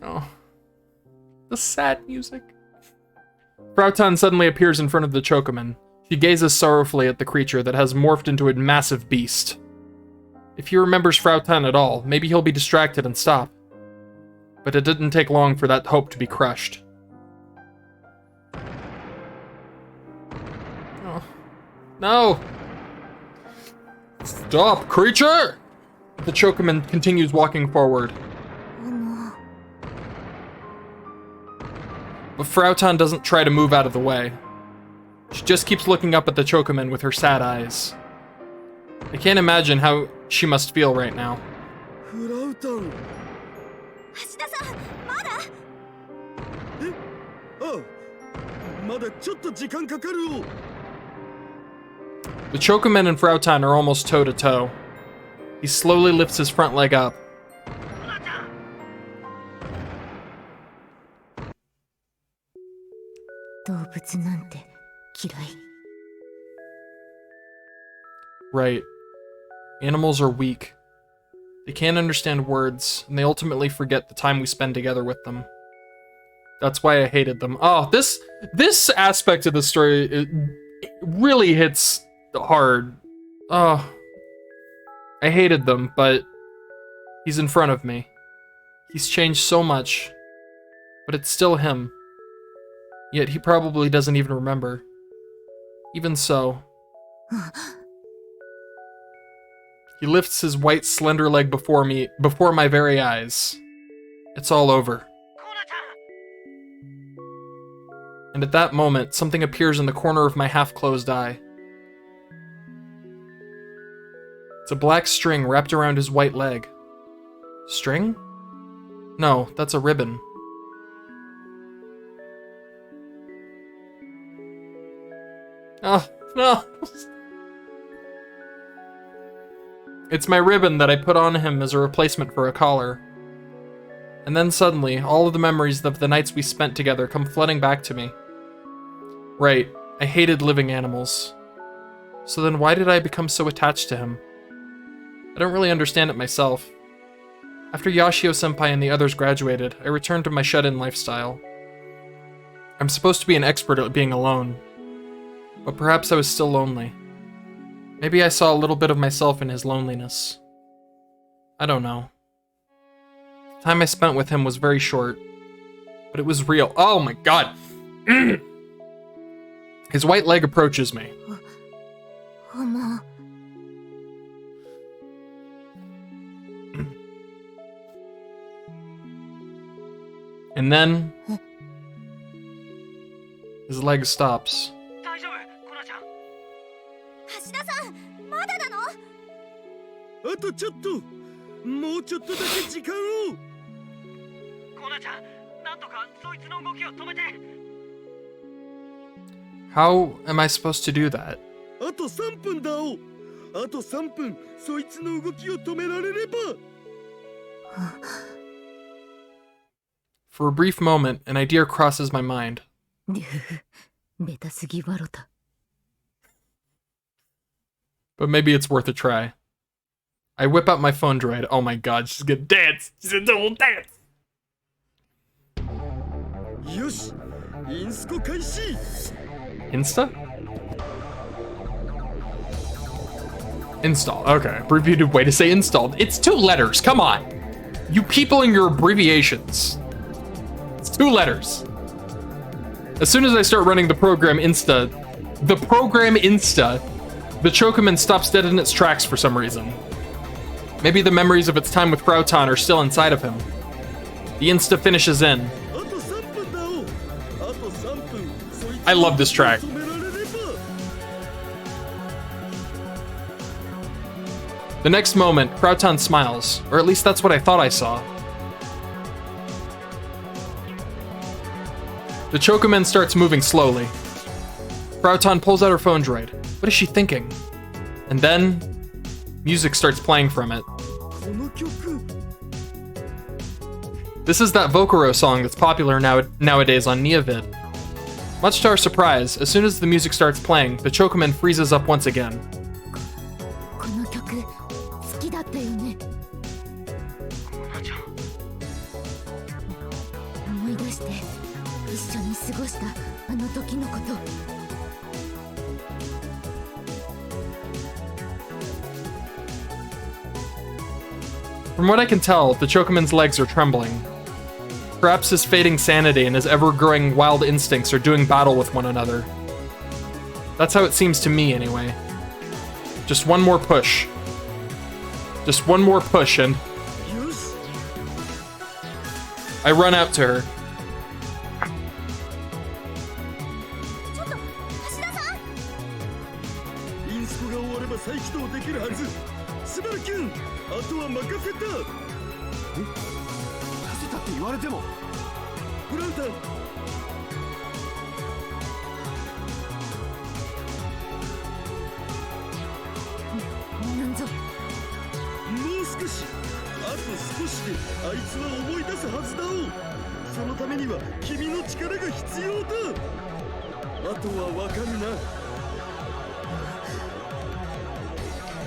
Oh. The sad music. Frau suddenly appears in front of the Chocoman. She gazes sorrowfully at the creature that has morphed into a massive beast. If he remembers Frau at all, maybe he'll be distracted and stop. But it didn't take long for that hope to be crushed. Oh. No! Stop, creature! The Chocoman continues walking forward. But Frau doesn't try to move out of the way. She just keeps looking up at the Chocoman with her sad eyes. I can't imagine how she must feel right now. Frau. 橋田さん、まだ？え？あ、まだちょっと時間かかるよ。 The Chocoman and Frau are almost toe-to-toe. He slowly lifts his front leg up. Right. Animals are weak. They can't understand words, and they ultimately forget the time we spend together with them. That's why I hated them. Oh, this aspect of the story, it really hits hard. Oh. I hated them, but he's in front of me. He's changed so much, but it's still him. Yet he probably doesn't even remember. Even so. He lifts his white, slender leg before my very eyes. It's all over. And at that moment, something appears in the corner of my half-closed eye. It's a black string wrapped around his white leg. String? No, that's a ribbon. Oh, no! It's my ribbon that I put on him as a replacement for a collar. And then suddenly, all of the memories of the nights we spent together come flooding back to me. Right, I hated living animals. So then why did I become so attached to him? I don't really understand it myself. After Yashio-senpai and the others graduated, I returned to my shut-in lifestyle. I'm supposed to be an expert at being alone. But perhaps I was still lonely. Maybe I saw a little bit of myself in his loneliness. I don't know. The time I spent with him was very short, but it was real. Oh my god! His white leg approaches me. And then his leg stops. 橋田さん、まだなの？あとちょっと、もうちょっとだけ時間を。コナちゃん、なんとかそいつの動きを止めて。How am I supposed to do that? あと3分だお。あと3分、そいつの動きを止められれば。For a brief moment, an idea crosses my mind. But maybe it's worth a try. I whip out my phone droid. Oh my god, she's gonna dance! She's gonna double dance! よし、インスコ開始。Insta? Install. Okay, abbreviated way to say installed. It's 2 letters, come on! You people and your abbreviations. 2 letters. As soon as I start running the program Insta, the Chocoman stops dead in its tracks for some reason. Maybe the memories of its time with Frau are still inside of him. The Insta finishes in. I love this track. The next moment, Frau smiles, or at least that's what I thought I saw. The Chocoman starts moving slowly. Frau pulls out her phone droid. What is she thinking? And then, music starts playing from it. This is that Vocaro song that's popular nowadays on Neovid. Much to our surprise, as soon as the music starts playing, the Chocoman freezes up once again. From what I can tell, the Chocoman's legs are trembling. Perhaps his fading sanity and his ever-growing wild instincts are doing battle with one another. That's how it seems to me, anyway. Just one more push. Just one more push, and... I run out to her.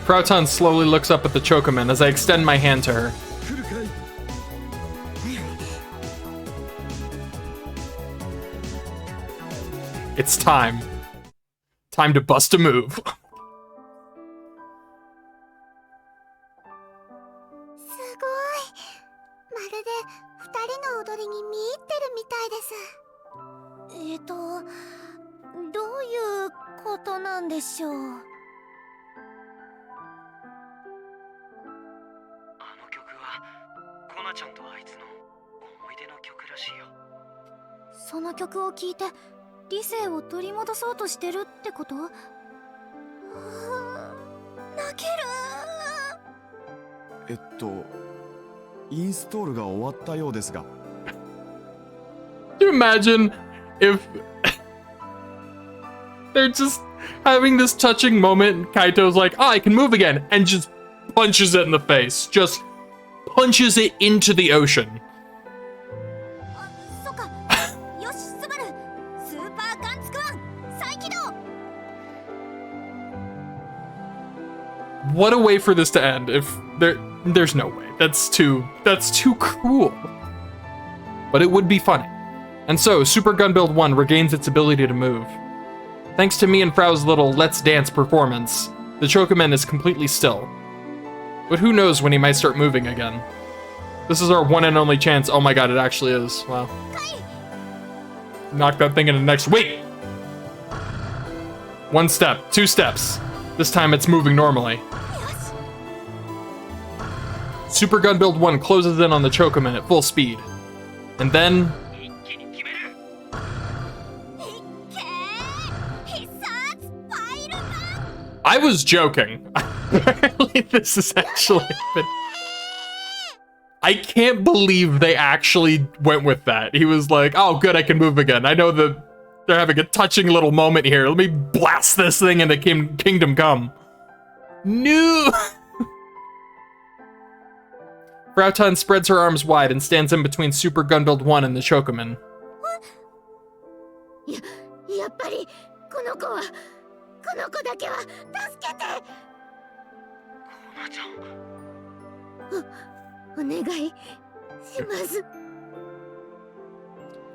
Frau slowly looks up at the Chocoman as I extend my hand to her. It's time. Time to bust a move. その曲を聴いて理性を取り戻そうとしてるってこと？泣ける。インストールが終わったようですが。Can you imagine if they're just having this touching moment and Kaito's like, oh, I can move again, and just punches it in the face. Just punches it into the ocean. What a way for this to end. If there's no way. That's too cruel. But it would be funny. And so, Super Gun Build 1 regains its ability to move. Thanks to me and Frau's little Let's Dance performance, the Chocoman is completely still. But who knows when he might start moving again. This is our one and only chance. Oh my god, it actually is. Wow. Knock that thing into the next. Wait! 1 step, 2 steps. This time it's moving normally. Super Gun Build 1 closes in on the Chocoman at full speed. And then... I was joking. Apparently this is actually... I can't believe they actually went with that. He was like, oh good, I can move again. I know that they're having a touching little moment here. Let me blast this thing into Kingdom Come. No! Frau spreads her arms wide and stands in between Super Gun Build 1 and the Chocoman. やっぱりこの子だけは助けて。お願いします。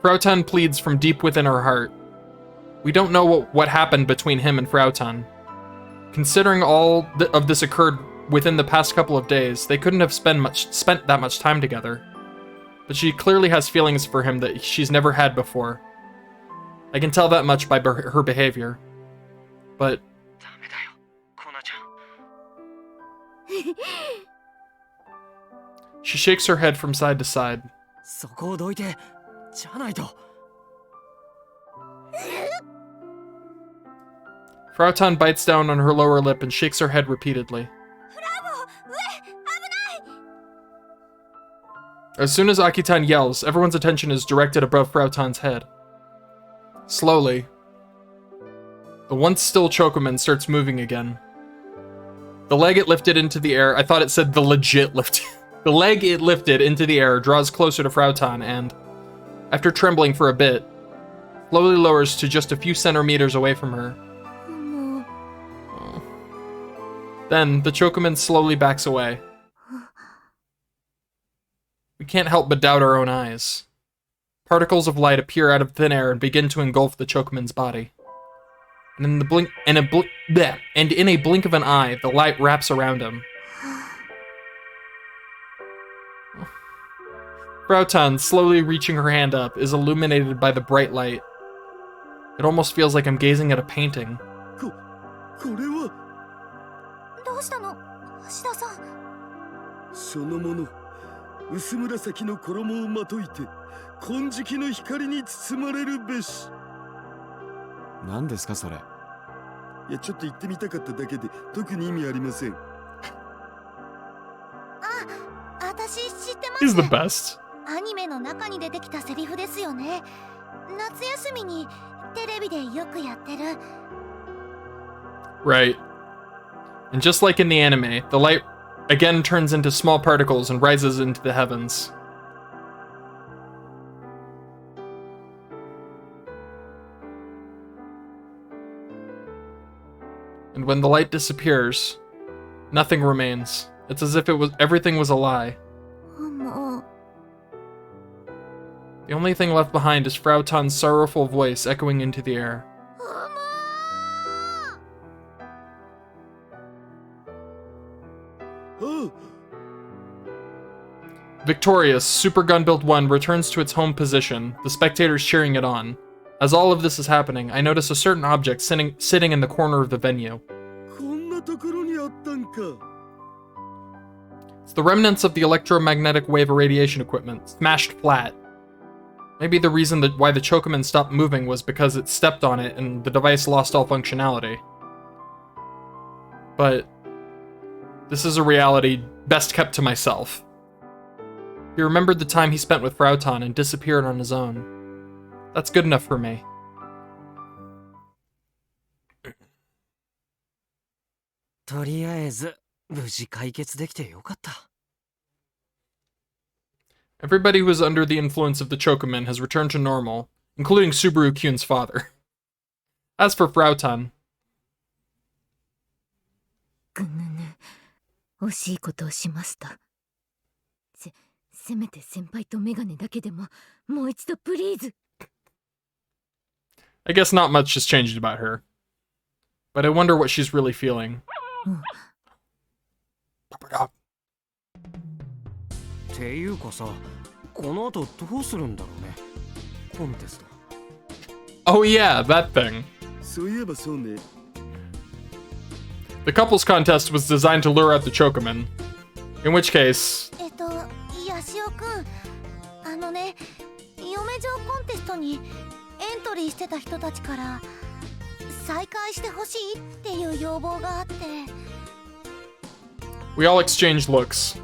Frau pleads from deep within her heart. We don't know what happened between him and Frau. Considering all of this occurred within the past couple of days, they couldn't have spent that much time together. but she clearly has feelings for him that she's never had before. I can tell that much by her behavior. But... She shakes her head from side to side. Frau bites down on her lower lip and shakes her head repeatedly. As soon as Akitan yells, everyone's attention is directed above Frau's head. Slowly, the once still Chocoman starts moving again. The leg it lifted into the air, I thought it said the legit lift. The leg it lifted into the air draws closer to Frau and, after trembling for a bit, slowly lowers to just a few centimeters away from her. Oh. Then, the Chocoman slowly backs away. We can't help but doubt our own eyes. Particles of light appear out of thin air and begin to engulf the Chocoman's body. And in a blink of an eye, the light wraps around him. Frau, slowly reaching her hand up, is illuminated by the bright light. It almost feels like I'm gazing at a painting. He's the best. アニメの中に出てきたセリフですよね。夏休みにテレビでよくやってる。Right. And just like in the anime, the light again turns into small particles and rises into the heavens. And when the light disappears, nothing remains. It's as if everything was a lie. The only thing left behind is Frau's sorrowful voice echoing into the air. Victorious, Super Gunbuild 1 returns to its home position, the spectators cheering it on. As all of this is happening, I notice a certain object sitting in the corner of the venue. It's the remnants of the electromagnetic wave irradiation equipment, smashed flat. Maybe the reason why the Chocoman stopped moving was because it stepped on it and the device lost all functionality. But this is a reality best kept to myself. He remembered the time he spent with Frau and disappeared on his own. That's good enough for me. Everybody who was under the influence of the Chocoman has returned to normal, including Subaru Kyun's father. As for Frau, 惜しいことをしました。せめて先輩とメガネだけでももう一度プリーズ。I guess not much has changed about her. But I wonder what she's really feeling. Oh yeah, that thing. The couples contest was designed to lure out the Chocoman. In which case... ヤシオくん、嫁嬢コンテストにエントリーしてた人たちから再開してほしいっていう要望があって。We all exchanged looks.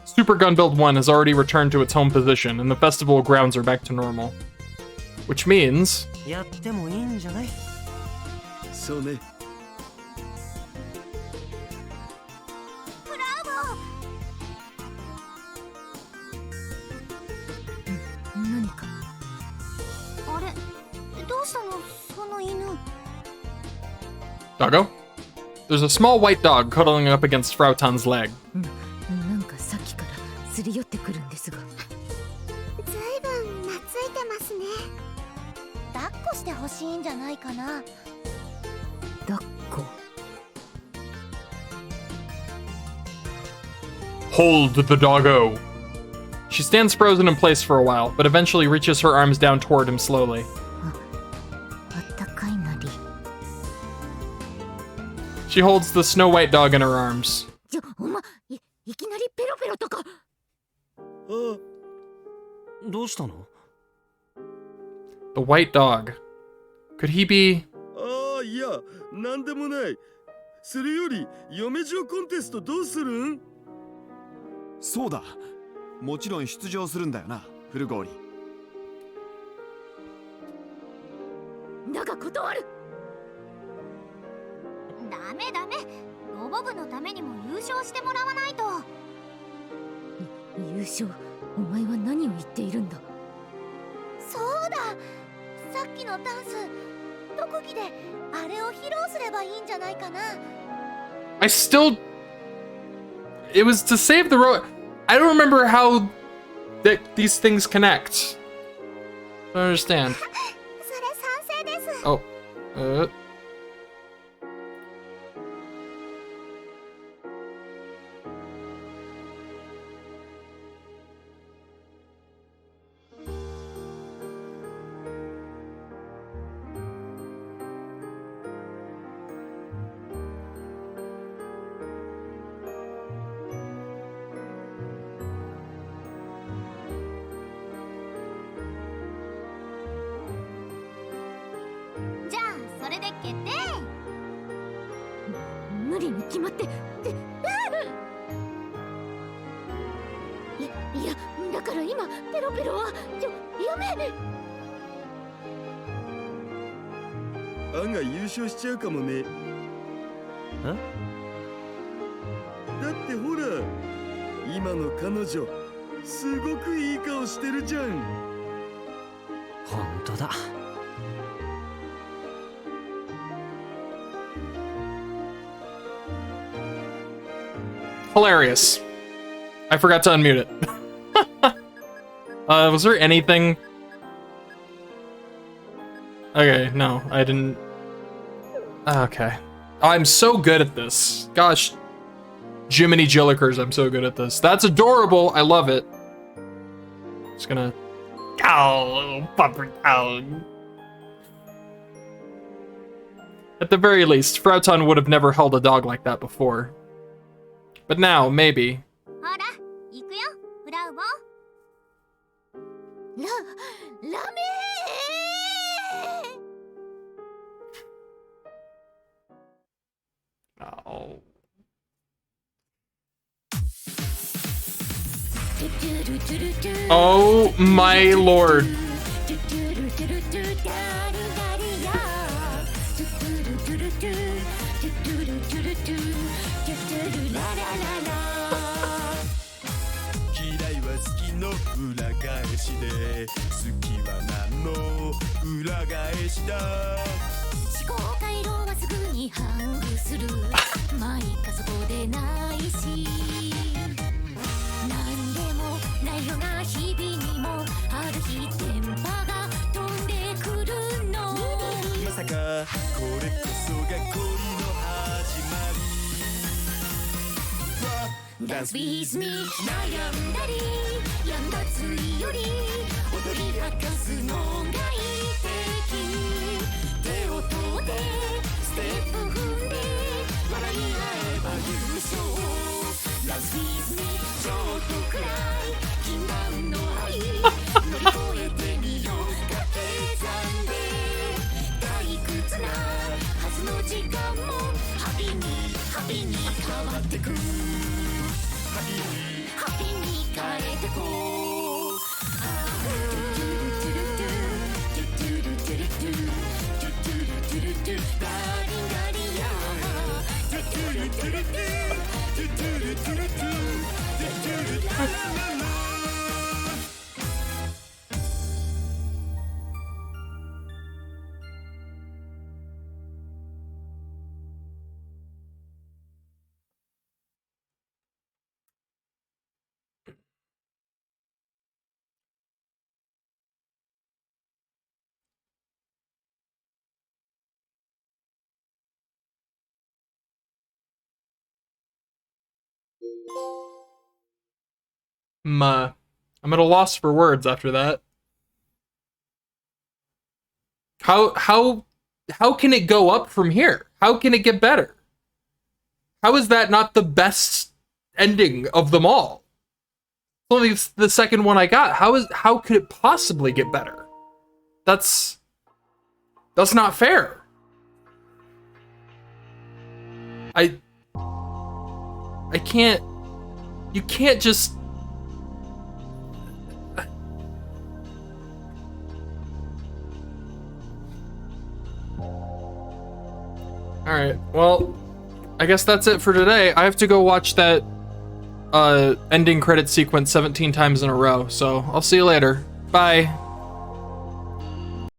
Super Gunbuild 1 has already returned to its home position, and the festival grounds are back to normal. Which means... やってもいいんじゃない？そうね。何か。あれ、どうしたの、その犬。Doggo? There's a small white dog cuddling up against Frau's leg. なんかさっきからすり寄ってくるんですが。ずいぶん懐いてますね。抱っこしてほしいんじゃないかな。抱っこ。Hold the doggo. She stands frozen in place for a while, but eventually reaches her arms down toward him slowly. She holds the Snow White dog in her arms. The white dog. Could he be... ああ、いや、なんでもない。それより、嫁嬢コンテストどうするん？そうだ。もちろん出場するんだよな、フルゴーリ。だが断る。ダメダメ。ロボ部のためにも優勝してもらわないと。優勝？お前は何を言っているんだ？そうだ。さっきのダンス、特技であれを披露すればいいんじゃないかな。I still... It was to save the road. I don't remember how these things connect. I don't understand. それ賛成です。Oh.案外優勝しちゃうかもね。だってほら、今の彼女すごくいい顔してるじゃん。本当だ。Hilarious. I forgot to unmute it. Was there anything? Okay, no, I didn't. Okay. Oh, I'm so good at this. Gosh. Jiminy Jillikers, I'm so good at this. That's adorable. I love it. Just gonna... Ow, puppy, ow. At the very least, Frauton would have never held a dog like that before. But now, maybe. Oh. Oh my lord. Dance with me 悩んだり病んだついより踊り明かすのがいい敵手を取ってステップ踏んで笑い合えば優勝 Dance with me ちょっとくらい禁断の愛乗り越えてみよう掛け算で退屈なはずの時間もハピに変わってくハピに変えてこうガリガリヤ I'm at a loss for words after that. How can it go up from here? How can it get better? How is that not the best ending of them all? It's only the second one I got. How could it possibly get better? That's not fair. I can't. You can't just. Alright, well, I guess that's it for today. I have to go watch that ending credit sequence 17 times in a row, so I'll see you later. Bye.